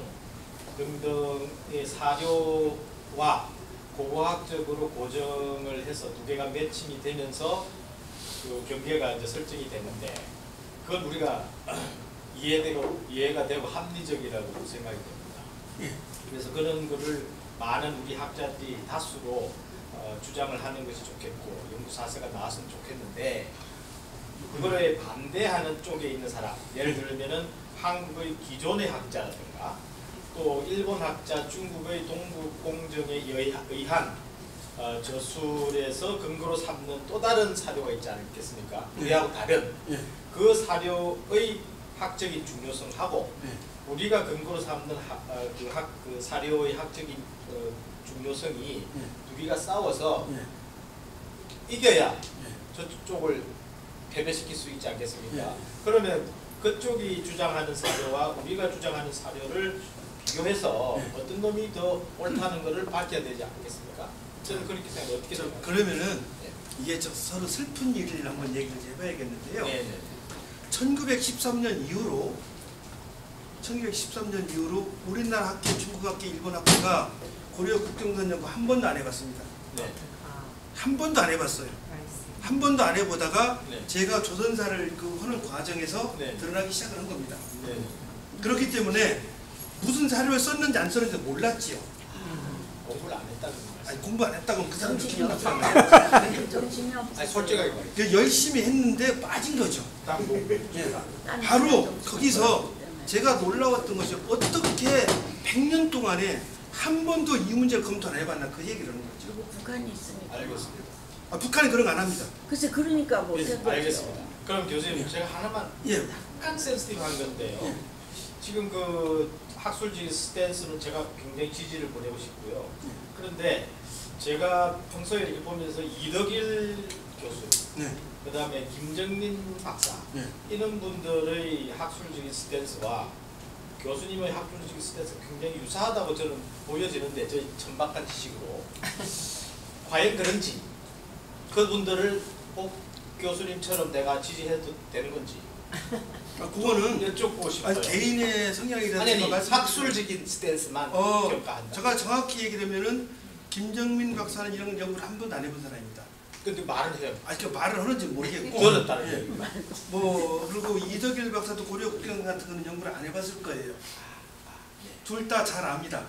등등의 사료와 고고학적으로 고정을 해서 두 개가 매칭이 되면서 그 경계가 이제 설정이 되는데 그건 우리가 이해가 되고 합리적이라고 생각이 됩니다. 예. 그래서 그런 거를 많은 우리 학자들이 다수로 주장을 하는 것이 좋겠고 연구 사세가 나왔으면 좋겠는데 그거에 반대하는 쪽에 있는 사람, 예를 들면은 한국의 기존의 학자라든가 또 일본 학자, 중국의 동북공정에 의한 저술에서 근거로 삼는 또 다른 사료가 있지 않겠습니까? 우리하고 다른 예. 그 사료의 학적인 중요성하고 예. 우리가 근거로 삼는 그 사료의 학적인 중요성이 두 개가 싸워서 이겨야 저쪽을 패배시킬 수 있지 않겠습니까? 그러면 그쪽이 주장하는 사료와 우리가 주장하는 사료를 비교해서 어떤 놈이 더 옳다는 것을 밝혀야 되지 않겠습니까? 저는 그렇게 생각해요. 어떻게 생각하세요? 그러면은 이게 서로 슬픈 일을 한번 얘기를 해봐야겠는데요. 네네. 1913년 이후로 우리나라 학계, 중국 학계, 일본 학계가 고려 국경선 연구 한 번도 안 해봤습니다. 네. 한 번도 안 해봤어요. 한 번도 안 해보다가 네. 제가 조선사를 그 하는 과정에서 네. 드러나기 시작을 한 겁니다. 네. 그렇기 때문에 무슨 사료를 썼는지 안 썼는지 몰랐지요. 공부를 안 했다는 말씀. 아니, 공부 안 했다고 그 사람 정신이 기분 없어요. 나빠요. 정신이 없어요. 아니 솔직하게 말해요. 그 열심히 했는데 빠진 거죠. 난 바로 정신이 거기서 없기 때문에. 제가 놀라웠던 것이 어떻게 100년 동안에 한 번도 이 문제를 검토 안 해봤나 그 얘기를 하는 거죠. 그리고 북한이 있으니까. 알겠습니다. 북한이 그런 거 안 합니다. 글쎄 그러니까 뭐 네, 알겠습니다. 그럼 교수님 제가 하나만 예. 약간 센스티브한 건데요. 예. 지금 그 학술지 스탠스는 제가 굉장히 지지를 보내고 싶고요. 그런데 제가 평소에 이렇게 보면서 이덕일 교수, 네. 그 다음에 김정민 박사, 네. 이런 분들의 학술적인 스탠스와 교수님의 학술적인 스탠스가 굉장히 유사하다고 저는 보여지는데, 저희 천박한 지식으로 과연 그런지, 그분들을 꼭 교수님처럼 내가 지지해도 되는 건지 그거는 여쭙고 싶어요. 개인의 성향이라는 아니 학술적인 스탠스만 평가한다. 제가 정확히 얘기하면은 김정민 박사는 이런 연구를 한 번도 안 해본 사람입니다. 근데 말은 해요. 그 말을 하는지 모르겠고. 들었다는 예. 얘기만. 그리고 이덕일 박사도 고려 국경 같은 거는 연구를 안 해봤을 거예요. 둘 다 잘 압니다.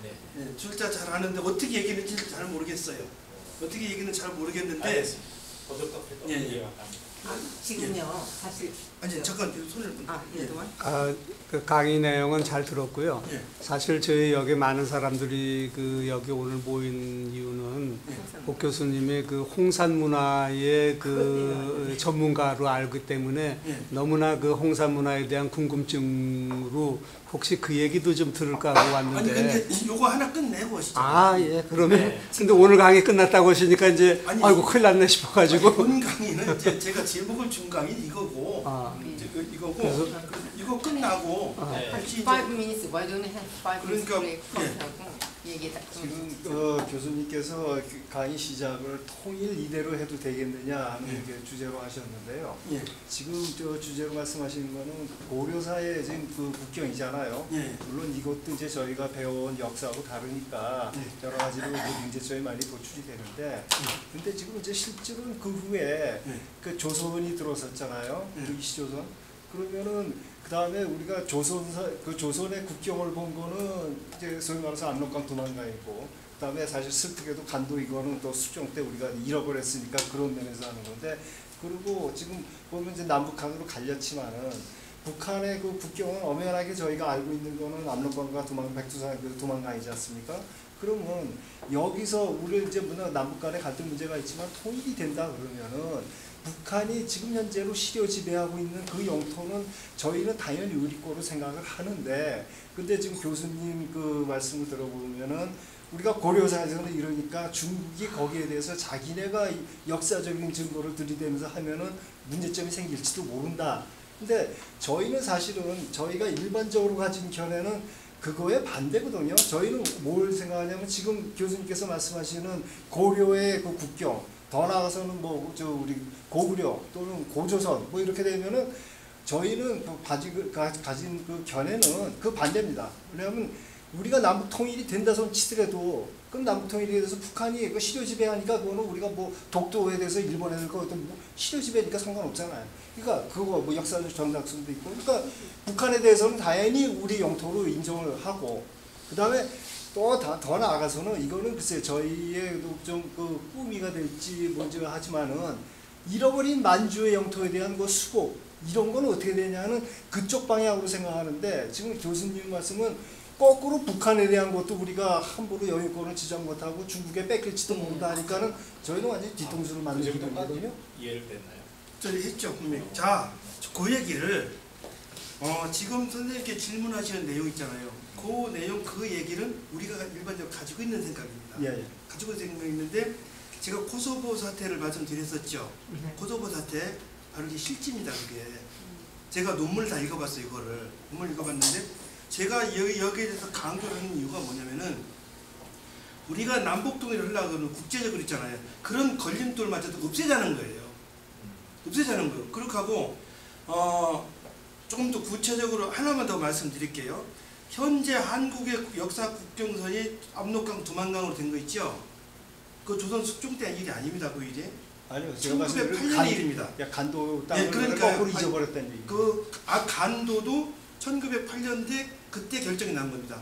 네. 둘 다 잘 아는데 어떻게 얘기했는지 잘 모르겠어요. 어떻게 얘기는 잘 모르겠는데. 고독도 예. 이해가 갑니다. 지금요 사실 아니 잠깐 손을. 그 강의 내용은 잘 들었고요. 예. 사실 저희 여기 많은 사람들이 여기 오늘 모인 이유는 복 교수님의 그 홍산 문화의 그 전문가로 알기 때문에 예. 너무나 그 홍산 문화에 대한 궁금증으로 혹시 그 얘기도 좀 들을까 하고 왔는데. 아니 근데 요거 하나 끝내고 오시죠. 예. 그러면 근데 오늘 강의 끝났다고 하시니까 이제 아이고 큰일 났네 싶어가지고. 본 강의는 제가 제목을 준 강의 이거고. 이거고 이거 끝나고 혹시 5 minutes. Why don't you have 5 minutes 그러니까, break? 하고 얘기 다. 지금 교수님께서 강의 시작을 통일 이대로 해도 되겠느냐 하는 주제로 하셨는데요. 예. 지금 주제로 말씀하시는 거는 고려사의 지금 그 국경이잖아요. 예. 물론 이것도 이제 저희가 배워온 역사하고 다르니까 여러 가지로 문제점이 많이 도출이 되는데, 근데 지금 이제 실제로는 그 후에 그 조선이 들어섰잖아요. 그 이시조선. 그러면은 그 다음에 우리가 조선의 국경을 본 거는 이제 소위 말해서 압록강 두만강이고, 그 다음에 사실 슬프게도 간도 이거는 또 수종 때 우리가 잃어버렸으니까 그런 면에서 하는 건데, 그리고 지금 보면 이제 남북한으로 갈렸지만은 북한의 그 국경은 엄연하게 저희가 알고 있는 거는 압록강과 백두산 그 두만강이지 않습니까? 그러면 여기서 우리 이제 남북 간의 갈등 문제가 있지만 통일이 된다 그러면은 북한이 지금 현재로 시료 지배하고 있는 그 영토는 저희는 당연히 우리 거로 생각을 하는데, 근데 지금 교수님 그 말씀을 들어보면은 우리가 고려사에서는 이러니까 중국이 거기에 대해서 자기네가 역사적인 증거를 들이대면서 하면은 문제점이 생길지도 모른다. 근데 저희는 사실은 저희가 일반적으로 가진 견해는 그거에 반대거든요. 저희는 뭘 생각하냐면 지금 교수님께서 말씀하시는 고려의 그 국경, 더 나아가서는 우리 고구려 또는 고조선 이렇게 되면은 저희는 가진 그 견해는 그 반대입니다. 왜냐하면 우리가 남북 통일이 된다 손 치더라도 그럼 남북 통일에 대해서 북한이 그 시료 지배하니까 그거는 우리가 독도에 대해서 일본에 대해서 어떤 시료 지배니까 상관없잖아요. 그러니까 그거 역사적 정당성도 있고, 그러니까 북한에 대해서는 당연히 우리 영토로 인정을 하고, 그 다음에 또 더 나아가서는 이거는 글쎄 저희의 좀 그 꿈이가 될지 뭔지 하지만은 잃어버린 만주의 영토에 대한 그 수복 이런 거는 어떻게 되냐는 그쪽 방향으로 생각하는데, 지금 교수님 말씀은 거꾸로 북한에 대한 것도 우리가 함부로 영유권을 지정 못하고 중국에 뺏길지도 모른다 하니까는 저희는 완전히 뒤통수를 맞는 기분이거든요. 이해를 됐나요? 저희 했죠 분명히. 자, 그 얘기를 지금 선생님께 질문하시는 내용 있잖아요. 그 내용, 그 얘기는 우리가 일반적으로 가지고 있는 생각입니다. 예. 가지고 있는 생각인데 제가 코소보 사태를 말씀드렸었죠. 코소보 사태 바로 이게 실지입니다. 그게 제가 논문을 다 읽어봤어요. 이거를 논문을 읽어봤는데 제가 여기에 대해서 강조를 하는 이유가 뭐냐면은 우리가 남북통일을 하려고 하면 국제적으로 있잖아요. 그런 걸림돌마저도 없애자는 거예요. 없애자는 거예요. 그렇게 하고 조금 더 구체적으로 하나만 더 말씀드릴게요. 현재 한국의 역사 국경선이 압록강 두만강으로 된 거 있죠? 그 조선 숙종 때 일이 아닙니다. 그 일이. 아니요. 1908년의 일입니다. 간도 땅을 그러니까 거꾸로 잊어버렸다는 얘기. 간도도 1908년대 그때 결정이 난 겁니다.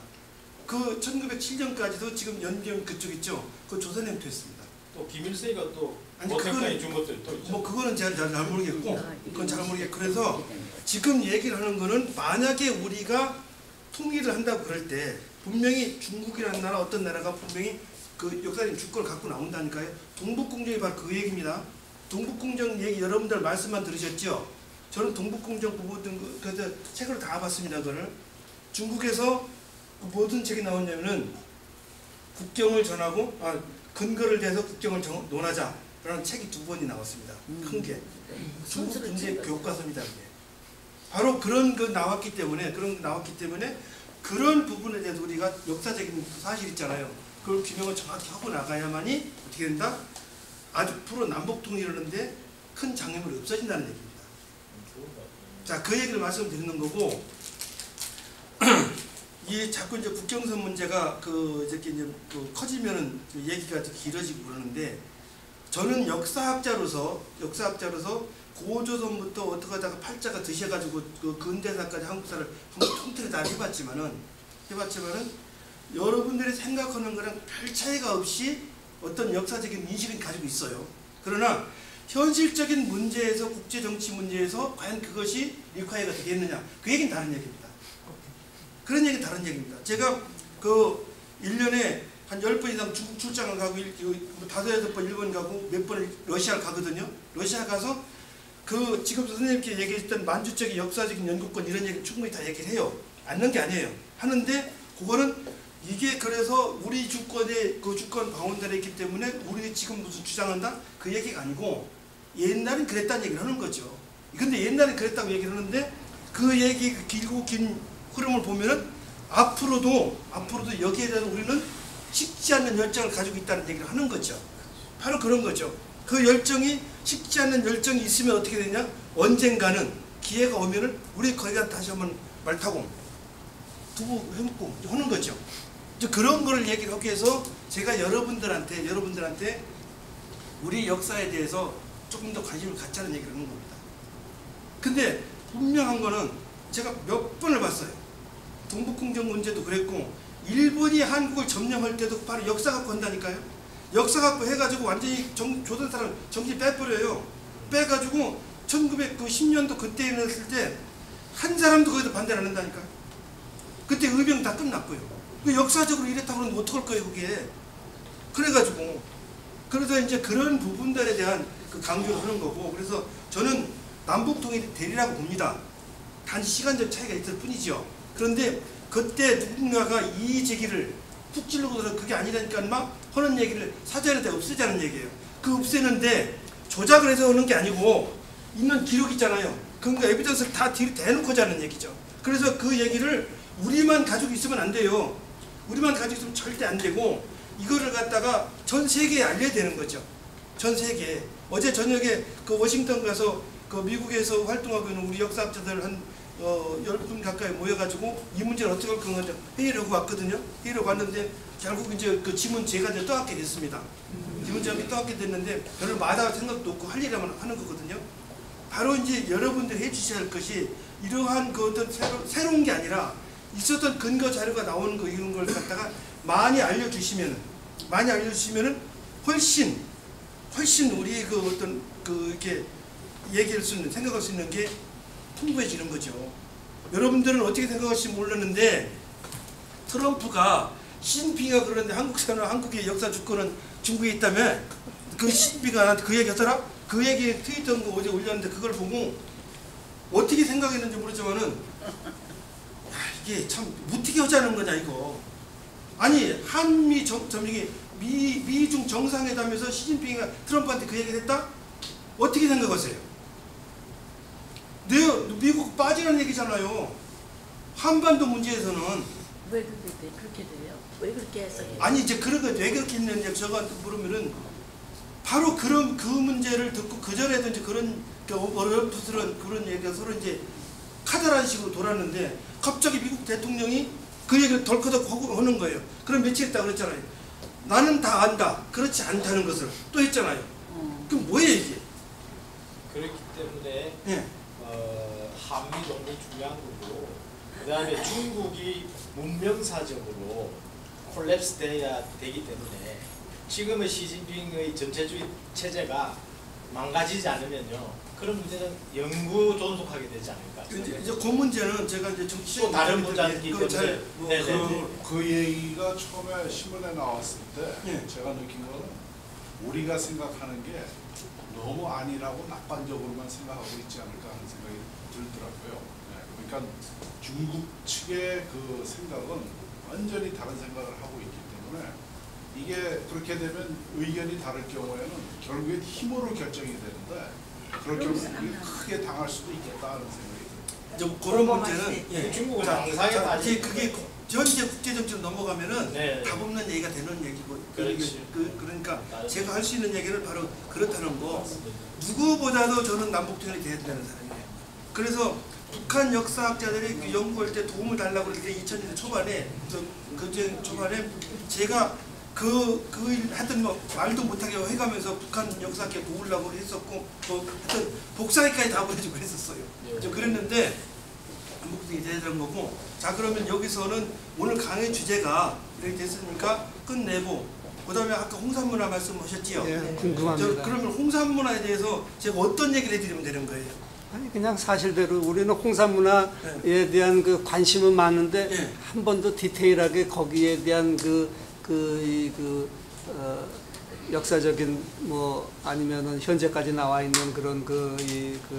그 1907년까지도 지금 연경 그쪽 있죠? 그 조선 영토였습니다. 또 김일성이가 또 그거는 준 것들 또 있죠. 그거는 잘 모르겠고, 그건 잘 모르겠고, 그래서 지금 얘기를 하는 거는 만약에 우리가 통일을 한다고 그럴 때 분명히 중국이라는 나라 어떤 나라가 분명히 그 역사적인 주권을 갖고 나온다니까요. 동북공정이 바로 그 얘기입니다. 동북공정 얘기 여러분들 말씀만 들으셨죠? 저는 동북공정 부분 그래서 책을 다 봤습니다. 그거를 중국에서 모든 책이 나왔냐면은 국경을 전하고 근거를 대서 국경을 논하자. 라는 책이 2번이 나왔습니다. 큰 게. 중국 선수를 군대 찍어서. 교과서입니다. 그게. 바로 그런 거 나왔기 때문에 그런 부분에 대해서 우리가 역사적인 사실 있잖아요. 그걸 규명을 정확히 하고 나가야만이 어떻게 된다? 앞으로 남북 통일하는데 큰 장애물이 없어진다는 얘기입니다. 자, 그 얘기를 말씀드리는 거고, 이 자꾸 이제 국경선 문제가 이렇게 이제 커지면은 얘기가 길어지고 그러는데, 저는 역사학자로서 고조선부터 어떻게 하다가 팔자가 드셔가지고 그 근대사까지 한국사를 한번 통틀어 다 해봤지만은 여러분들이 생각하는 거랑 별 차이가 없이 어떤 역사적인 인식은 가지고 있어요. 그러나 현실적인 문제에서, 국제정치 문제에서 과연 그것이 리콰이어가 되겠느냐, 그 얘기는 다른 얘기입니다. 그런 얘기는 다른 얘기입니다. 제가 1년에 한 10번 이상 중국 출장을 가고 5-6번 일본 가고 몇 번을 러시아를 가거든요. 러시아 가서 지금 선생님께 얘기했던 만주적인 역사적인 연구권 이런 얘기 충분히 다 얘기를 해요. 않는 게 아니에요. 하는데 그거는 이게 그래서 우리 주권의 주권 방언들에 있기 때문에 우리 지금 무슨 주장한다? 그 얘기가 아니고 옛날엔 그랬다는 얘기를 하는 거죠. 근데 옛날엔 그랬다고 얘기를 하는데 그 얘기 길고 긴 흐름을 보면은 앞으로도 여기에 대해서 우리는 식지 않는 열정을 가지고 있다는 얘기를 하는 거죠. 바로 그런 거죠. 그 열정이 식지 않는 열정이 있으면 어떻게 되냐? 언젠가는 기회가 오면은 우리 거기가 다시 한번 말 타고 두고 해먹고 하는 거죠. 이제 그런 거를 얘기를 하기 위해서 제가 여러분들한테 우리 역사에 대해서 조금 더 관심을 갖자는 얘기를 하는 겁니다. 근데 분명한 거는 제가 몇 번을 봤어요. 동북공정 문제도 그랬고, 일본이 한국을 점령할 때도 바로 역사 갖고 한다니까요. 역사 갖고 해가지고 완전히 조선 사람 정신 빼버려요. 빼가지고 1910년도 그때 일어났을 때 한 사람도 거기서 반대를 안 한다니까요. 그때 의병 다 끝났고요. 역사적으로 이랬다고 그러면 어떡할 거예요, 그게. 그래서 이제 그런 부분들에 대한 강조를 하는 거고, 그래서 저는 남북 통일이 되리라고 봅니다. 단지 시간적 차이가 있을 뿐이죠. 그런데 그때 누군가가 이의 제기를 푹 찔르고서 그게 아니라니까 막 하는 얘기를 사전에 없애자는 얘기예요. 그 없애는데 조작을 해서 하는 게 아니고 있는 기록 있잖아요. 그러니까 에비던스를 다 대놓고 하자는 얘기죠. 그래서 그 얘기를 우리만 가지고 있으면 안 돼요. 우리만 가지고 있으면 절대 안 되고, 이거를 갖다가 전 세계에 알려야 되는 거죠. 전 세계에. 어제 저녁에 워싱턴 가서 미국에서 활동하고 있는 우리 역사학자들 한 10분 가까이 모여가지고 이 문제를 어떻게 할 건가 회의를 하고 왔거든요. 회의를 하고 왔는데 결국 이제 그 지문 제가 이제 떠안게 됐습니다. 지문 제가 떠안게 됐는데 별로 마다할 생각도 없고 할 일이라면 하는 거거든요. 바로 이제 여러분들이 해주셔야 할 것이 이러한 어떤 새로운 게 아니라 있었던 근거 자료가 나오는 거 이런 걸 갖다가 많이 알려주시면은 훨씬 우리 어떤 이렇게 얘기할 수 있는, 생각할 수 있는 게 풍부해지는 거죠. 여러분들은 어떻게 생각할지 몰랐는데 트럼프가 시진핑이가 그러는데 한국의 역사 주권은 중국에 있다며, 그 시진핑이가 그 얘기 하더라? 그 얘기 트위터 거 어제 올렸는데 그걸 보고 어떻게 생각했는지 모르지만은 이게 참 어떻게 하자는 거냐 이거. 아니 한미 미중 정상회담에서 시진핑이가 트럼프한테 그 얘기를 했다? 어떻게 생각하세요? 미국 빠지는 얘기잖아요. 한반도 문제에서는. 왜 그렇게 돼요? 왜 그렇게 해석해요? 아니 이제 그런 거 왜 그렇게 했는지 저한테 물으면은 바로 그 문제를 듣고 그 전에도 이제 그런 어렴풋스러운 그런 얘기가 서로 이제 카드라는 식으로 돌았는데 갑자기 미국 대통령이 그 얘기를 덜커덕 하는 거예요. 그럼 며칠 있다 그랬잖아요. 나는 다 안다. 그렇지 않다는 것을 또 했잖아요. 그럼 뭐예요 이게? 그렇기 때문에 예. 한미 동맹이 중요한 거고, 그 다음에 중국이 문명사적으로 콜랩스 돼야 되기 때문에 지금의 시진핑의 전체주의 체제가 망가지지 않으면요, 그런 문제는 영구 존속하게 되지 않을까. 이제 그 문제는 제가 이제 또 다른 문제이기 때문에 그 얘기가 처음에 신문에 나왔을 때 예. 제가 느낀 거는 우리가 생각하는 게 너무 아니라고 낙관적으로만 생각하고 있지 않을까 하는 생각이 들더라고요. 네, 그러니까 중국 측의 그 생각은 완전히 다른 생각을 하고 있기 때문에 이게 그렇게 되면 의견이 다를 경우에는 결국엔 힘으로 결정이 되는데 그럴 경우 우리 크게 당할 수도 있겠다 하는 생각이 듭니다. 좀 그런 문제는 예, 중국은 자, 망상에 자, 빠지. 이제 그게 현재 국제정치로 넘어가면은 네. 답 없는 얘기가 되는 얘기고 그렇지. 그러니까 맞아요. 제가 할 수 있는 얘기는 바로 그렇다는 거. 누구보다도 저는 남북통일이 돼야 된다는 사람이에요. 그래서 북한 역사학자들이 그 연구할 때 도움을 달라고 그럴 때 2000년대 초반에 그 초반에 제가 일 하여튼 뭐 말도 못하게 해가면서 북한 역사학계 도우려고 했었고 또 하여튼 복사기까지 다 보내주고 그랬었어요. 좀 그랬는데 한국이 돼야 되는 거고. 자, 그러면 여기서는 오늘 강의 주제가 이렇게 됐으니까 끝내고 그다음에 아까 홍산문화 말씀하셨지요. 예, 궁금합니다. 그러면 홍산문화에 대해서 제가 어떤 얘기를 해드리면 되는 거예요? 아니 그냥 사실대로 우리는 홍산문화에 대한 그 관심은 많은데 네. 한 번도 디테일하게 거기에 대한 역사적인 뭐 아니면은 현재까지 나와 있는 그런 그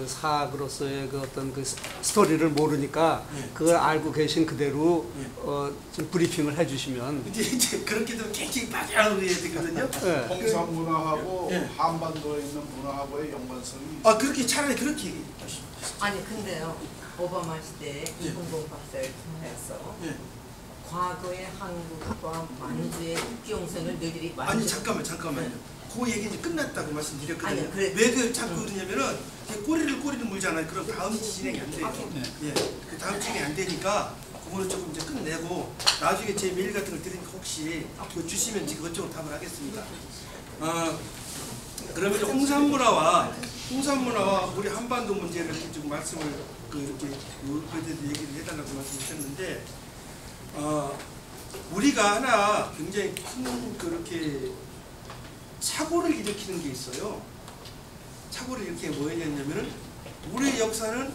사학으로서의 그 어떤 그 스토리를 모르니까 네. 그걸 알고 계신 그대로 네. 좀 브리핑을 해주시면. 이제 그렇게 되면 굉장히 빠져나가야 되거든요. 네. 홍산 문화하고 예. 한반도에 있는 문화하고의 연관성이 아, 그렇게 차라리 그렇게 얘기하시죠. 아니 근데요 오바마 시대에 예. 이분봉 박사를 통해서 예. 과거의 한국과 만주의 국경선을 너희들이 아니 잠깐만요. 그 얘기 이제 끝났다고 말씀드렸거든요. 아니, 그래. 왜 그 자꾸 그러냐면은 꼬리를 물잖아요. 그럼 다음 진행이 안 돼요. 예, 그 다음 진행이 안 되니까 그거는 조금 이제 끝내고 나중에 제 메일 같은 걸 드리니까 혹시 그거 주시면 제가 그쪽으로 답을 하겠습니다. 그러면 이제 홍산문화와 우리 한반도 문제를 이렇게 좀 말씀을 이렇게 얘기를 해달라고 말씀하셨는데. 우리가 하나 굉장히 큰 그렇게 착오를 일으키는 게 있어요. 착오를 일으키는 게 뭐였냐면은 우리의 역사는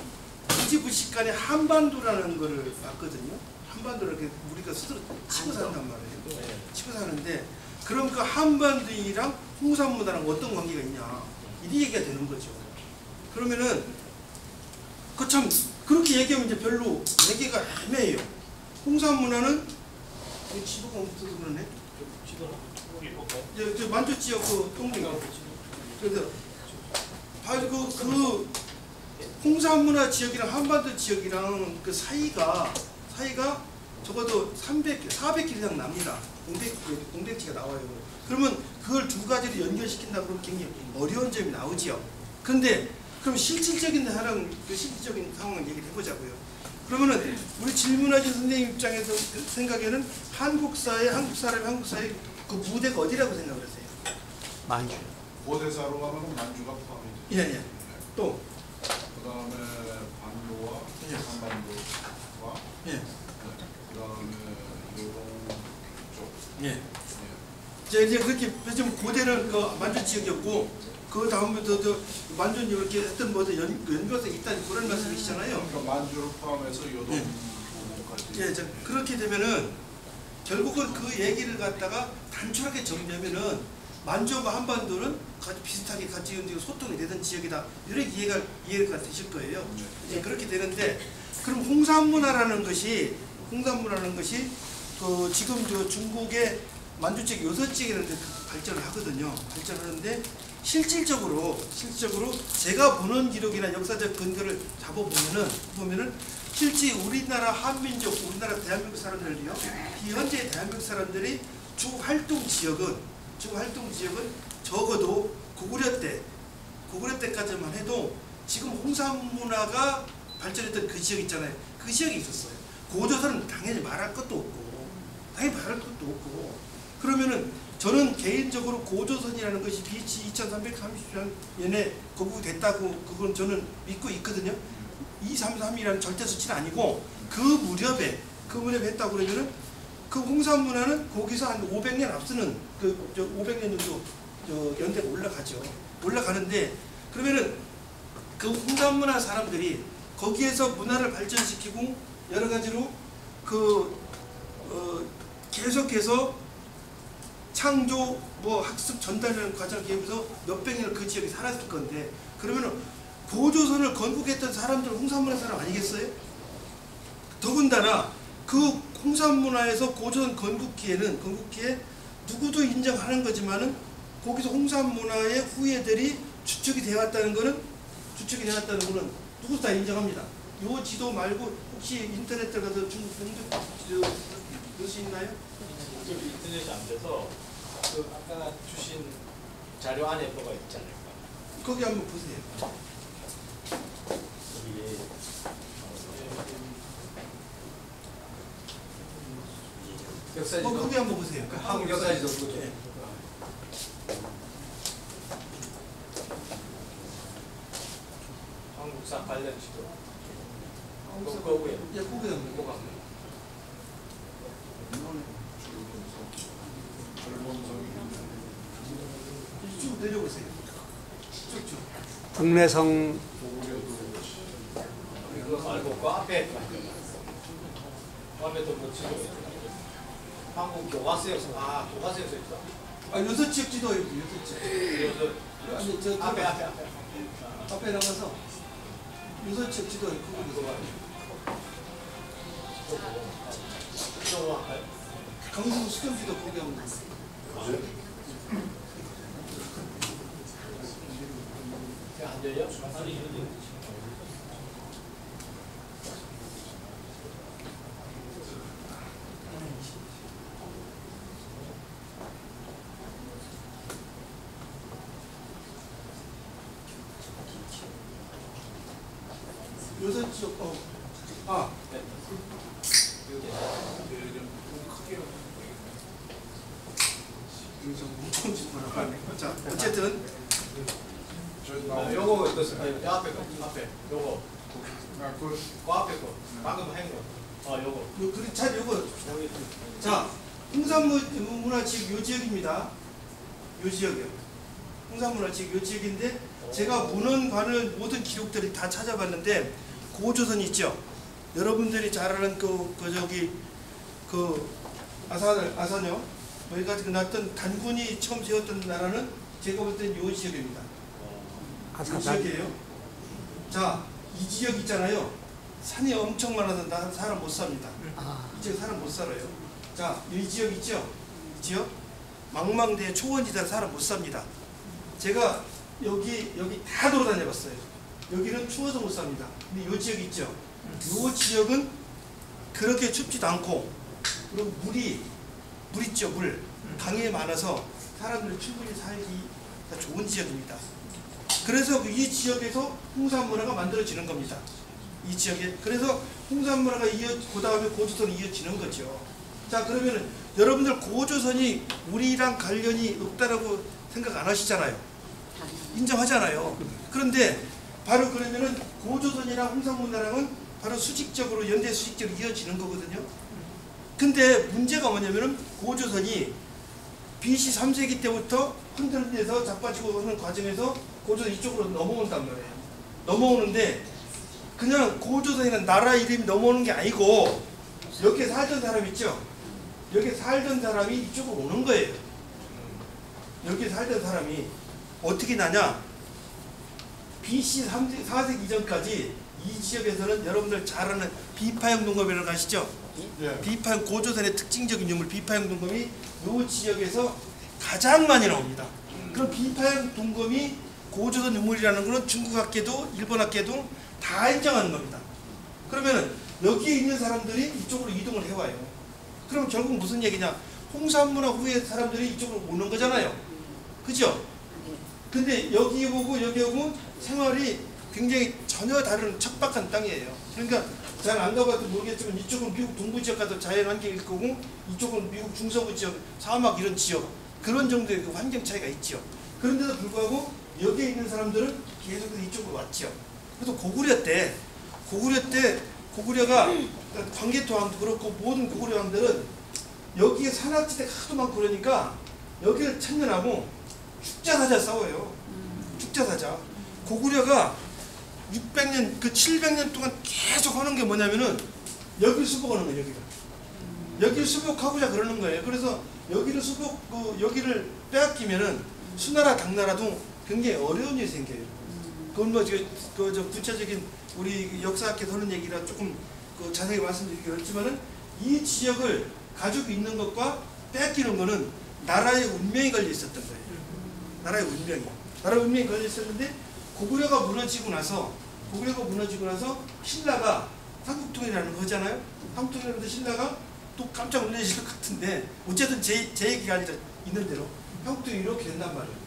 부지부식간에 한반도라는 거를 봤거든요. 한반도를 우리가 스스로 치고 산단 말이에요. 치고 사는데 그럼 그 한반도랑 홍산문화랑 어떤 관계가 있냐 이 얘기가 되는 거죠. 그러면은 그 참 그렇게 얘기하면 이제 별로 얘기가 애매해요. 홍산문화는 지도가 없어서 그러네. 저 만주 지역 그 동네가 그래서 바로 그 홍산문화 지역이랑 한반도 지역이랑 그 사이가 적어도 400km 이상 납니다. 공백지가 나와요. 그러면 그걸 두 가지를 연결시킨다 그러면 굉장히 어려운 점이 나오지요. 그런데 그럼 실질적인 상황을 얘기를 해보자고요. 그러면은 우리 질문하신 선생님 입장에서 생각에는 한국 사회 그 무대가 어디라고 생각을 하세요? 만주. 고대사로 가면 만주가 포함이 되죠. 예. 또 그다음에 반도와 예. 한반도와 예. 그다음에 요동 쪽. 예. 이제 그렇게 좀 고대는 그 만주 지역이었고 그 다음부터 저 만주는 이렇게 했던 뭐든 연결해서 있다는 그런 말씀이시잖아요. 그러니까 만주를 포함해서 요동 예. 부분까지. 그렇게 되면은 결국은 그 얘기를 갖다가 단순하게 정리하면은 만주와 한반도는 비슷하게 같이 소통이 되던 지역이다. 이렇게 이해가 되실 거예요. 이제 그렇게 되는데 그럼 홍산문화라는 것이 그 지금 저 중국의 만주 지역 6지역이라는 데 발전을 하거든요. 발전하는데 실질적으로 제가 보는 기록이나 역사적 근거를 보면은 실제 우리나라 한민족, 우리나라 대한민국 사람들이요. 현재 대한민국 사람들이 주 활동 지역은 적어도 고구려 때까지만 해도 지금 홍산문화가 발전했던 그 지역 있잖아요. 그 지역이 있었어요. 고조선은 당연히 말할 것도 없고. 그러면은 저는 개인적으로 고조선이라는 것이 BC 2330년에 거부됐다고 그건 저는 믿고 있거든요. 233이라는 절대 수치는 아니고 그 무렵에 했다고 그러면은 그 홍산문화는 거기서 한 500년 앞서는 500년 정도 연대가 올라가는데 그러면은 그 홍산문화 사람들이 거기에서 문화를 발전시키고 여러 가지로 계속해서 창조 학습 전달하는 과정을 계속해서 몇백 년을 그 지역에 살았을 건데 그러면은 고조선을 건국했던 사람들은 홍산문화 사람 아니겠어요? 더군다나 그 홍산문화에서 고조선 건국기에 누구도 인정하는 거지만은 거기서 홍산 문화의 후예들이 주축이 되었다는 거는 누구도 다 인정합니다. 요 지도 말고 혹시 인터넷 들어가서 중국 공적 지도 볼 수 있나요? 인터넷이 안 돼서 그 아까 주신 자료 안에 뭐가 있지 않을까? 거기 한번 보세요. 이게 역사지도 거기 한번 보세요. 한국 역사지도 그죠? 네. 한국사 관련 지도. 그거 위에. 예, 거기 한번. 그거 쭉 내려오세요. 쭉쭉. 국내성 그거 말고 그 앞에 또뭐 지도 한국 교과서에서 교과서에서 있다. 아, 6지역 지도 여기 6지역. 아니 저 앞에 앞에 나가서 6지역 지도 그거 강릉 수경 지도 거기 한번. 안 돼요? 여섯 지역 자 어쨌든 요거 어떠세요? 요 앞에 거 앞에 요거 그 앞에 거 방금 한 거. 요거. 그리 잘 요거. 자 홍산문화지역 요 지역입니다. 요 지역이요. 홍산문화지역 요 지역인데 제가 문헌관을 모든 기록들을 다 찾아봤는데 고조선 있죠. 여러분들이 잘 아는 아산요. 여기가 났던 단군이 처음 세웠던 나라는 제가 볼 때는 요 지역입니다. 이 지역이에요. 자, 이 지역 있잖아요. 산이 엄청 많아서 사람 못 삽니다. 이 지역 사람 못 살아요. 자, 이 지역 있죠? 이 지역 망망대해 초원지대 사람 못 삽니다. 제가 여기 다 돌아다녀봤어요. 여기는 추워서 못 삽니다. 근데 이 지역 있죠? 이 지역은 그렇게 춥지도 않고 그리고 물 있죠, 물. 강이 많아서 사람들이 충분히 살기가 좋은 지역입니다. 그래서 이 지역에서 홍산문화가 만들어지는 겁니다. 이 지역에. 그래서 홍산문화가 그 다음에 고조선이 이어지는 거죠. 자, 그러면은 여러분들 고조선이 우리랑 관련이 없다라고 생각 안 하시잖아요. 인정하잖아요. 그런데 바로 그러면은 고조선이랑 홍산문화랑은 바로 수직적으로 연대 수직적으로 이어지는 거거든요. 근데 문제가 뭐냐면은 고조선이 BC 3세기 때부터 흔들려서 자빠지고 하는 과정에서 고조선 이쪽으로 넘어온단 말이에요. 넘어오는데 그냥 고조선이라는 나라 이름이 넘어오는 게 아니고 여기에 살던 사람 있죠? 여기에 살던 사람이 이쪽으로 오는 거예요. 여기에 살던 사람이 어떻게 나냐? BC 4세기 이전까지 이 지역에서는 여러분들 잘 아는 비파형 동검이라고 아시죠? 예. 비파형 고조선의 특징적인 유물 비파형 동검이 이 지역에서 가장 많이 나옵니다. 그럼 비파형 동검이 고조선 유물이라는 것은 중국 학계도 일본 학계도 다 인정하는 겁니다. 그러면 여기에 있는 사람들이 이쪽으로 이동을 해와요. 그럼 결국 무슨 얘기냐? 홍산문화 후에 사람들이 이쪽으로 오는 거잖아요. 그죠? 근데 여기 오고 여기 오고 생활이 굉장히 전혀 다른 척박한 땅이에요. 그러니까 잘 안 가봐도 모르겠지만 이쪽은 미국 동부 지역 같은 자연환경일 거고 이쪽은 미국 중서부 지역 사막 이런 지역 그런 정도의 그 환경 차이가 있죠. 그런데도 불구하고 여기에 있는 사람들은 계속해서 이쪽으로 왔죠. 그래서 고구려가 광개토왕도 그렇고 모든 고구려 왕들은 여기에 산악지대가 하도 많고 그러니까 여기를 청년하고 축자사자 싸워요. 축자사자. 고구려가 600년, 700년 동안 계속 하는 게 뭐냐면은 여기를 수복하는 거예요, 여기를 수복하고자 그러는 거예요. 그래서 여기를 여기를 빼앗기면은 수나라, 당나라도 굉장히 어려운 일이 생겨요. 그건 뭐, 저 구체적인 우리 역사학에서 하는 얘기라 조금 자세히 말씀드리기 어렵지만은 이 지역을 가지고 있는 것과 빼앗기는 거는 나라의 운명이 걸려 있었던 거예요. 나라의 운명이 걸려 있었는데 고구려가 무너지고 나서 신라가 삼국통일이라는 거잖아요. 삼국통일하는데 신라가 또 깜짝 놀라실 것 같은데 어쨌든 제 얘기가 아니라 있는 대로 삼국통일이 이렇게 된단 말이에요.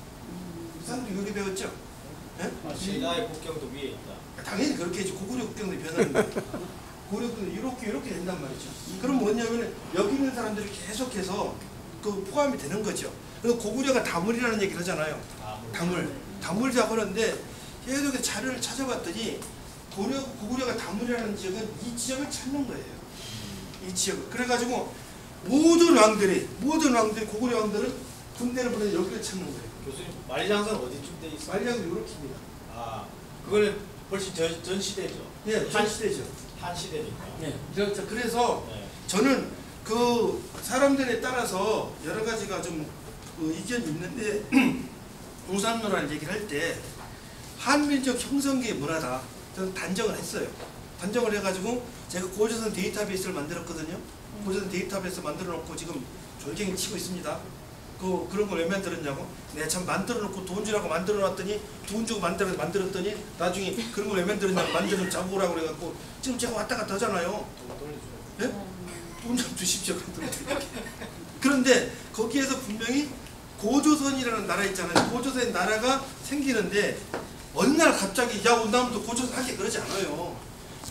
사람들이 여기 배웠죠? 네? 신라의 국경도 위에 있다. 당연히 그렇게 해죠. 고구려 국경도 변하는 거예요. 고구려 국경도 이렇게 된단 말이죠. 그럼 뭐냐면 여기 있는 사람들이 계속해서 그 포함이 되는 거죠. 그래서 고구려가 다물이라는 얘기를 하잖아요. 다물이라고 하는데 계속 자료를 찾아봤더니 고구려가 다물이라는 지역은 이 지역을 찾는 거예요. 이 지역을. 그래가지고 모든 왕들이 고구려 왕들은 군대를 보내 여기를 찾는 거예요. 교수님 만리장성 어디쯤 돼 있어요? 만리장성 이렇게입니다. 아 그거는 훨씬 전 시대죠. 예, 한 시대죠. 한 시대니까. 예. 그래서 네. 저는 그 사람들에 따라서 여러 가지가 좀 의견이 있는데 공산론이라는 얘기를 할 때 한민족 형성기의 문화다. 저는 단정을 했어요. 단정을 해가지고 제가 고조선 데이터베이스를 만들었거든요. 고조선 데이터베이스 만들어 놓고 지금 졸갱이 치고 있습니다. 그런 걸 왜 만들었냐고? 내가 참 만들어 놓고 돈 주라고 만들어 놨더니 돈 주고 만들었더니 나중에 그런 걸 왜 만들었냐고 만들면 잡으라고 그래갖고 지금 제가 왔다 갔다 하잖아요. 예? 돈 좀 주십시오. 그런데 거기에서 분명히 고조선이라는 나라 있잖아요. 고조선의 나라가 생기는데 어느 날 갑자기 야 나무도 고조선 하게 그러지 않아요.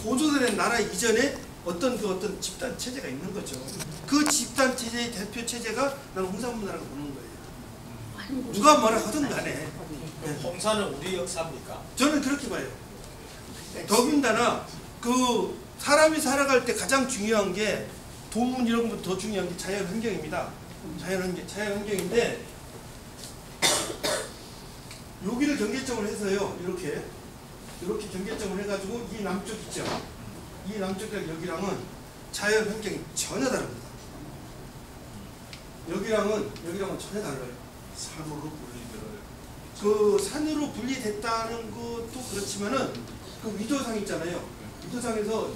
고조선의 나라 이전에 어떤 집단 체제가 있는 거죠. 그 집단 체제의 대표 체제가 나는 홍산문화라고 보는 거예요. 누가 뭐라 하든 간에. 홍사는 우리 역사입니까? 저는 그렇게 봐요. 더군다나 그 사람이 살아갈 때 가장 중요한 게 돈 이런 것보다 더 중요한 게 자연 환경입니다. 자연 환경인데 여기를 경계점을 해서요. 이렇게 경계점을 해가지고 이 남쪽 있죠. 이 남쪽이랑 여기랑은 자연 환경이 전혀 다릅니다. 여기랑은 전혀 달라요. 산으로 분리되어요. 그 산으로 분리됐다는 것도 그렇지만은 그 위도상 있잖아요. 위도상에서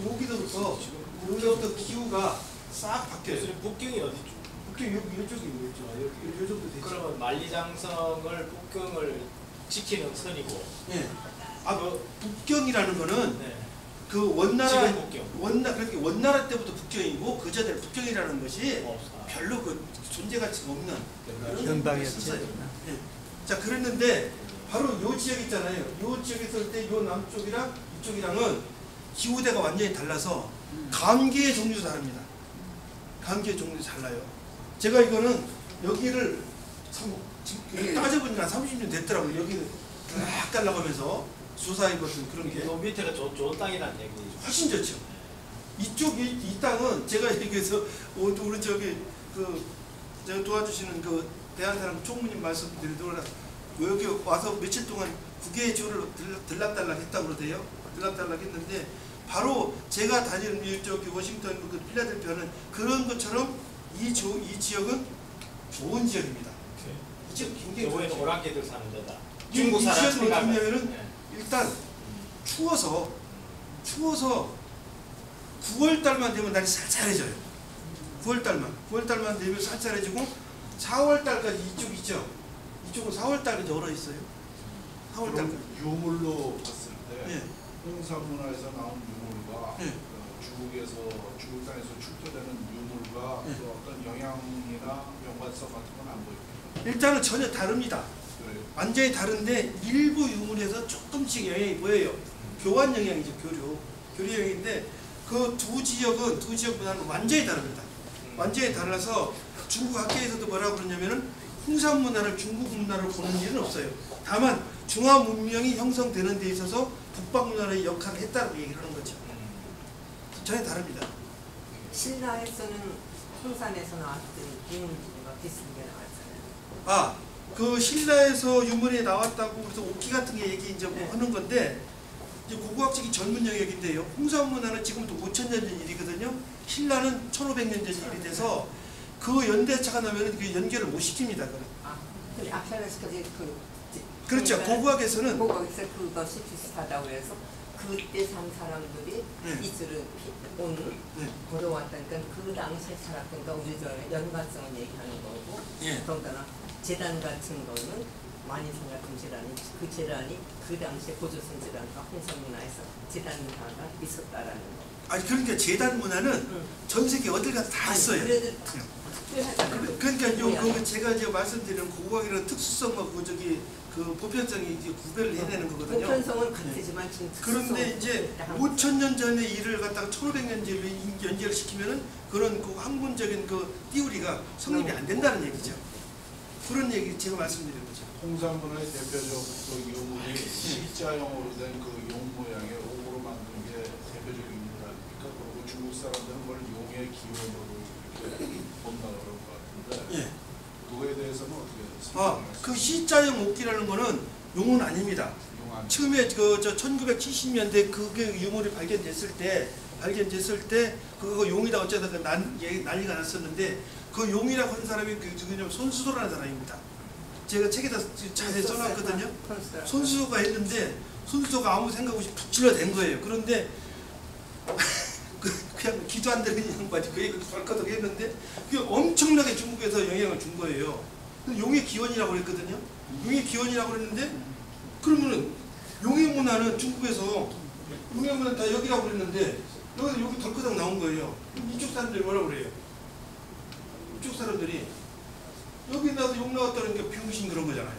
여기서부터 기후가 싹 바뀌어요. 교수님 북경이 어디죠? 북경 이쪽이죠. 이 정도 되죠. 그러면 만리장성을 북경을 지키는 선이고. 예. 북경이라는 거는 네. 그 원나라 지금 북경. 그러니까 원나라 때부터 북경이고 그 전에 북경이라는 것이 없어. 별로 그 존재 가치가 없는 그런 연방이었지. 있었어요. 예. 자 그랬는데 바로 요 지역 있잖아요. 요 지역에 있을 때 요 남쪽이랑 이쪽이랑은 기후대가 완전히 달라서 감기의 종류도 다릅니다. 감기의 종류도 달라요. 제가 이거는 여기를 지금 따져보니까 30년 됐더라고요. 여기는 쫙 달라가면서 수사해봤던 그런 게 요 밑에가 좋은 땅이라는 얘기죠. 훨씬 좋죠. 이 땅은 제가 얘기해서 우리 저기 제가 도와주시는 그 대한 사람 총무님 말씀드리더라 여기 와서 며칠 동안 국외 주를 들락달락 했다고 그러대요. 들락달락 했는데 바로 제가 다니는 저기 워싱턴 그 필라델피아는 그런 것처럼 이 지역은 좋은 지역입니다. 이 지역 굉장히 좋은 지역. 오랑캐들 사는 데다. 중국 사람 생각하면 어떠냐면은 일단 추워서 9월달만 되면 날이 쌀쌀해져요. 9월달만 되면 쌀쌀해지고 4월달까지 이쪽 있죠. 이쪽은 4월달까지 얼어 있어요. 4월달까지. 유물로 봤을 때 예. 홍산문화에서 나온 유물과 예. 중국 땅에서 출토되는 유물과 예. 또 어떤 영향이나 연관성 같은 건 안 보입니다. 일단은 전혀 다릅니다. 그래요. 완전히 다른데 일부 유물에서 조금씩 영향이 보여요. 교환 영향이죠. 교류 영향인데 그 두 지역보다는 완전히 다릅니다. 완전히 달라서 중국 학계에서도 뭐라고 그러냐면은 홍산 문화를 중국 문화를 보는 일은 없어요. 다만 중화 문명이 형성되는 데 있어서 북방 문화의 역할을 했다고 얘기를 하는 거죠. 전혀 다릅니다. 신라에서는 홍산에서 나왔던 유물들과 비슷한 게 나왔잖아요. 그 신라에서 유물이 나왔다고 그래서 옥기 같은 게 얘기 이제 뭐 하는 건데 이제 고고학적인 전문 영역인데요. 홍산 문화는 지금도 5,000년 전 일이거든요. 신라는 1,500년 전 일이 돼서 그 연대차가 나면은 그 연결을 못 시킵니다. 그 아편에서까지 그렇죠. 고고학에서는 그것이 비슷하다고 해서 그때 산 사람들이 네. 이슬을 오늘 네. 걸어왔다니까 그 당시에 살았으니까 우리 전에 연관성을 얘기하는 거고 예. 그러니까 재단 같은 거는 많이 생각한 재단이 그 재단이 그 당시에 고조선 재단과 홍성문화에서 재단가가 있었다라는 거. 아니 그러니까 재단 문화는 전 세계 어딜 가도 다 있어요. 그래도 특별하잖아요. 그러니까 그 제가 이제 말씀드리는 고고학이라는 특수성과 그 보편성이 이제 구별을 해내는 거거든요. 보편성은 같지만 지금 그런데 이제 5,000년 전의 일을 갖다가 1,500년째로 연결을 시키면은 그런 그 학문적인 그 띠우리가 성립이 안 된다는 얘기죠. 그런 얘기 제가 말씀드리는 거죠. 홍산문화의 대표적 그 유물이 C자형으로 된 그 용 모양의 옥으로 만든 게 대표적인 유물 아닙니까? 그리고 중국 사람들은 그걸 용의 기원으로 이렇게 본다고 그럴 것 같은데 예. 그거에 대해서는 어떻게 그 생각하세요? C자형 옥기라는 거는 용은 아닙니다. 용안 처음에 그 1970년대 그게 유물이 발견됐을 때 그거 용이다 어쩌다가 난리가 났었는데 그 용이라고 하는 사람이 그 누구냐면 손수도라는 사람입니다. 제가 책에다 자세히 써놨거든요. 손수도가 했는데 손수도가 아무 생각 없이 푹 질러댄 거예요. 그런데 그냥 기도 안 되는 양반이 그 얘기를 덜커덕 했는데 그게 엄청나게 중국에서 영향을 준 거예요. 용의 기원이라고 그랬거든요. 용의 기원이라고 그랬는데 그러면은 용의 문화는 중국에서 용의 문화는 다 여기라고 그랬는데 여기 덜커덕 나온 거예요. 이쪽 사람들이 뭐라고 그래요? 이쪽 사람들이 여기 나서 용 나왔다는 게 병신 그런 거잖아요.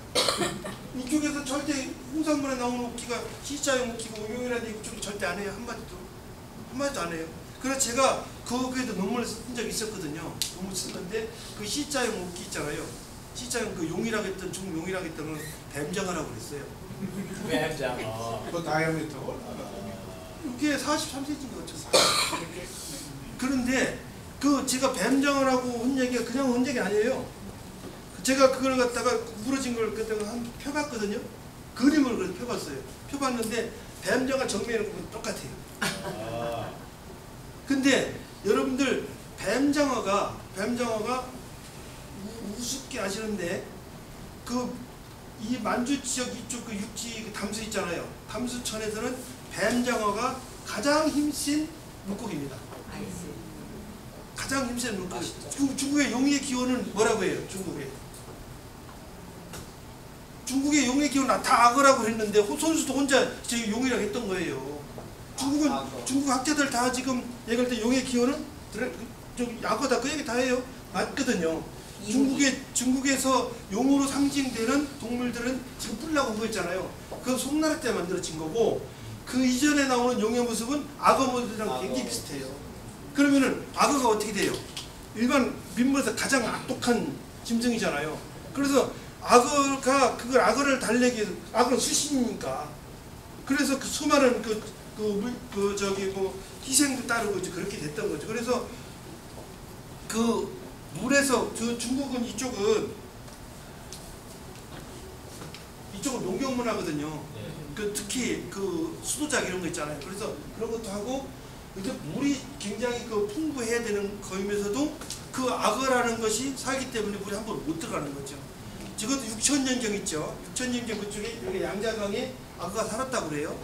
이쪽에서 절대 홍산문에 나오는 옥기가 C자형 옥기고 용이라는 얘기 이쪽에 절대 안 해요. 한마디도 안 해요. 그래서 제가 거기에도 논문을 쓴 적이 있었거든요. 논문 쓴 건데 그 C자형 옥기 있잖아요. C자형 그 용이라고 했던 중국 용이라고 했던 건 뱀장어라고 그랬어요. 뱀장어. 그 다이아미터가 이게 43cm인 거죠. 그런데 그 제가 뱀장어라고 한 얘기가 그냥 한 얘기 아니에요. 제가 그걸 갖다가 무너진 걸 갖다가 한 펴봤거든요. 그림을 그래서 펴봤어요. 펴봤는데 뱀장어 정면을 보면 똑같아요. 근데 여러분들 뱀장어가 우습게 아시는데 이 만주 지역 이쪽 그 육지 그 담수 있잖아요. 담수천에서는 뱀장어가 가장 힘센 물고기입니다. 가장 힘센 물고기. 중국의 용의 기원은 뭐라고 해요? 중국의 용의 기원은 다 악어라고 했는데 손수도 혼자 용이라고 했던 거예요. 중국 학자들 다 지금 얘기할 때 용의 기원은 악어다 그 얘기 다 해요. 맞거든요. 중국에서 용으로 상징되는 동물들은 지금 뿔나고 그거 있잖아요. 그건 송나라 때 만들어진 거고 그 이전에 나오는 용의 모습은 악어 모습이랑 굉장히 비슷해요. 그러면은 악어가 어떻게 돼요? 일반 민물에서 가장 악독한 짐승이잖아요. 그래서 악어를 달래기 위해서 악어는 수신이니까 그래서 그 수많은 희생도 따르고 이제 그렇게 됐던 거죠. 그래서 그 물에서 중국은 이쪽은 농경 문화거든요. 특히 그 수도작 이런 거 있잖아요. 그래서 그런 것도 하고 근데 물이 굉장히 풍부해야 되는 거이면서도 그 악어라는 것이 살기 때문에 물이 함부로 못 들어가는 거죠. 적어도 6,000년경 있죠. 6,000년경 그쪽에 여기 양자강에 악어가 살았다고 그래요.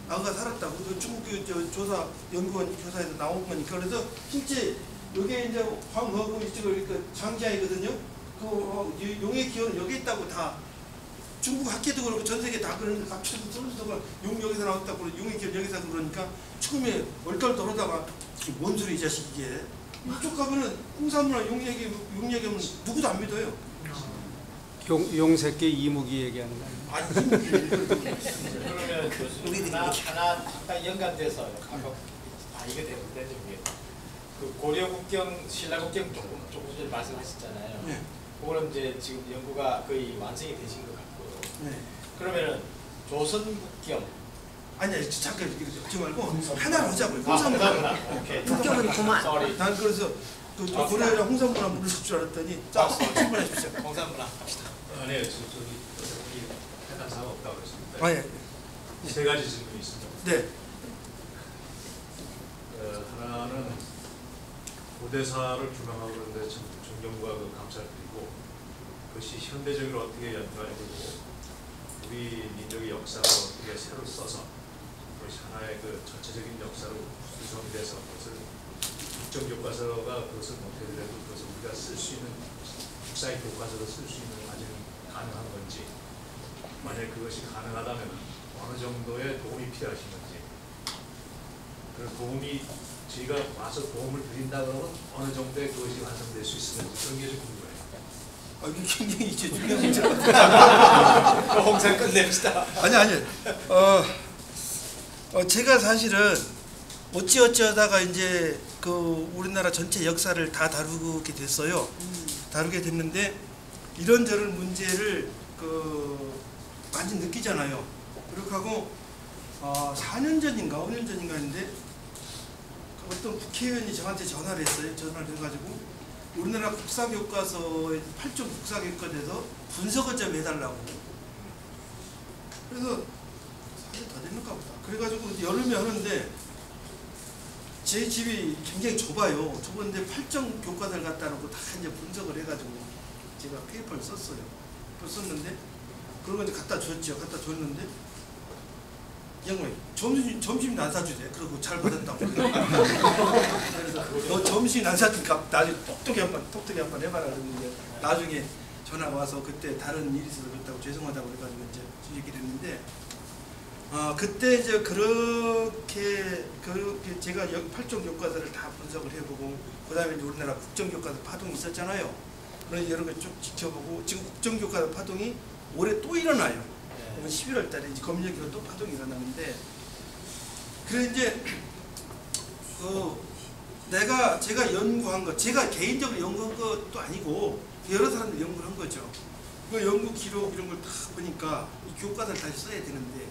악어가 살았다고. 그 중국 조사 연구원 조사에서 나온 거니까. 그래서 실제 여기에 이제 황허고 이쪽에 장지하이거든요. 그 용의 기원은 여기 있다고 다 중국 학계도 그렇고 전 세계 다 그러는데 갑자기 손수도가 용 여기서 나왔다고 용의 기원 여기서 그러니까 처음에 얼떨떨하다가 이게 뭔 소리 이 자식 이게. 이쪽 가면은 홍산문화 용 얘기하면 누구도 안 믿어요. 용새끼 이무기 얘기하는 거예요. 아니 그러면 교수님 하나 잠깐 연관돼서 아까 이게 되는데 그 고려 국경, 신라 국경 조금 전에 말씀하셨잖아요. 네. 그거는 이제 지금 연구가 거의 완성이 되신 것 같고. 네. 그러면은 조선 국경. 아니야 잠깐 이렇게 듣지 말고 하나로 하자고요. 홍산문화. 오케이. 국경은 그만. Sorry. 난 그래서 고려랑 홍산문화 물으실 줄 알았더니 자 질문하십시오. 홍산문화 갑시다. 네, 저기 해당 사항 없다고 그랬습니다. 아 예. 세 가지 질문이 있습니다. 네. 하나는 고대사를 규명하고 그러는데 참 존경과 감사드리고 그것이 현대적으로 어떻게 연관이 되고 우리 민족의 역사를 어떻게 새로 써서 그것이 하나의 그 전체적인 역사로 구성이 돼서 그것을 국정교과서가 그것을 못해더라도 그것을 우리가 쓸 수 있는 국사의 교과서로 쓸 수 있는 과정이 가능한 건지, 만약 그것이 가능하다면 어느 정도의 도움이 필요하신 건지, 그 도움이 저희가 와서 도움을 드린다 그러면 어느 정도의 그것이 완성될 수 있는지 그런 게 좀 궁금해요. 이게 굉장히 이제 중요한 문제 같아요. 홍산 끝냅시다. 아니. 제가 사실은 어찌어쩌다가 이제 그 우리나라 전체 역사를 다 다루게 됐어요. 다루게 됐는데 이런저런 문제를 많이 느끼잖아요. 그렇게 하고 4년 전인가 5년 전인가 했는데 어떤 국회의원이 저한테 전화를 했어요. 전화를 해가지고 우리나라 국사교과서에 8종 국사교과서에서 분석을 좀 해달라고. 그래서 사실 다 됐는가 보다. 그래가지고 여름에 하는데 제 집이 굉장히 좁아요. 좁은데 8종 교과서를 갖다 놓고 다 이제 분석을 해가지고 제가 페이퍼를 썼어요. 썼는데 그러고 이제 갖다 줬죠. 갖다 줬는데 양반이 점심 안 사주대. 그러고 잘 받았다고. 그래서 너 점심 안 사주니까 나중에 똑똑히 한번 해봐라. 그랬는데 나중에 전화 와서 그때 다른 일이 있어서 그랬다고 죄송하다고 그래가지고 이제 얘기를 했는데 그때 이제 그렇게 제가 여기 8종 교과서를 다 분석을 해보고 그다음에 이제 우리나라 국정교과서 파동이 있었잖아요. 그래서 여러 개 쭉 지켜보고 지금 국정교과서 파동이 올해 또 일어나요. 11월 달에 이제 검역기가 또 파동이 일어나는데 그래 이제 제가 연구한 것, 제가 개인적으로 연구한 것도 아니고 여러 사람들이 연구를 한 거죠. 그 연구 기록 이런 걸 다 보니까 이 교과서를 다시 써야 되는데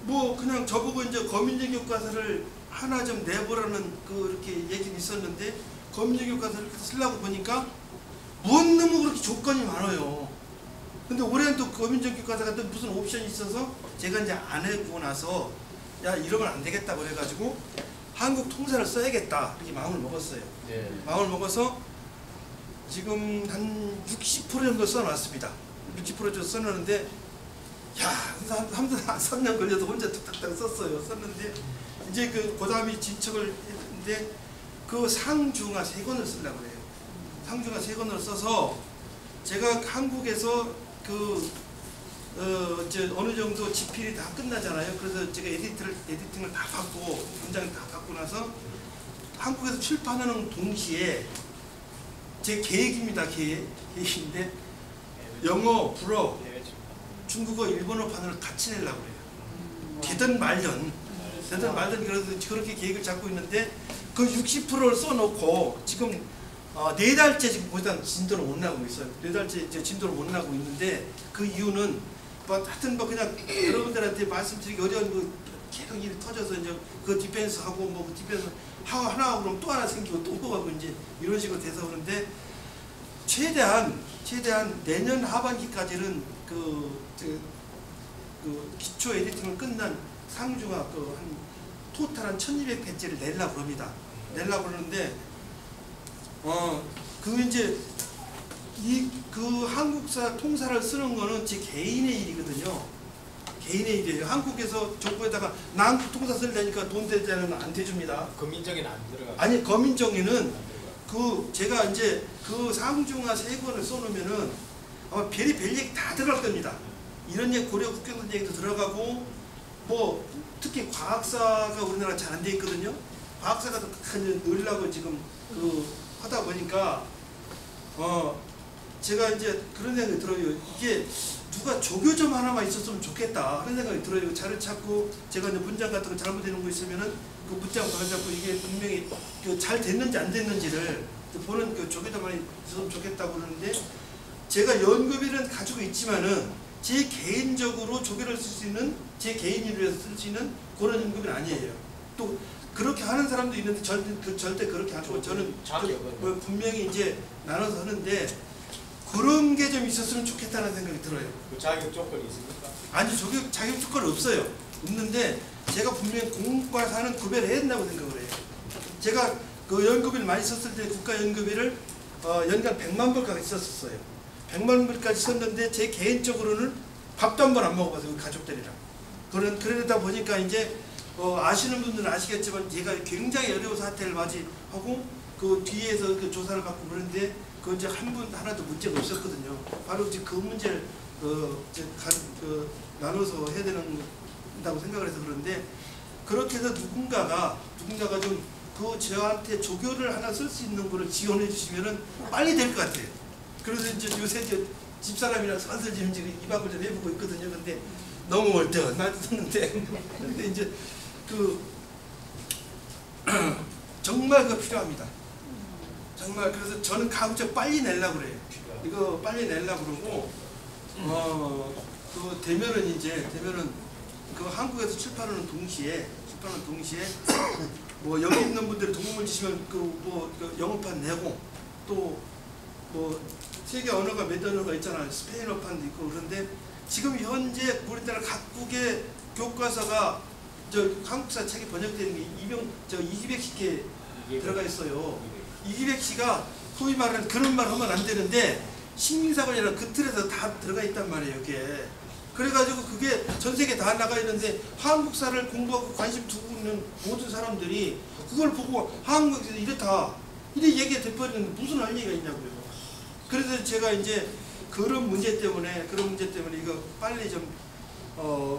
뭐 그냥 저보고 이제 거민정 교과서를 하나 좀 내보라는 그렇게 얘기는 있었는데 거민정 교과서를 쓰려고 보니까 뭔 놈의 그렇게 조건이 많아요. 근데 올해는 또 거민정 교과서가 또 무슨 옵션이 있어서 제가 이제 안 해보고 나서 야 이러면 안 되겠다 그래가지고 한국 통사를 써야겠다 이렇게 마음을 먹었어요. 마음을 먹어서 지금 한 60% 정도 써놨습니다. 60% 정도 써놨는데 야 3년 걸려서 혼자 툭탁탁 썼어요. 썼는데 이제 그 다음에 진척을 했는데 그 상중하 3권을 쓰려고 해요. 상중하 3권을 써서 제가 한국에서 어느 정도 집필이 다 끝나잖아요. 그래서 제가 에디팅을 다 받고 문장을 다 받고 나서 한국에서 출판하는 동시에 제 계획입니다. 계획인데 영어, 불어, 중국어, 일본어판을 같이 내려고 해요. 되든 말든 그래서 그렇게 계획을 잡고 있는데 그 60%를 써놓고 지금 4달째 지금 보다 진도를 못 나가고 있어요. 4달째 이제 진도를 못 나가고 있는데 그 이유는 하여튼 그냥 여러분들한테 말씀드리기 어려운 계속 일이 터져서 이제 그 디펜스 하고 뭐 디펜스 하나 하고 그러면 또 하나 생기고 또 하고 이제 이런 식으로 돼서 그런데 최대한 내년 하반기까지는 그 기초 에디팅을 끝난 상중하 한 토탈 한 1200페이지를 내려고 합니다. 내려고 그러는데 이제 그 한국사 통사를 쓰는 거는 제 개인의 일이거든요. 개인의 일이에요. 한국에서 정부에다가 나 한국 통사 쓰려니까 돈 대자는 안 대줍니다. 거민정에는 안 들어가. 아니 거민정에는 제가 이제 그 상중하 3권을 써놓으면은 아마 별 얘기 다 들어갈 겁니다. 이런 얘기 고려 국경선 얘기도 들어가고 뭐 특히 과학사가 우리나라 잘 안 돼 있거든요. 과학사가 더 늘려고 지금 하다 보니까 제가 이제 그런 생각이 들어요. 이게 누가 조교점 하나만 있었으면 좋겠다 그런 생각이 들어요. 자를 찾고 제가 이제 문장 같은 거 잘못되는 거 있으면은 그 문장 바로 잡고 이게 분명히 잘 됐는지 안 됐는지를 보는 그 조교점만이 있었으면 좋겠다고 그러는데 제가 연구비는 가지고 있지만은 제 개인적으로 조교를 쓸 수 있는 제 개인 일을 위해서 쓸 수 있는 그런 연구비는 아니에요. 또 그렇게 하는 사람도 있는데 절대 그렇게 안 하고 저는 분명히 이제 나눠서 하는데 그런 게 좀 있었으면 좋겠다는 생각이 들어요. 그 자격 조건이 있습니까? 아니 자격 조건은 없어요. 없는데 제가 분명히 공과사는 구별을 해야 된다고 생각을 해요. 제가 그 연구비를 많이 썼을 때 국가 연구비를 연간 100만 불까지 썼었어요. 100만 불까지 썼는데 제 개인적으로는 밥도 한 번 안 먹어봐서 가족들이랑 그러다 보니까 이제 아시는 분들은 아시겠지만 제가 굉장히 어려운 사태를 맞이하고 그 뒤에서 그 조사를 받고 그런데 그 이제 한 분 하나도 문제가 없었거든요. 바로 이제 그 문제를 나눠서 해야 된다고 생각을 해서 그런데 그렇게 해서 누군가가 좀 그 저한테 조교를 하나 쓸 수 있는 거를 지원해 주시면은 빨리 될 것 같아요. 그래서 이제 요새 집사람이랑 슬슬 지금 입학을 좀 해보고 있거든요. 근데 너무 멀 때가 났었는데 근데 이제 정말 그거 필요합니다. 정말 그래서 저는 가급적 빨리 내려고 그래요. 이거 빨리 내려고 그러고 그 되면은 그 한국에서 출판하는 동시에 뭐 여기 있는 분들이 도움을 주시면 그 영어판 내고 또 뭐 세계 언어가 몇 언어가 있잖아요. 스페인어판도 있고 그런데 지금 현재 우리나라 각국의 교과서가 한국사 책이 번역되는 게 200개 들어가 있어요. 200시가 소위 말하는 그런 말 하면 안 되는데 식민사관이라는 그 틀에서 다 들어가 있단 말이에요. 이게 그래가지고 그게 전 세계 다 나가 있는데 한국사를 공부하고 관심 두고 있는 모든 사람들이 그걸 보고 한국에서 이렇게 얘기가 돼버리는데 무슨 할 얘기가 있냐고요. 그래서 제가 이제 그런 문제 때문에 이거 빨리 좀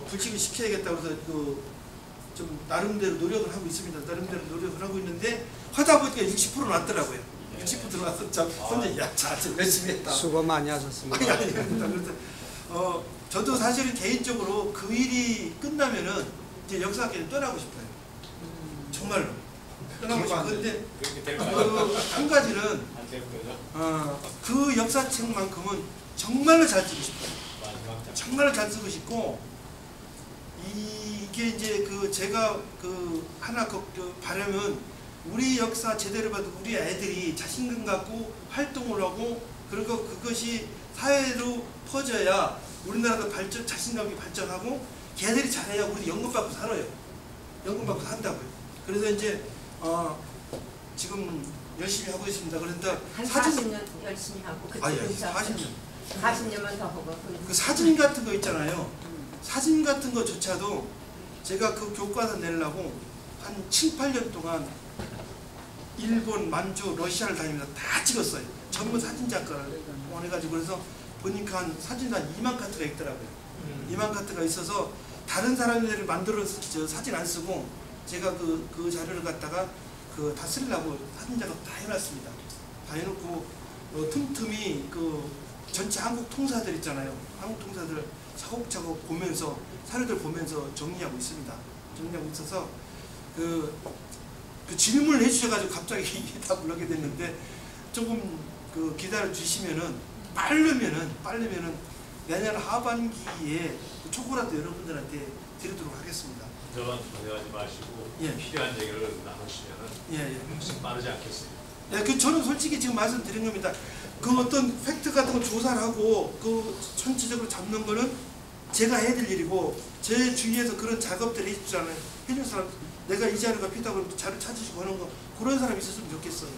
불식을 시켜야겠다고 해서 좀 나름대로 노력을 하고 있습니다. 나름대로 노력을 하고 있는데 하다 보니까 60% 났더라고요. 60% 들어왔어. 자, 선생님, 열심히 했다. 수고 많이 하셨습니다. 그래서 저도 사실은 개인적으로 그 일이 끝나면은 이제 역사학회를 떠나고 싶어요. 정말로 떠나고 싶은데 한 가지는 안될 거죠? 그 역사책만큼은 정말로 잘 쓰고 싶어요. 정말로 잘 쓰고 싶고 이게 이제 제가 하나 바람은 우리 역사 제대로 봐도 우리 애들이 자신감 갖고 활동을 하고 그리고 그것이 사회로 퍼져야 우리나라도 자신감이 발전하고 걔들이 잘해야 우리 연금 받고 살아요. 연금 받고 산다고요. 그래서 이제 지금 열심히 하고 있습니다. 그런데 한 40년 열심히 하고 40년만 더 하고 그 사진 같은 거 있잖아요. 사진 같은 거조차도 제가 그 교과서 내려고 한 7, 8년 동안 일본, 만주, 러시아를 다니면서 다 찍었어요. 전부 사진 작가를 원해가지고 그래서 보니까 사진도 한 2만 카트가 있더라고요. 2만 카트가 있어서 다른 사람들이 만들어서 사진 안 쓰고 제가 그 자료를 갖다가 다 쓰려고 사진 작업 다 해놨습니다. 다 해놓고 틈틈이 전체 한국 통사들 있잖아요. 한국 통사들 차곡차곡 보면서 사료들 보면서 정리하고 있습니다. 정리하고 있어서 그 질문을 해주셔가지고 갑자기 다 불러게 됐는데 조금 기다려 주시면은 빠르면은 내년 하반기에 초코라도 여러분들한테 드리도록 하겠습니다. 저만 고생하지 마시고 필요한 얘기를 나누시면은 훨씬 빠르지 않겠어요? 예, 저는 솔직히 지금 말씀드린 겁니다. 어떤 팩트 같은 거 조사를 하고 전체적으로 잡는 거는 제가 해야 될 일이고 제 주위에서 그런 작업들을 해줄 사람 내가 이 자료가 필요하고 그러면 자료 찾으시고 하는 거 그런 사람이 있었으면 좋겠어요.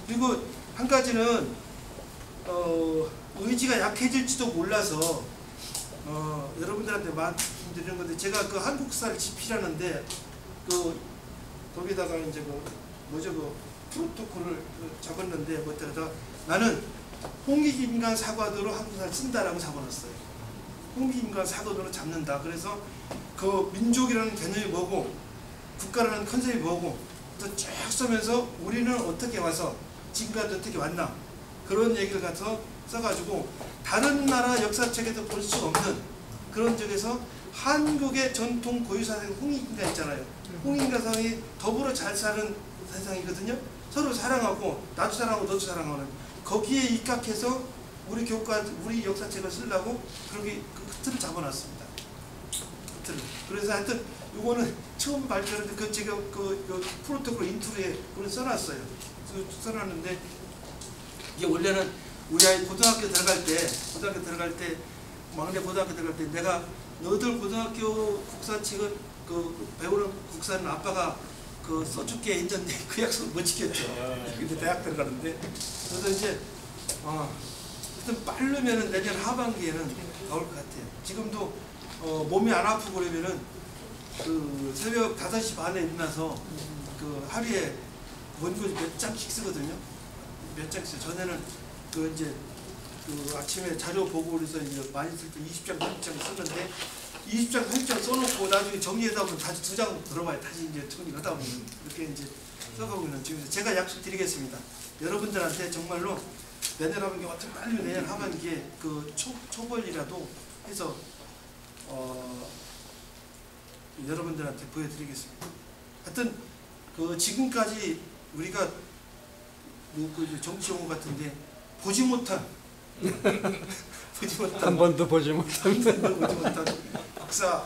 그리고 한 가지는 의지가 약해질지도 몰라서 여러분들한테 말씀드리는 건데 제가 한국사를 집필하는데 거기다가 이제 프로토콜을 적었는데 뭐더라 나는 홍익인간 사과도로 한국사를 쓴다라고 적어놨어요. 홍익인간 사과도로 잡는다. 그래서 민족이라는 개념이 뭐고 국가라는 컨셉이 뭐고 또 쭉 쓰면서 우리는 어떻게 와서 지금까지 어떻게 왔나 그런 얘기를 가서 써가지고 다른 나라 역사책에서 볼 수 없는 그런 쪽에서 한국의 전통 고유사상 홍익인간 있잖아요. 홍익인간상이 더불어 잘 사는 세상이거든요. 서로 사랑하고 나도 사랑하고 너도 사랑하는 거기에 입각해서 우리 우리 역사책을 쓰려고 그렇게 그 틀을 잡아놨습니다. 그래서 하여튼 이거는 처음 발표했는데 제가 프로토콜 인트로에 그걸 써놨어요. 써놨는데 이게 원래는 우리 아이 고등학교 들어갈 때 막내 고등학교 들어갈 때 내가 너희들 고등학교 국사책은 배우는 국사는 아빠가 써줄게 했는데 그 약속 못 지켰죠. 근데 대학 들어가는데 그래서 이제 하여튼 빠르면은 내년 하반기에는 나올 것 같아요. 지금도 몸이 안 아프고 그러면은 그 새벽 5시 반에 일어나서 그 하루에 원고 몇 장씩 쓰거든요. 몇 장씩. 전에는 그 이제 그 아침에 자료 보고 그래서 이제 많이 쓸 때 20장, 30장 쓰는데 20장, 30장 써놓고 나중에 정리하다 보면 다시 2장 들어봐야 다시 이제 정리하다 보면 이렇게 이제 써가고 있는 지금 제가 약속드리겠습니다. 여러분들한테 정말로 내년 하반기 어떻게 빨리 내년 하반기에 그 초벌이라도 해서 여러분들한테 보여드리겠습니다. 하여튼 그 지금까지 우리가 그 정치 용어 같은데 보지 못한 한 번도 보지 못한 역사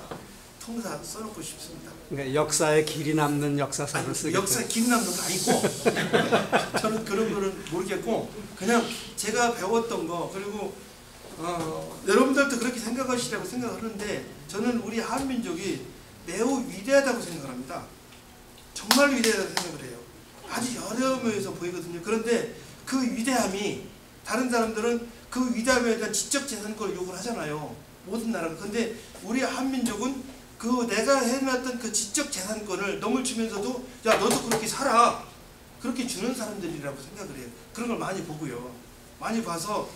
통사 써놓고 싶습니다. 그러니까 역사의 길이 남는 역사서를 쓰겠다. 역사 길 남는 거 아니고 저는 그런 거는 모르겠고 그냥 제가 배웠던 거 그리고 여러분들도 그렇게 생각하시라고 생각하는데 저는 우리 한민족이 매우 위대하다고 생각합니다. 정말 위대하다고 생각을 해요. 아주 여러 면에서 보이거든요. 그런데 그 위대함이 다른 사람들은 그 위대함에 대한 지적 재산권을 요구를 하잖아요. 모든 나라가. 그런데 우리 한민족은 그 내가 해놨던 그 지적 재산권을 넘을 주면서도 야 너도 그렇게 살아. 그렇게 주는 사람들이라고 생각을 해요. 그런 걸 많이 보고요. 많이 봐서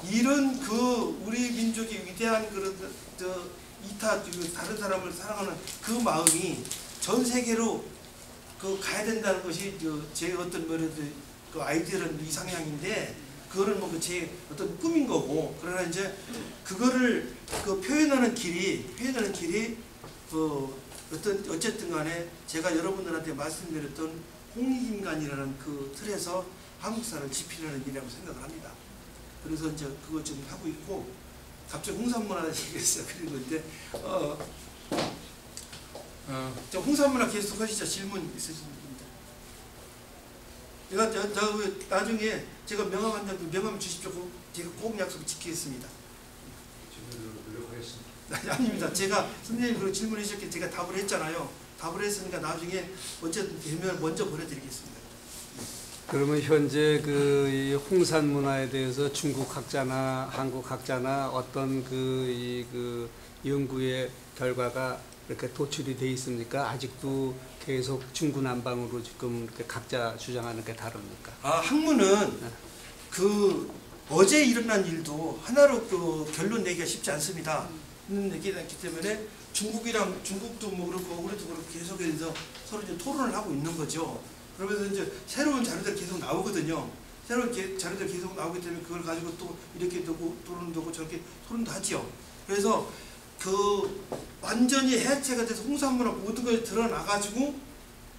이런 그 우리 민족의 위대한 그런 다른 사람을 사랑하는 그 마음이 전 세계로 그 가야 된다는 것이 제 어떤 그 아이디어는 이상향인데 그거는 뭐 제 어떤 꿈인 거고 그러나 이제 그거를 그 표현하는 길이 그 어쨌든 간에 제가 여러분들한테 말씀드렸던 홍익인간이라는 그 틀에서 한국사를 지피려는 일이라고 생각을 합니다. 그래서 이제 그거 좀 하고 있고 갑자기 홍산문화 얘기했어요. 그리는데 저 홍산문화 계속 하시죠. 질문 있으십니까? 제가 나중에 제가 명함한다고 명함 주십시오. 제가 꼭 약속 지키겠습니다. 노력하겠습니다. 아닙니다. 제가 선생님 그런 질문해 주셨기에 제가 답을 했잖아요. 답을 했으니까 나중에 어쨌든 되면 먼저 보내드리겠습니다. 그러면 현재 이 홍산 문화에 대해서 중국 학자나 한국 학자나 어떤 그 연구의 결과가 이렇게 도출이 돼 있습니까? 아직도 계속 중구난방으로 지금 이렇게 각자 주장하는 게 다릅니까? 학문은 그 어제 일어난 일도 하나로 그 결론 내기가 쉽지 않습니다. 내기가 있기 때문에 중국도 뭐 그렇고 우리도 그렇고 계속해서 서로 이제 토론을 하고 있는 거죠. 그러면서 이제 새로운 자료들 계속 나오거든요. 새로운 자료들 계속 나오기 때문에 그걸 가지고 또 이렇게 되고 토론도 하고 저렇게 토론도 하지요. 그래서 그 완전히 해체가 돼서 홍산문화 모든 것이 드러나가지고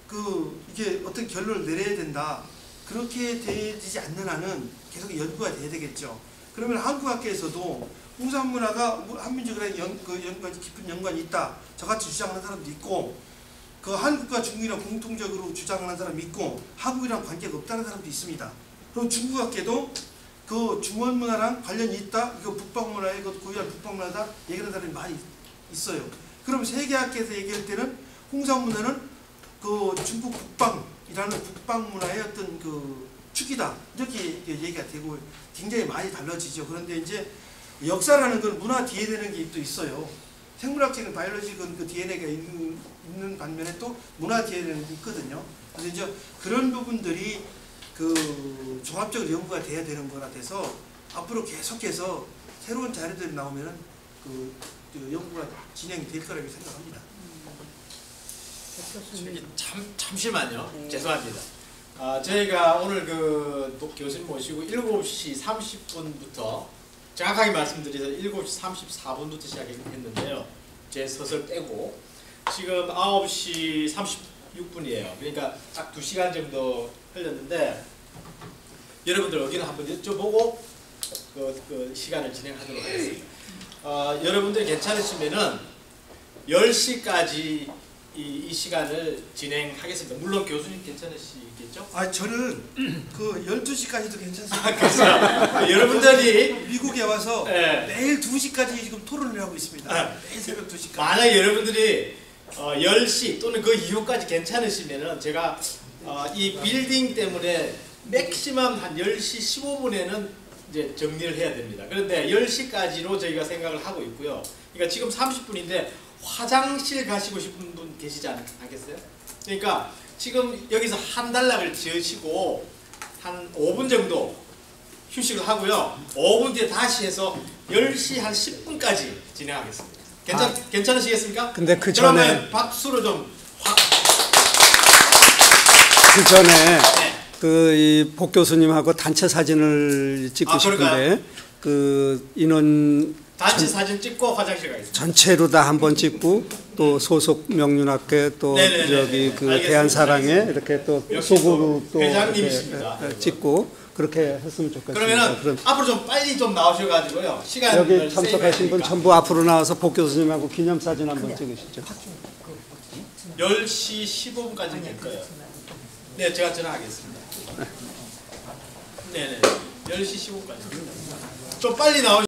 그 이게 어떤 결론을 내려야 된다. 그렇게 되지 않는 한은 계속 연구가 돼야 되겠죠. 그러면 한국학계에서도 홍산문화가 한민족이랑 깊은 연관이 있다. 저같이 주장하는 사람도 있고 그 한국과 중국이랑 공통적으로 주장하는 사람이 있고 한국이랑 관계가 없다는 사람도 있습니다. 그럼 중국학계도 그 중원문화랑 관련이 있다. 이거 북방문화에 그 고유한 북방문화다. 얘기하는 사람이 많이 있어요. 그럼 세계학계에서 얘기할 때는 홍산문화는 그 중국 북방이라는 북방문화의 어떤 그 축이다. 이렇게 얘기가 되고 굉장히 많이 달라지죠. 그런데 이제 역사라는 건 문화 뒤에 되는 게 또 있어요. 생물학적인 바이올로직은 그 DNA가 있는 반면에 또 문화 뒤에 되는 게 있거든요. 그래서 이제 그런 부분들이 그 종합적으로 연구가 돼야 되는 거라 돼서 앞으로 계속해서 새로운 자료들이 나오면은 그 연구가 진행이 될 거라고 생각합니다. 잠시만요. 네. 죄송합니다. 저희가 오늘 그 교수님 모시고 7시 30분부터 정확하게 말씀드려서 7시 34분부터 시작했는데요. 제 서설 빼고 지금 9시 36분이에요. 그러니까 딱 2시간 정도 흘렸는데 여러분들 의견을 한번 여쭤보고 그 시간을 진행하도록 하겠습니다. 여러분들 괜찮으시면은 10시까지 이 시간을 진행하겠습니다. 물론 교수님 괜찮으시겠죠? 저는 그 12시까지도 괜찮습니다. 그렇죠. 여러분들이 미국에 와서 네. 매일 2시까지 지금 토론을 하고 있습니다. 매일 새벽 2시까지. 만약 여러분들이 10시 또는 그 이후까지 괜찮으시면은 제가 이 빌딩 때문에 맥시멈 한 10시 15분에는 이제 정리를 해야 됩니다. 그런데 10시까지로 저희가 생각을 하고 있고요. 그러니까 지금 30분인데 화장실 가시고 싶은 분 계시지 않겠어요? 그러니까 지금 여기서 한 단락을 지으시고 한 5분 정도 휴식을 하고요. 5분 뒤에 다시 해서 10시 한 10분까지 진행하겠습니다. 괜찮으시겠습니까? 근데 그 전에 그러면 박수로 좀 그 전에 네. 그 이 복 교수님하고 단체 사진을 찍고 그럴까요? 싶은데 그 인원 단체 사진 찍고 화장실 가겠습니다. 전체로 다 한번 찍고 또 소속 명륜학회 또 네네네네. 저기 그 알겠습니다. 대한사랑회 이렇게 또 역시 속으로 또 회장님이십니다. 이렇게 찍고 그렇게 했으면 좋겠습니다. 그러면은 그럼 앞으로 좀 빨리 좀 나오셔가지고요. 시간을 여기 참석하신 분 세이브하니까. 전부 앞으로 나와서 복 교수님하고 기념사진 한번 찍으시죠. 10시 15분까지 될 거예요. 네, 제가 전화하겠습니다. 네네. 10시 15분까지. 좀 빨리 나오시